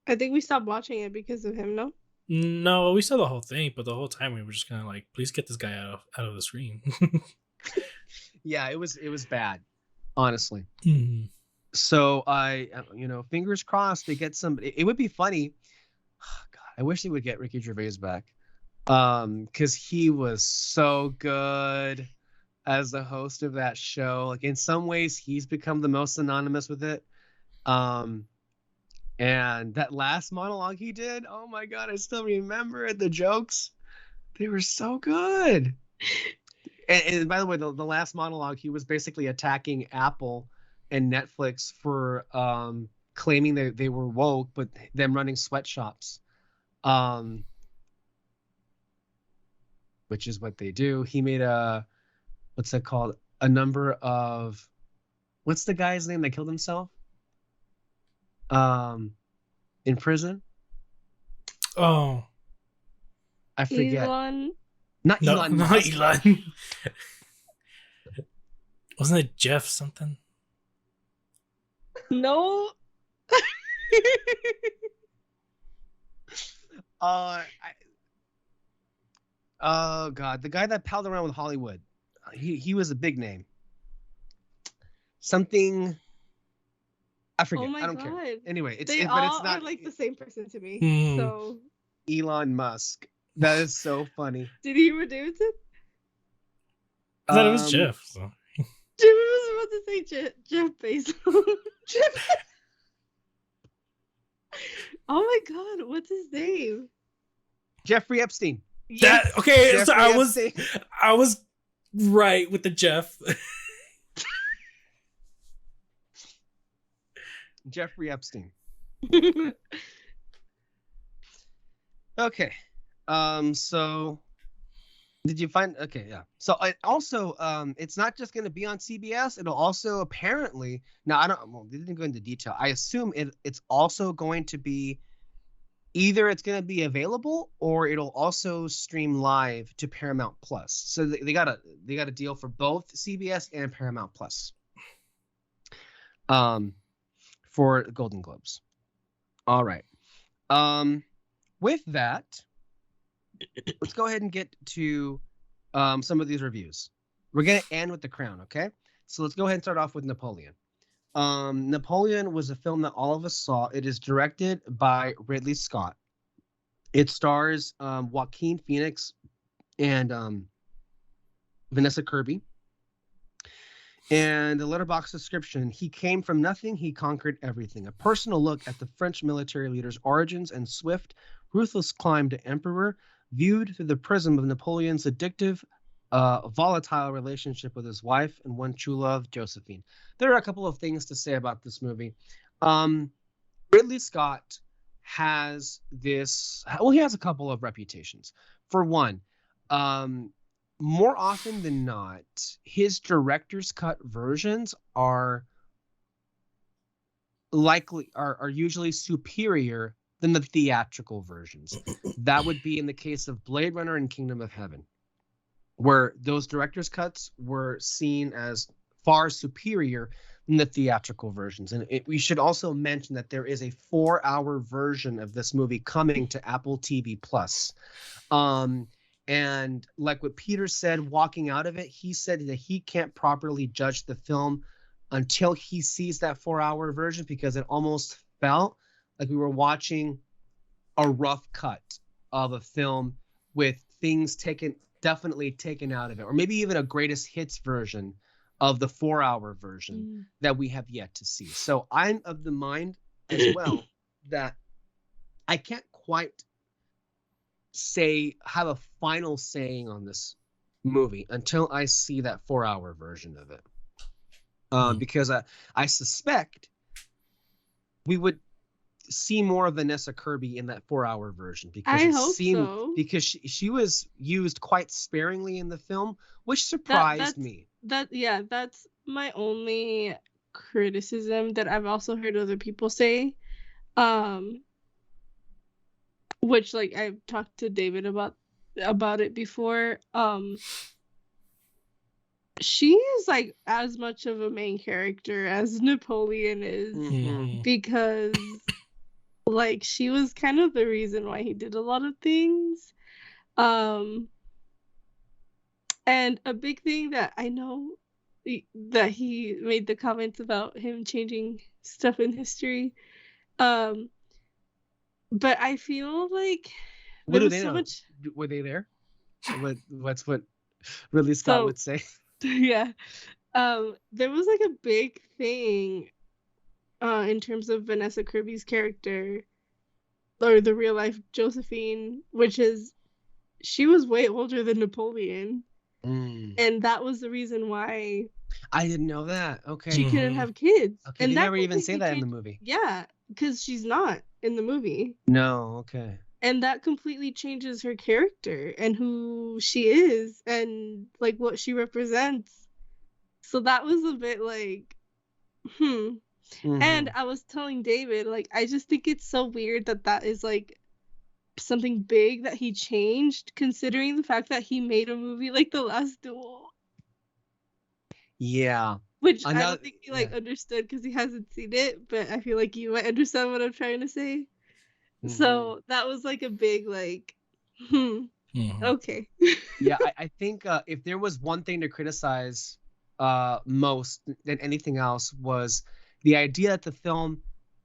Speaker 2: I think we stopped watching it because of him, no?
Speaker 3: No, we saw the whole thing, but the whole time we were just kind of like, please get this guy out of the screen.
Speaker 1: Yeah, it was bad, honestly.
Speaker 3: Mm-hmm.
Speaker 1: So fingers crossed they get some. It would be funny. Oh, God, I wish they would get Ricky Gervais back, because he was so good as the host of that show. Like, in some ways, he's become the most synonymous with it. And that last monologue he did, oh my God, I still remember it. The jokes, they were so good. And by the way, the last monologue, he was basically attacking Apple and Netflix for claiming that they were woke, but them running sweatshops, which is what they do. He made what's that called? A number of, what's the guy's name that killed himself? In prison. Oh, I forget.
Speaker 2: Elon.
Speaker 1: Not Elon.
Speaker 3: Not Elon. Wasn't it Jeff something?
Speaker 2: No.
Speaker 1: Oh God, the guy that palled around with Hollywood. He was a big name. Something. I forget.
Speaker 2: Oh my
Speaker 1: I don't
Speaker 2: God.
Speaker 1: care. Anyway,
Speaker 2: but it's not like the same person to me. So
Speaker 1: Elon Musk. That is so funny.
Speaker 2: Did he reduce it?
Speaker 3: I thought it was Jeff. So.
Speaker 2: Jimmy was about to say Jeff Bezos. Oh my God, what's his name?
Speaker 1: Jeffrey Epstein.
Speaker 3: Yes. Okay, so I was right with the Jeff.
Speaker 1: Jeffrey Epstein. Okay. So did you find? Okay, yeah. So it's not just going to be on CBS. It'll also apparently, now they didn't go into detail. I assume it's also going to be either it's going to be available or it'll also stream live to Paramount Plus. So they got a deal for both CBS and Paramount Plus. For Golden Globes. All right. With that, let's go ahead and get to some of these reviews. We're going to end with The Crown, okay? So let's go ahead and start off with Napoleon. Napoleon was a film that all of us saw. It is directed by Ridley Scott. It stars Joaquin Phoenix and Vanessa Kirby. And the letterbox description: he came from nothing, he conquered everything. A personal look at the French military leader's origins and swift, ruthless climb to emperor, viewed through the prism of Napoleon's addictive, volatile relationship with his wife and one true love, Josephine. There are a couple of things to say about this movie. Ridley Scott has this, well, he has a couple of reputations. For one, more often than not, his director's cut versions are usually superior than the theatrical versions. That would be in the case of Blade Runner and Kingdom of Heaven, where those director's cuts were seen as far superior than the theatrical versions. And we should also mention that there is a 4-hour version of this movie coming to Apple TV Plus. And like what Peter said, walking out of it, he said that he can't properly judge the film until he sees that 4-hour version, because it almost felt like we were watching a rough cut of a film with things definitely taken out of it, or maybe even a greatest hits version of the 4-hour version that we have yet to see. So I'm of the mind as well that I can't quite have a final saying on this movie until I see that 4-hour version of it, because I suspect we would see more of Vanessa Kirby in that 4-hour version, because
Speaker 2: I hope so.
Speaker 1: Because she was used quite sparingly in the film, which surprised me.
Speaker 2: That's my only criticism that I've also heard other people say. Which, like, I've talked to David about it before. She is like as much of a main character as Napoleon is, because like she was kind of the reason why he did a lot of things. And a big thing that I know that he made the comments about him changing stuff in history. But I feel like
Speaker 1: what do they know? Were they there? What's what Ridley Scott would say?
Speaker 2: Yeah. There was like a big thing in terms of Vanessa Kirby's character, or the real life Josephine, which is she was way older than Napoleon. And that was the reason why
Speaker 1: I didn't know that. Okay.
Speaker 2: She couldn't have kids.
Speaker 1: Okay, and they never even say that in the movie.
Speaker 2: Yeah, because she's not in the movie.
Speaker 1: No, okay.
Speaker 2: And that completely changes her character and who she is and like what she represents. So that was a bit like, And I was telling David, like, I just think it's so weird that is like something big that he changed, considering the fact that he made a movie like The Last Duel.
Speaker 1: Yeah.
Speaker 2: Which I don't think he understood because he hasn't seen it, but I feel like you might understand what I'm trying to say. So that was like a big like, okay.
Speaker 1: Yeah, I think if there was one thing to criticize most than anything else, was the idea that the film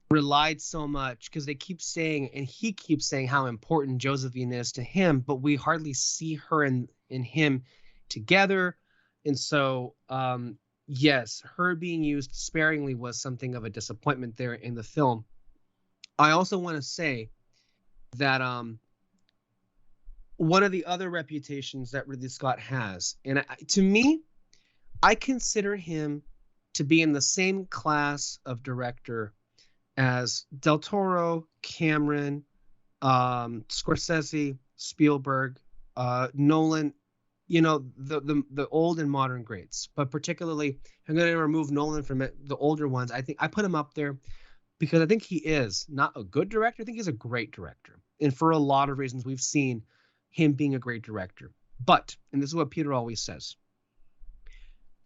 Speaker 1: relied so much, because they keep saying, and he keeps saying, how important Josephine is to him, but we hardly see her and him together. And so yes, her being used sparingly was something of a disappointment there in the film. I also want to say that one of the other reputations that Ridley Scott has, and to me, I consider him to be in the same class of director as Del Toro, Cameron, Scorsese, Spielberg, Nolan, you know, the old and modern greats. But particularly, I'm going to remove Nolan from the older ones. I think I put him up there because I think he is not a good director. I think he's a great director. And for a lot of reasons, we've seen him being a great director. But, and this is what Peter always says,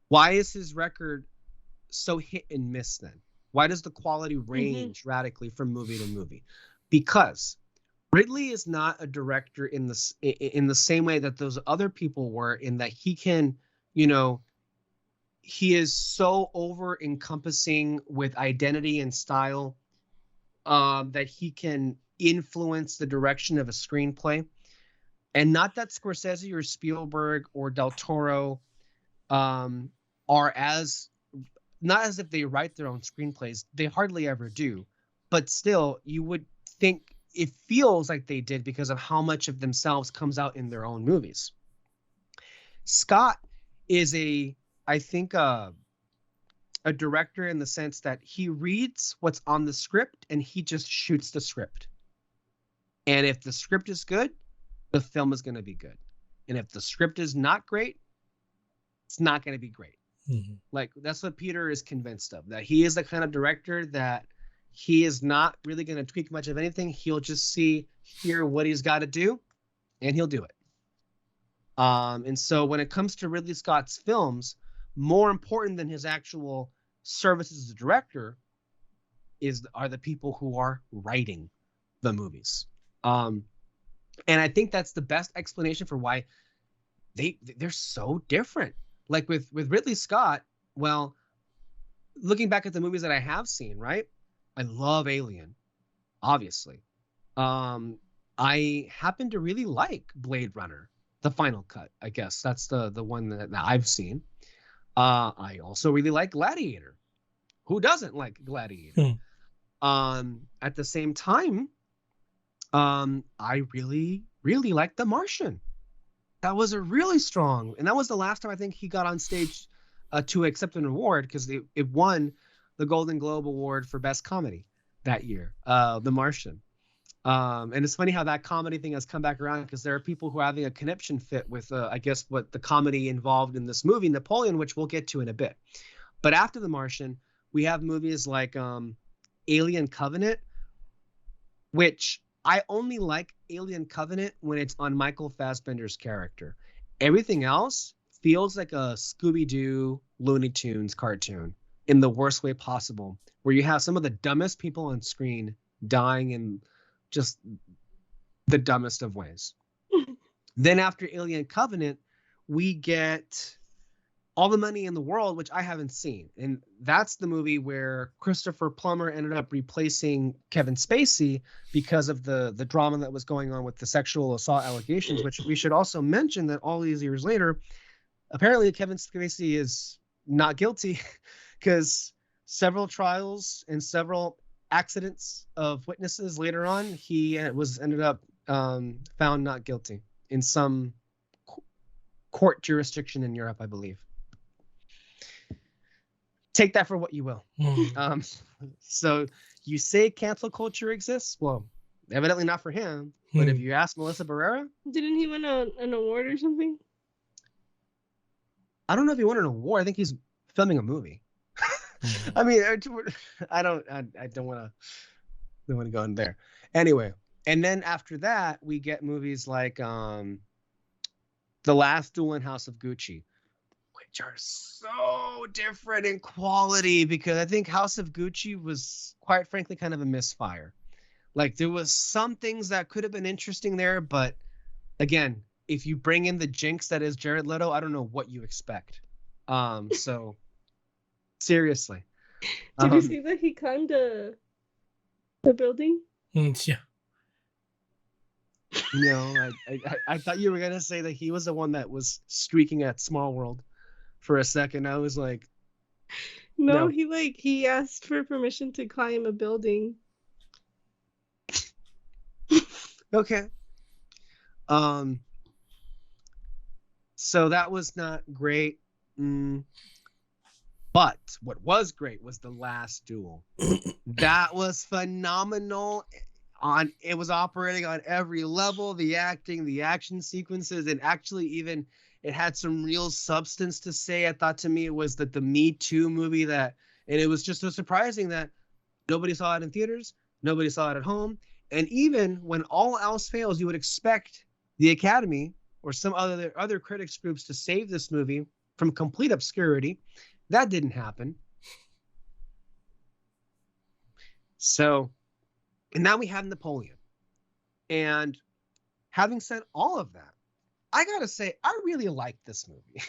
Speaker 1: why is his record so hit and miss then? Why does the quality range radically from movie to movie? Because Ridley is not a director in the same way that those other people were, in that he can, you know, he is so over encompassing with identity and style that he can influence the direction of a screenplay. And not that Scorsese or Spielberg or Del Toro are as, not as if they write their own screenplays. They hardly ever do. But still, you would think it feels like they did because of how much of themselves comes out in their own movies. Scott is I think a director in the sense that he reads what's on the script and he just shoots the script. And if the script is good, the film is going to be good. And if the script is not great, it's not going to be great. Like, that's what Peter is convinced of, that he is the kind of director that he is not really going to tweak much of anything. He'll just hear what he's got to do, and he'll do it. And so when it comes to Ridley Scott's films, more important than his actual services as a director are the people who are writing the movies. And I think that's the best explanation for why they're so different. Like with Ridley Scott, well, looking back at the movies that I have seen, right? I love Alien, obviously. I happen to really like Blade Runner, the final cut. I guess that's the one that I've seen. I also really like Gladiator. Who doesn't like Gladiator? At the same time, I really, really like The Martian. That was a really strong, and that was the last time I think he got on stage to accept an award, because it won the Golden Globe Award for Best Comedy. that year, The Martian. And it's funny how that comedy thing has come back around, because there are people who are having a conniption fit with, I guess, what the comedy involved in this movie, Napoleon, which we'll get to in a bit. But after The Martian, we have movies like Alien Covenant, which I only like Alien Covenant when it's on Michael Fassbender's character. Everything else feels like a Scooby-Doo Looney Tunes cartoon in the worst way possible, where you have some of the dumbest people on screen dying in just the dumbest of ways. Then after Alien Covenant, we get All the Money in the World, which I haven't seen. And that's the movie where Christopher Plummer ended up replacing Kevin Spacey because of the drama that was going on with the sexual assault allegations, which we should also mention that all these years later, apparently Kevin Spacey is not guilty, because several trials and several accidents of witnesses later on, he ended up found not guilty in some court jurisdiction in Europe, I believe. Take that for what you will. So you say cancel culture exists? Well, evidently not for him. But if you ask Melissa Barrera,
Speaker 2: didn't he win an award or something?
Speaker 1: I don't know if he won an award. I think he's filming a movie. I mean, I don't want to go in there. Anyway, and then after that, we get movies like The Last Duel in House of Gucci, which are so different in quality, because I think House of Gucci was, quite frankly, kind of a misfire. Like, there was some things that could have been interesting there, but again, if you bring in the jinx that is Jared Leto, I don't know what you expect. So seriously.
Speaker 2: Did you see that he climbed the building?
Speaker 3: Yeah.
Speaker 1: No, I thought you were gonna say that he was the one that was streaking at Small World for a second. I was like,
Speaker 2: no. He asked for permission to climb a building.
Speaker 1: Okay. So that was not great. But what was great was The Last Duel. That was phenomenal. It was operating on every level, the acting, the action sequences, and actually even it had some real substance to say. I thought, to me, it was the Me Too movie and it was just so surprising that nobody saw it in theaters, nobody saw it at home. And even when all else fails, you would expect the Academy or some other critics groups to save this movie from complete obscurity. That didn't happen. So, and now we have Napoleon. And having said all of that, I gotta say, I really liked this movie.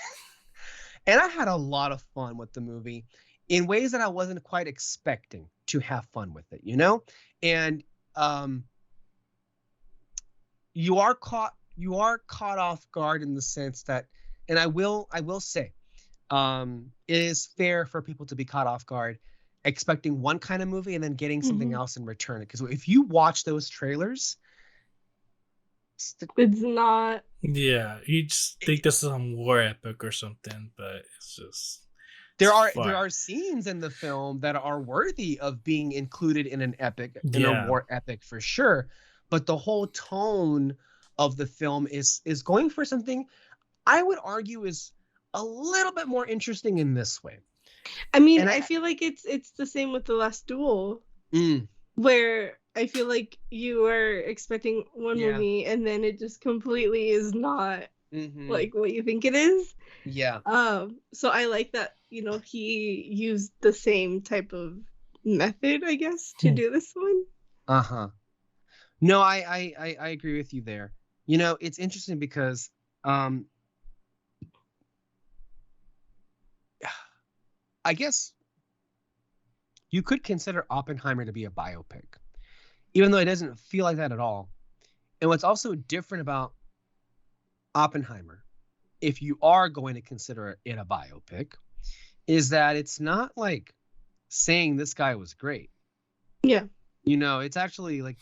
Speaker 1: And I had a lot of fun with the movie in ways that I wasn't quite expecting to have fun with it, you know? And you are caught off guard in the sense that, and I will say, it is fair for people to be caught off guard expecting one kind of movie and then getting something else in return. Because if you watch those trailers,
Speaker 2: it's not.
Speaker 3: Yeah, you just think this is some war epic or something, but it's just
Speaker 1: there are scenes in the film that are worthy of being included in an epic, in a war epic for sure. But the whole tone of the film is going for something I would argue is a little bit more interesting in this way.
Speaker 2: I mean, I feel like it's the same with The Last Duel, where I feel like you are expecting one movie and then it just completely is not like what you think it is.
Speaker 1: Yeah.
Speaker 2: So I like that, you know, he used the same type of method, I guess, to do this one.
Speaker 1: No, I agree with you there. You know, it's interesting because I guess you could consider Oppenheimer to be a biopic, even though it doesn't feel like that at all. And what's also different about Oppenheimer, if you are going to consider it a biopic, is that it's not like saying this guy was great.
Speaker 2: Yeah.
Speaker 1: You know, it's actually like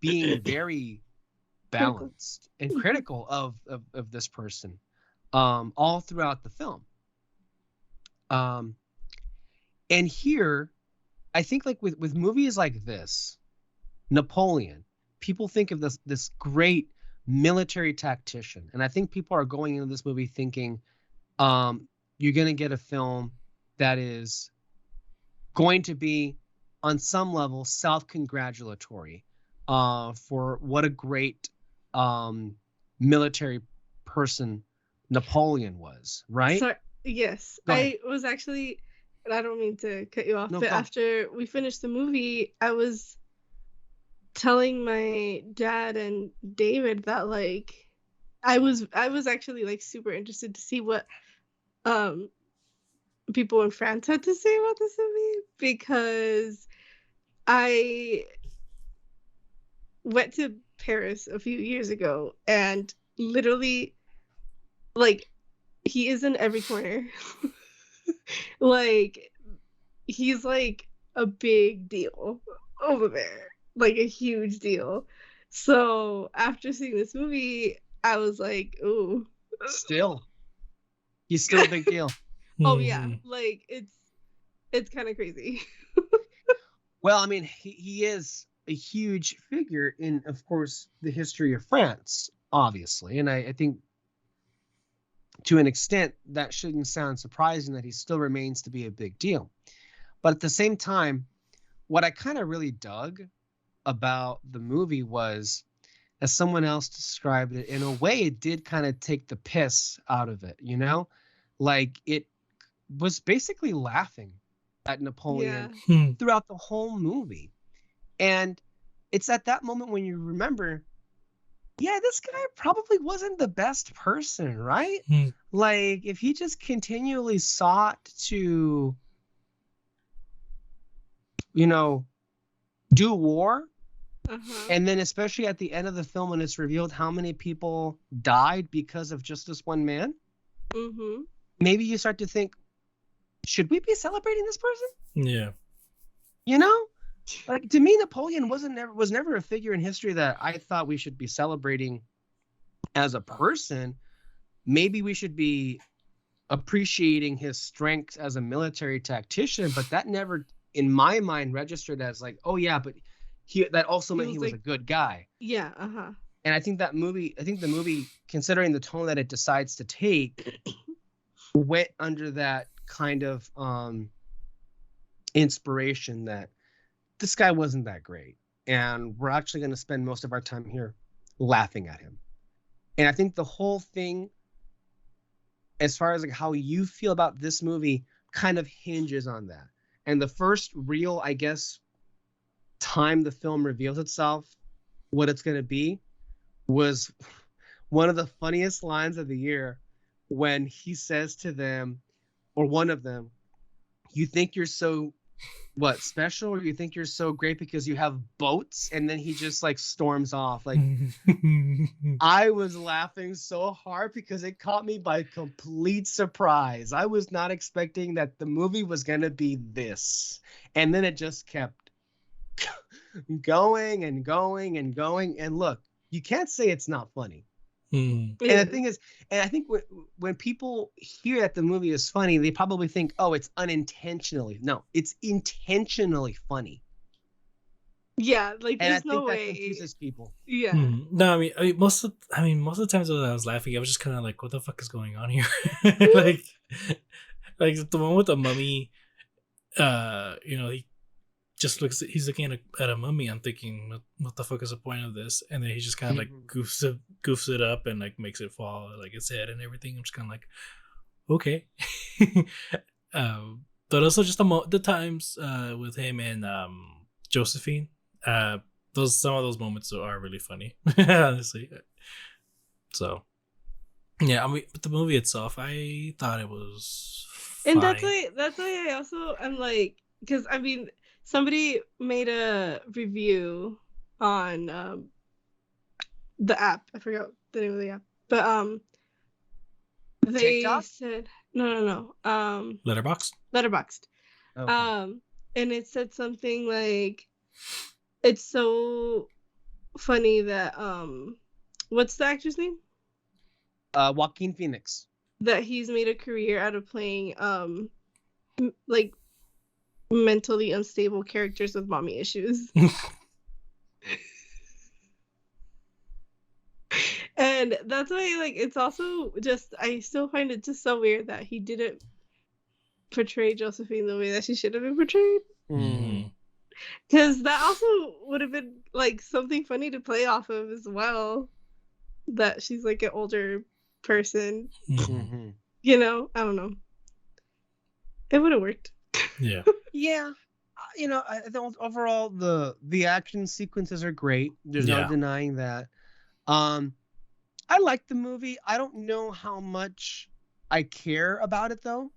Speaker 1: being very balanced and critical of this person all throughout the film. And here I think like with movies like this, Napoleon, people think of this great military tactician, and I think people are going into this movie thinking, you're gonna get a film that is going to be on some level self-congratulatory for what a great military person Napoleon was, right?
Speaker 2: So, yes, I was actually, and I don't mean to cut you off, but after we finished the movie, I was telling my dad and David that like I was actually like super interested to see what people in France had to say about this movie, because I went to Paris a few years ago and literally like he is in every corner. Like he's like a big deal over there, like a huge deal. So after seeing this movie, I was like, ooh,
Speaker 1: he's still a big deal.
Speaker 2: Oh yeah, like it's kind of crazy.
Speaker 1: Well, I mean, he is a huge figure in, of course, the history of France, obviously, and I think to an extent that shouldn't sound surprising that he still remains to be a big deal. But at the same time, what I kind of really dug about the movie was, as someone else described it, in a way it did kind of take the piss out of it, you know? Like it was basically laughing at Napoleon throughout the whole movie. And it's at that moment when you remember, yeah, this guy probably wasn't the best person, right? Like if he just continually sought to, you know, do war, and then especially at the end of the film when it's revealed how many people died because of just this one man, maybe you start to think, should we be celebrating this person?
Speaker 3: Yeah.
Speaker 1: You know, like to me, Napoleon was never a figure in history that I thought we should be celebrating as a person. Maybe we should be appreciating his strengths as a military tactician, but that never, in my mind, registered as like, oh yeah, but that also meant he was a good guy.
Speaker 2: Yeah.
Speaker 1: And I think the movie, considering the tone that it decides to take, went under that kind of inspiration that this guy wasn't that great, and we're actually going to spend most of our time here laughing at him. And I think the whole thing, as far as like how you feel about this movie, kind of hinges on that. And the first real, I guess, time the film reveals itself, what it's going to be, was one of the funniest lines of the year when he says to them, or one of them, you think you're so special, or you think you're so great because you have boats? And then he just like storms off. Like I was laughing so hard because it caught me by complete surprise. I was not expecting that the movie was going to be this. And then it just kept going and going and going. And look, you can't say it's not funny. And the thing is, and I think when people hear that the movie is funny, they probably think, oh, it's unintentionally. No, it's intentionally funny.
Speaker 2: Yeah, like
Speaker 1: and
Speaker 2: there's no way.
Speaker 1: That confuses people.
Speaker 2: Yeah.
Speaker 3: No, I mean most of the times when I was laughing, I was just kind of like, what the fuck is going on here? like the one with the mummy, he just he's looking at a mummy. I'm thinking, what the fuck is the point of this? And then he just kind of like goofs it up and like makes it fall like its head and everything. I'm just kind of like, okay. But also just the times with him and Josephine, some of those moments are really funny, honestly. So yeah, I mean, but the movie itself, I thought it was fine.
Speaker 2: And that's why I also am like, because I mean, somebody made a review on the app. I forgot the name of the app, but they
Speaker 1: TikTok?
Speaker 2: said no. Letterboxd.
Speaker 1: Okay.
Speaker 2: And it said something like, it's so funny that what's the actor's name?
Speaker 1: Joaquin Phoenix.
Speaker 2: That he's made a career out of playing like mentally unstable characters with mommy issues. And that's why, like, it's also just, I still find it just so weird that he didn't portray Josephine the way that she should have been portrayed. Because that also would have been, like, something funny to play off of as well. That she's, like, an older person. You know? I don't know. It would have worked.
Speaker 3: Yeah.
Speaker 1: Yeah. You know, I think overall the action sequences are great. There's no denying that. I like the movie. I don't know how much I care about it though.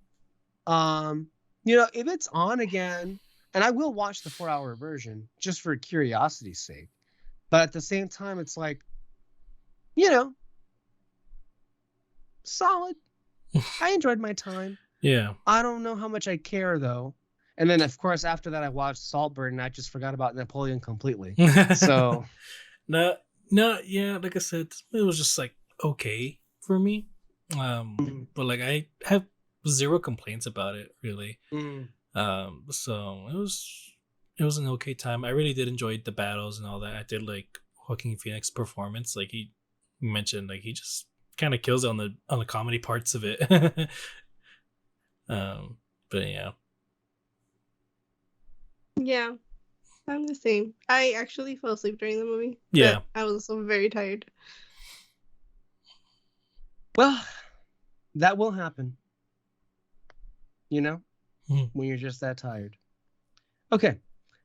Speaker 1: You know, if it's on again, and I will watch the 4-hour version just for curiosity's sake. But at the same time, it's like, you know, solid. I enjoyed my time.
Speaker 3: Yeah.
Speaker 1: I don't know how much I care though. And then of course after that I watched Saltburn and I just forgot about Napoleon completely. So
Speaker 3: no, yeah, like I said, it was just like okay for me. But like I have zero complaints about it really. So it was an okay time. I really did enjoy the battles and all that. I did like Joaquin Phoenix performance. Like he mentioned, like he just kind of kills it on the comedy parts of it. But yeah.
Speaker 2: Yeah, I'm the same. I actually fell asleep during the movie.
Speaker 3: Yeah.
Speaker 2: I was also very tired.
Speaker 1: Well, that will happen. You know? When you're just that tired. Okay.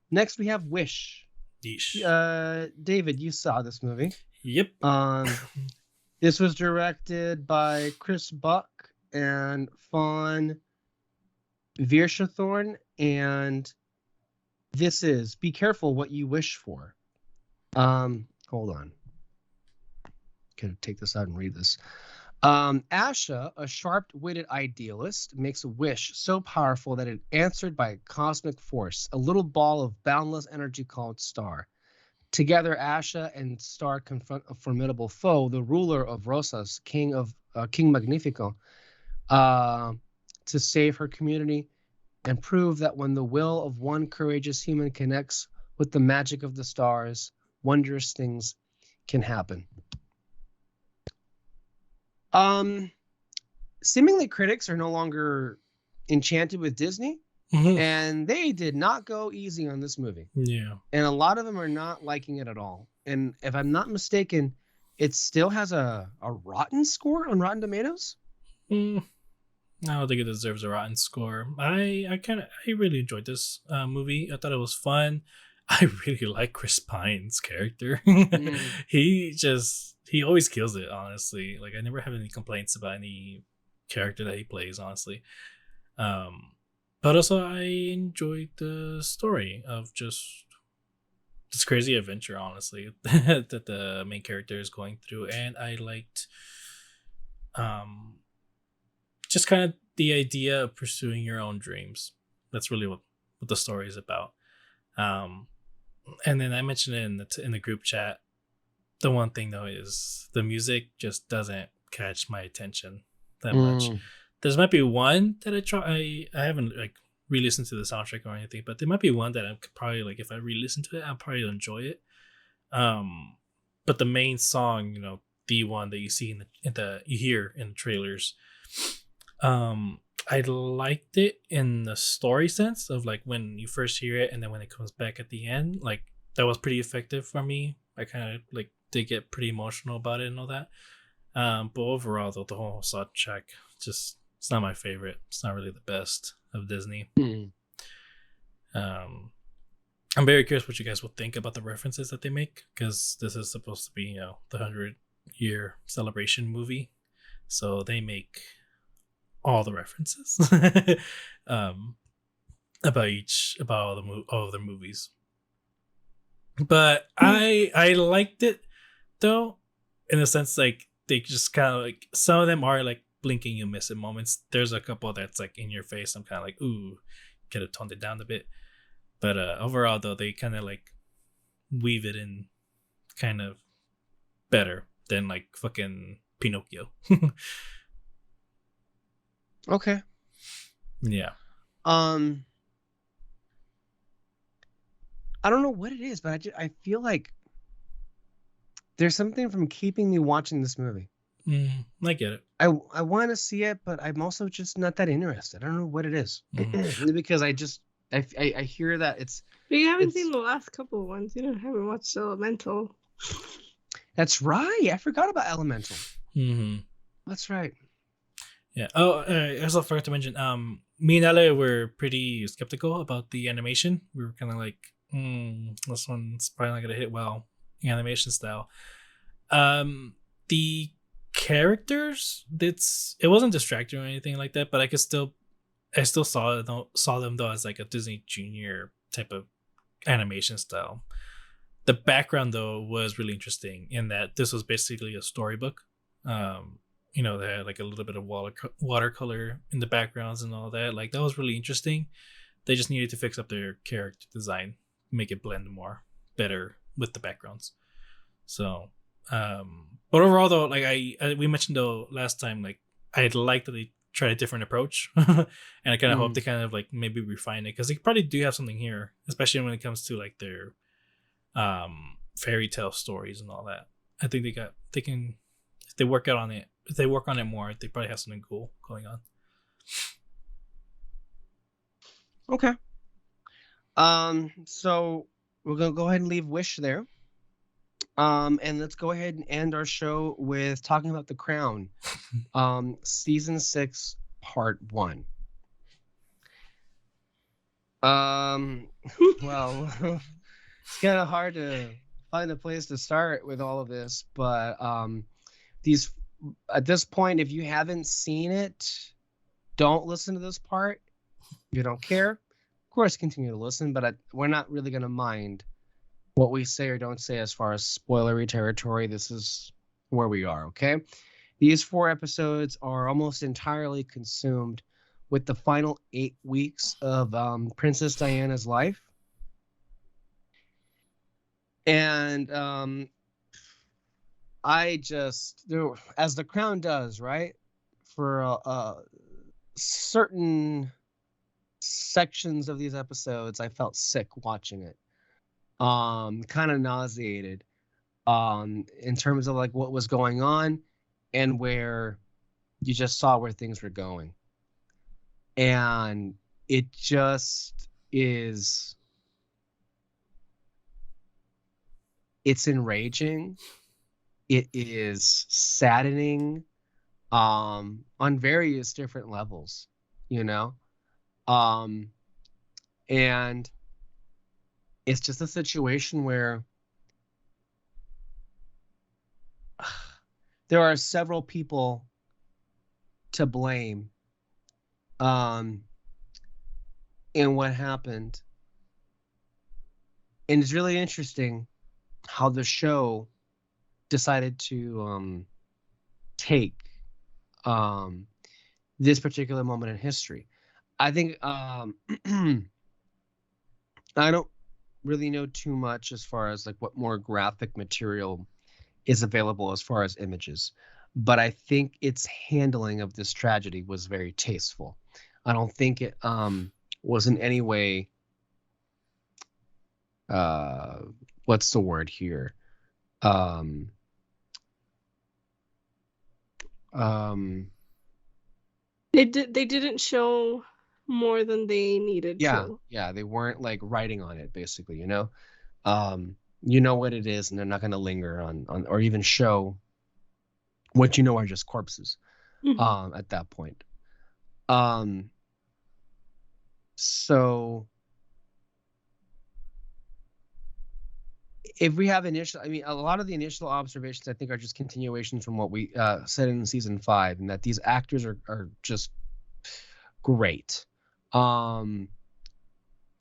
Speaker 1: Next we have Wish.
Speaker 3: Yeesh.
Speaker 1: David, you saw this movie.
Speaker 3: Yep.
Speaker 1: This was directed by Chris Buck and Fawn Veershethorn, and this is Be Careful What You Wish For. Hold on. Can take this out and read this. Asha, a sharp-witted idealist, makes a wish so powerful that it answered by a cosmic force, a little ball of boundless energy called Star. Together, Asha and Star confront a formidable foe, the ruler of Rosas, King Magnifico, to save her community and prove that when the will of one courageous human connects with the magic of the stars, wondrous things can happen. Seemingly critics are no longer enchanted with Disney, and they did not go easy on this movie.
Speaker 3: Yeah.
Speaker 1: And a lot of them are not liking it at all. And if I'm not mistaken, it still has a rotten score on Rotten Tomatoes.
Speaker 3: I don't think it deserves a rotten score. I really enjoyed this movie. I thought it was fun. I really like Chris Pine's character. He always kills it, honestly. Like I never have any complaints about any character that he plays, honestly. But also I enjoyed the story of just this crazy adventure, honestly, that the main character is going through, and I liked just kind of the idea of pursuing your own dreams. That's really what the story is about. And then I mentioned it in the group chat. The one thing though is the music just doesn't catch my attention that much. There might be one that I haven't like re-listened to the soundtrack or anything, but there might be one that I could probably like if I re-listen to it, I'll probably enjoy it. But the main song, you know, the one that you see you hear in the trailers, I liked it in the story sense of like when you first hear it and then when it comes back at the end, like that was pretty effective for me. I kind of like did get pretty emotional about it and all that. But overall though, the whole soundtrack just it's not my favorite. It's not really the best of Disney. I'm very curious what you guys will think about the references that they make, because this is supposed to be, you know, the 100-year celebration movie, so they make all the references about all of their movies. But I liked it though, in a sense, like they just kind of like some of them are like blinking you miss it moments. There's a couple that's like in your face. I'm kind of like, ooh, could have toned it down a bit. But overall though, they kind of like weave it in kind of better than like fucking Pinocchio.
Speaker 1: Okay.
Speaker 3: Yeah.
Speaker 1: I don't know what it is, but I feel like there's something from keeping me watching this movie.
Speaker 3: I get it.
Speaker 1: I want to see it, but I'm also just not that interested. I don't know what it is. Because I hear that it's.
Speaker 2: But you haven't seen the last couple of ones. You haven't watched Elemental.
Speaker 1: That's right. I forgot about Elemental.
Speaker 3: Mm-hmm.
Speaker 1: That's right.
Speaker 3: Yeah. Oh, I also forgot to mention. Me and Ella were pretty skeptical about the animation. We were kind of like, this one's probably not gonna hit well, animation style. The characters, it wasn't distracting or anything like that, but I still saw them though as like a Disney Junior type of animation style. The background though was really interesting in that this was basically a storybook. They had like a little bit of watercolor in the backgrounds and all that. Like that was really interesting. They just needed to fix up their character design, make it blend more better with the backgrounds. So, but overall though, like we mentioned though last time, like I'd like that they tried a different approach, and I kind of hope they kind of like maybe refine it because they probably do have something here, especially when it comes to like their fairy tale stories and all that. I think they can if they work on it more, they probably have something cool going on.
Speaker 1: Okay. So we're gonna go ahead and leave Wish there. And let's go ahead and end our show with talking about The Crown, season 6, part 1. Well, it's kind of hard to find a place to start with all of this, but at this point, if you haven't seen it, don't listen to this part. If you don't care, of course, continue to listen, but we're not really going to mind what we say or don't say as far as spoilery territory. This is where we are, okay? These 4 episodes are almost entirely consumed with the final 8 weeks of Princess Diana's life. And as The Crown does, right? For certain sections of these episodes, I felt sick watching it. Kind of nauseated in terms of like what was going on and where you just saw where things were going. And it just is, it's enraging. It is saddening on various different levels, and it's just a situation where there are several people to blame in what happened. And it's really interesting how the show decided to take this particular moment in history. I think I don't really know too much as far as like what more graphic material is available as far as images, but I think its handling of this tragedy was very tasteful. I don't think it was in any way what's the word here?
Speaker 2: They didn't show more than they needed to.
Speaker 1: Yeah, they weren't like writing on it, basically, you know what it is, and they're not going to linger on or even show what are just corpses at that point. So if we have a lot of the initial observations I think are just continuations from what we said in season 5, and that these actors are just great.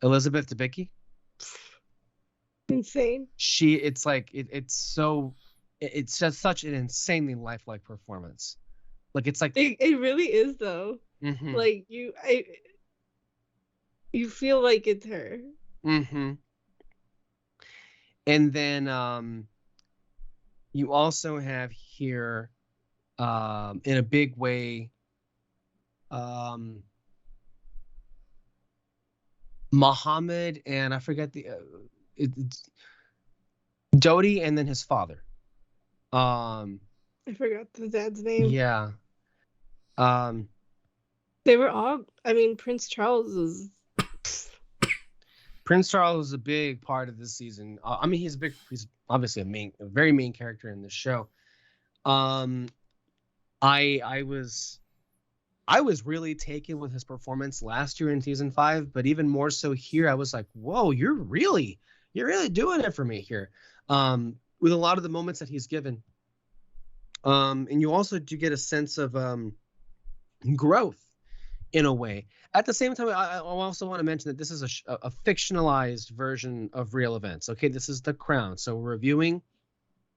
Speaker 1: Elizabeth Debicki,
Speaker 2: insane.
Speaker 1: It's just such an insanely lifelike performance. Like it's like
Speaker 2: it really is though.
Speaker 1: Mm-hmm.
Speaker 2: Like you feel like it's her.
Speaker 1: Mm-hmm. And then you also have here in a big way Muhammad, and I forget it's Dodie and then his father.
Speaker 2: I forgot the dad's name.
Speaker 1: Yeah.
Speaker 2: They were all. I mean, Prince Charles is
Speaker 1: a big part of this season. I mean, he's obviously a very main character in the show. I was really taken with his performance last year in season 5, but even more so here. I was like, whoa, you're really doing it for me here. With a lot of the moments that he's given. And you also do get a sense of growth in a way. At the same time, I also want to mention that this is a fictionalized version of real events. Okay, this is The Crown, so we're reviewing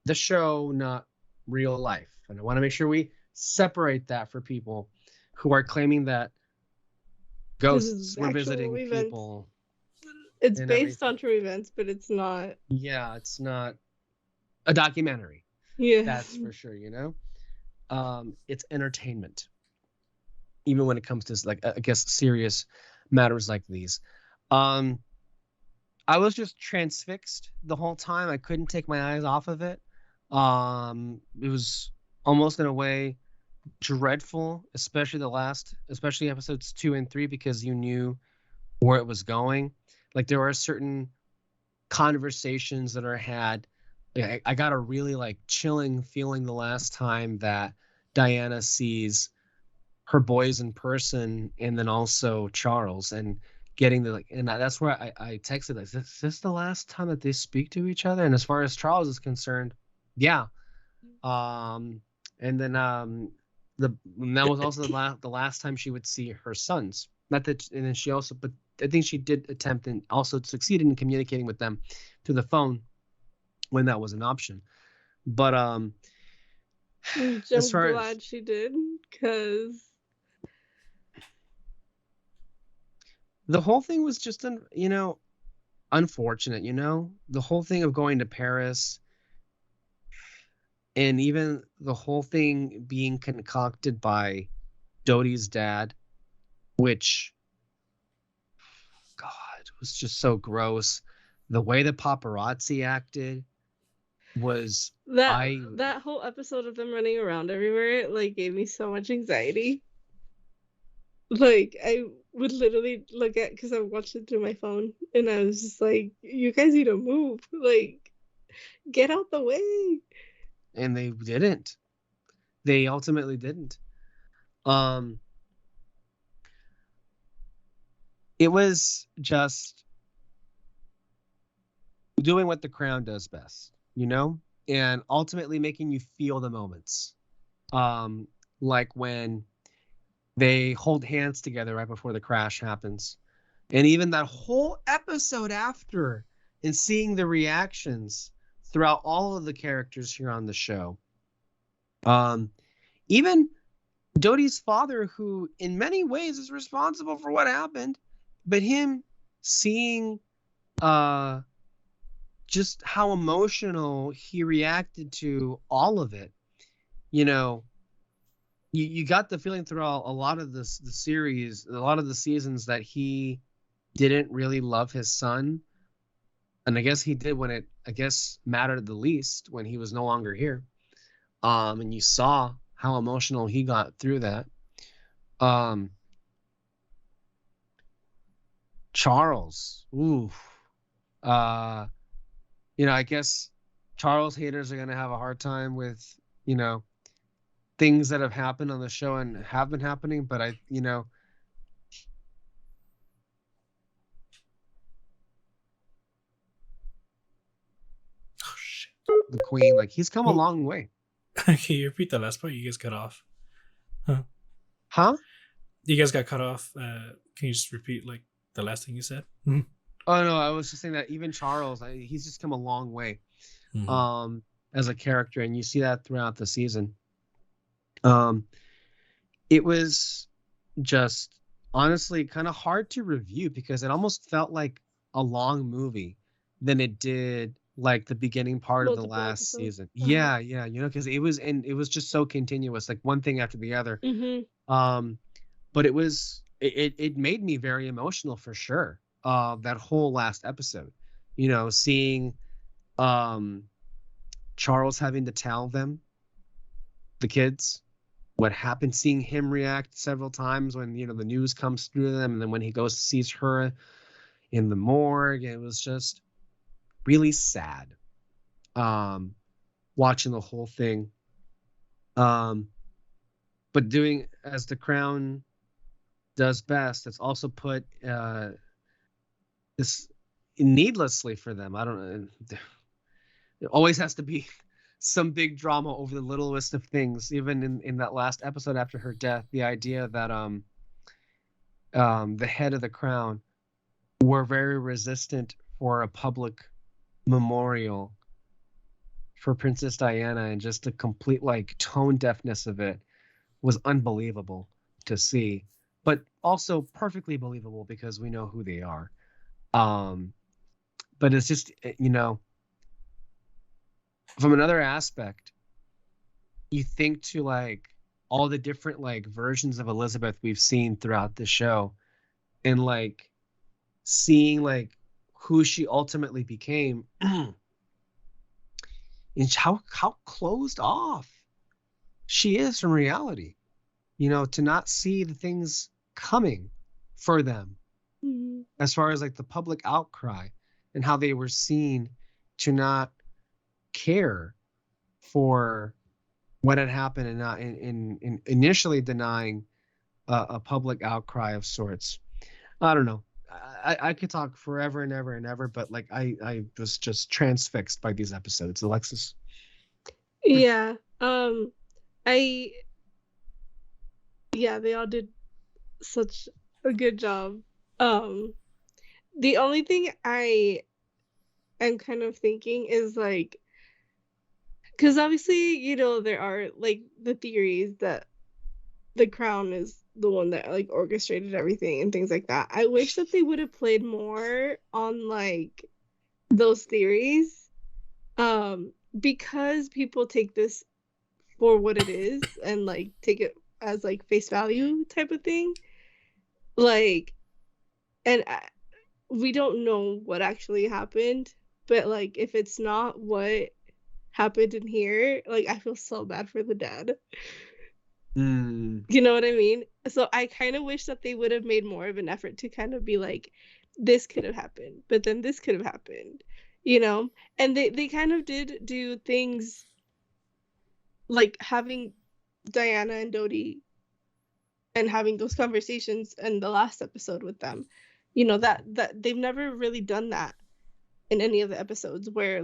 Speaker 1: the show, not real life. And I want to make sure we separate that for people who are claiming that ghosts were visiting people.
Speaker 2: It's based on true events, but it's not.
Speaker 1: Yeah, it's not a documentary.
Speaker 2: Yeah,
Speaker 1: that's for sure. It's entertainment, even when it comes to, like, I guess, serious matters like these. I was just transfixed the whole time. I couldn't take my eyes off of it. It was almost in a way dreadful, especially episodes 2 and 3, because you knew where it was going. Like, there are certain conversations that are had. I got a really, like, chilling feeling the last time that Diana sees her boys in person, and then also Charles, and getting the, like, and that's where I texted, like, is this the last time that they speak to each other? And as far as Charles is concerned, yeah. And then and that was also the last time she would see her sons. Not that, and then she also, but I think she did attempt and also succeeded in communicating with them through the phone when that was an option. But
Speaker 2: I'm glad she did, because
Speaker 1: the whole thing was just unfortunate. The whole thing of going to Paris, and even the whole thing being concocted by Dodie's dad, which, God, was just so gross. The way the paparazzi acted was
Speaker 2: that whole episode of them running around everywhere, like, gave me so much anxiety. Like, I would literally look at, because I watched it through my phone, and I was just like, you guys need to move, like, get out the way.
Speaker 1: And they didn't. They ultimately didn't. It was just doing what The Crown does best, and ultimately making you feel the moments. Like when they hold hands together right before the crash happens. And even that whole episode after, and seeing the reactions throughout all of the characters here on the show. Even Dodie's father, who in many ways is responsible for what happened, but him seeing just how emotional he reacted to all of it. You got the feeling throughout a lot of the series, a lot of the seasons, that he didn't really love his son. And I guess he did when it, mattered the least, when he was no longer here. And you saw how emotional he got through that. Charles, I guess Charles haters are going to have a hard time with, things that have happened on the show and have been happening. But oh shit, the Queen, like, he's come a long way.
Speaker 3: Can you repeat the last part? You guys cut off.
Speaker 1: Huh?
Speaker 3: You guys got cut off. Can you just repeat, like, the last thing you said?
Speaker 1: Mm-hmm. Oh no, I was just saying that even Charles, he's just come a long way, as a character, and you see that throughout the season. It was just honestly kind of hard to review, because it almost felt like a long movie than it did like the beginning part of the last season. Yeah, because it was just so continuous, like one thing after the other. But it made me very emotional for sure. That whole last episode, seeing Charles having to tell them, the kids, what happened, seeing him react several times when, the news comes through them, and then when he goes to see her in the morgue, it was just really sad watching the whole thing. But doing as the Crown does best, it's also put this needlessly for them. I don't know. It always has to be some big drama over the littlest of things. Even in that last episode after her death, the idea that the head of the Crown were very resistant for a public memorial for Princess Diana, and just the complete tone deafness of it was unbelievable to see, but also perfectly believable because we know who they are. But it's just, from another aspect, you think to all the different versions of Elizabeth we've seen throughout the show, and seeing who she ultimately became, and how closed off she is from reality, to not see the things coming for them, as far as the public outcry and how they were seen to not care for what had happened, and not in initially denying a public outcry of sorts. I don't know. I could talk forever and ever and ever, but I was just transfixed by these episodes. Alexis?
Speaker 2: Yeah. They all did such a good job. The only thing I am kind of thinking is because obviously, there are the theories that the Crown is the one that orchestrated everything and things like that. I wish that they would have played more on those theories, because people take this for what it is and take it as face value type of thing, and we don't know what actually happened, but if it's not what happened in here, I feel so bad for the dad. You know what I mean? So I kind of wish that they would have made more of an effort to kind of be this could have happened, but then this could have happened, and they kind of did do things having Diana and Dodie and having those conversations in the last episode with them, that they've never really done that in any of the episodes, where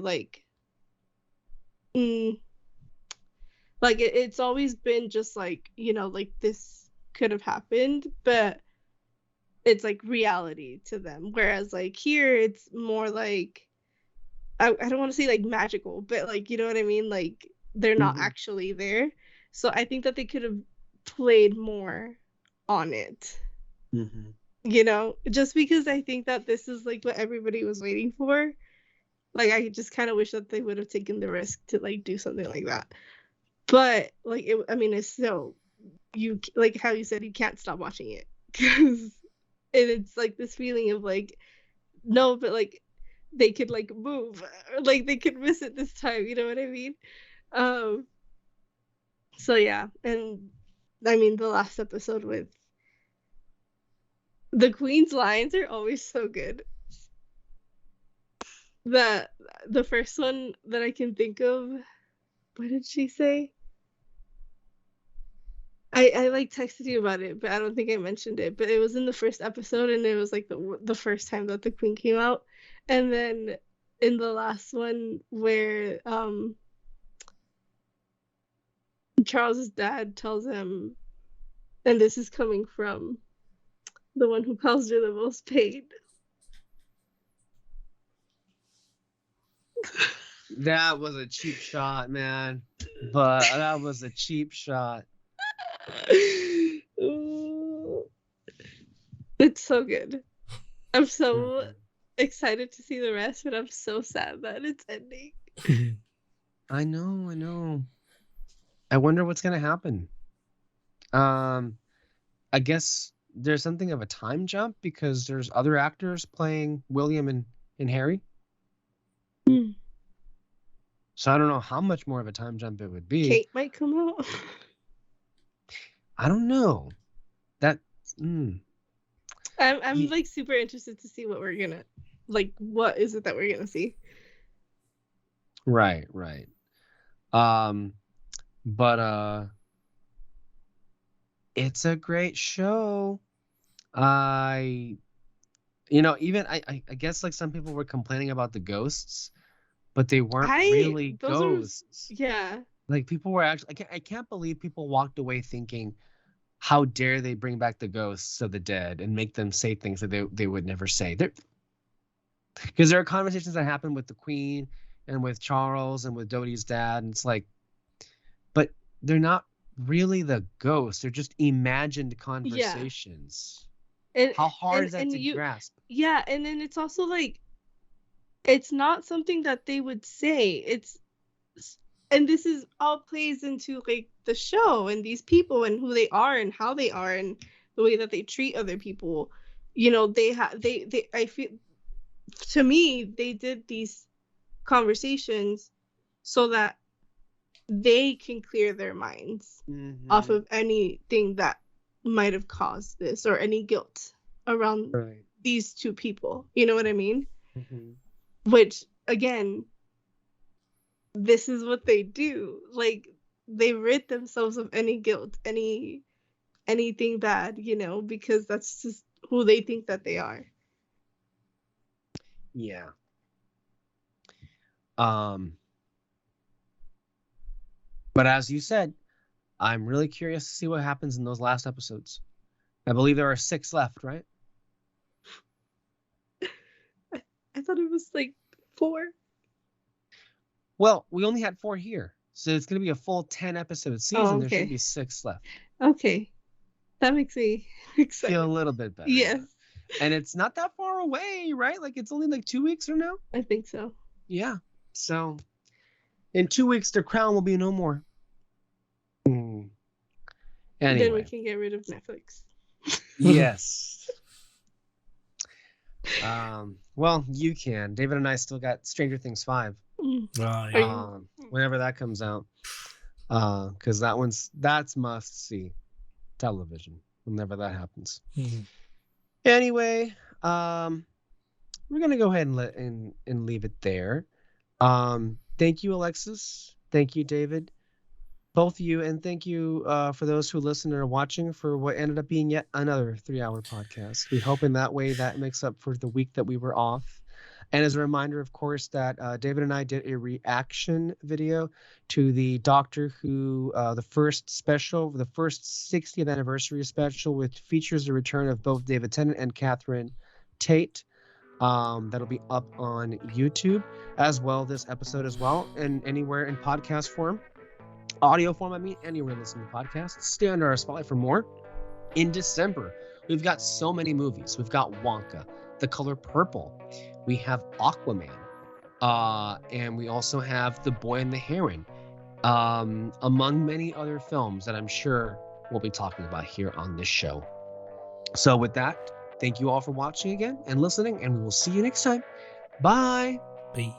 Speaker 2: it's always been just this could have happened, but it's reality to them, whereas here it's more I don't want to say magical, but you know what I mean, they're not actually there. So I think that they could have played more on it, just because I think that this is what everybody was waiting for. I just kind of wish that they would have taken the risk to do something like that. But it's still, you how you said, you can't stop watching it, because it's this feeling of no, but they could move, or they could miss it this time, you know what I mean? So yeah, and the last episode with the Queen's lines are always so good. The first one that I can think of, what did she say? I texted you about it, but I don't think I mentioned it. But it was in the first episode, and it was the first time that the Queen came out. And then in the last one, where Charles's dad tells him, and this is coming from the one who calls her the most paid.
Speaker 1: That was a cheap shot, man. But that was a cheap shot.
Speaker 2: It's so good. I'm so excited to see the rest, but I'm so sad that it's ending.
Speaker 1: I know. I wonder what's gonna happen. I guess there's something of a time jump because there's other actors playing William and Harry. So I don't know how much more of a time jump it would be.
Speaker 2: Kate might come out.
Speaker 1: I don't know. That.
Speaker 2: I'm like super interested to see what we're gonna, like, what is it that we're gonna see?
Speaker 1: Right. But it's a great show. I guess like some people were complaining about the ghosts, but they weren't really ghosts.
Speaker 2: Yeah.
Speaker 1: Like people were actually, I can't believe people walked away thinking, how dare they bring back the ghosts of the dead and make them say things that they would never say. Because there are conversations that happen with the Queen and with Charles and with Dodie's dad, and it's like, but they're not really the ghosts. They're just imagined conversations.
Speaker 2: Yeah.
Speaker 1: How hard is that to grasp?
Speaker 2: Yeah, and then it's also like, it's not something that they would say. And this is all plays into like the show and these people and who they are and how they are and the way that they treat other people. You know, I feel, to me, they did these conversations so that they can clear their minds off of anything that might have caused this or any guilt around these two people. You know what I mean? Which, again, this is what they do. Like, they rid themselves of any guilt, anything bad, you know, because that's just who they think that they are.
Speaker 1: Yeah. But as you said, I'm really curious to see what happens in those last episodes. I believe there are 6 left, right?
Speaker 2: I thought it was like 4.
Speaker 1: Well, we only had 4 here, so it's going to be a full 10-episode season. Oh, okay. There should be 6 left.
Speaker 2: Okay, that makes me excited.
Speaker 1: Feel a little bit better.
Speaker 2: Yes.
Speaker 1: And it's not that far away, right? Like, it's only like 2 weeks from now?
Speaker 2: I think so.
Speaker 1: Yeah. So, in 2 weeks, the crown will be no more. Anyway.
Speaker 2: Then we can get rid of Netflix.
Speaker 1: Yes. Well, you can. David and I still got Stranger Things 5. Whenever that comes out. Because that's must-see television whenever that happens. Anyway, we're gonna go ahead and leave it there. Thank you, Alexis. Thank you, David. Both of you, and thank you for those who listen and are watching for what ended up being yet another 3-hour podcast. We hope in that way that makes up for the week that we were off. And as a reminder, of course, that David and I did a reaction video to the Doctor Who, the first 60th anniversary special, which features the return of both David Tennant and Catherine Tate. That'll be up on YouTube as well, this episode as well, and anywhere in podcast form. Audio form, anywhere listening to podcasts. Stay under our spotlight for more. In December, we've got so many movies. We've got Wonka, The Color Purple. We have Aquaman. And we also have The Boy and the Heron. Among many other films that I'm sure we'll be talking about here on this show. So with that, thank you all for watching again and listening, and we will see you next time. Bye.
Speaker 3: Bye.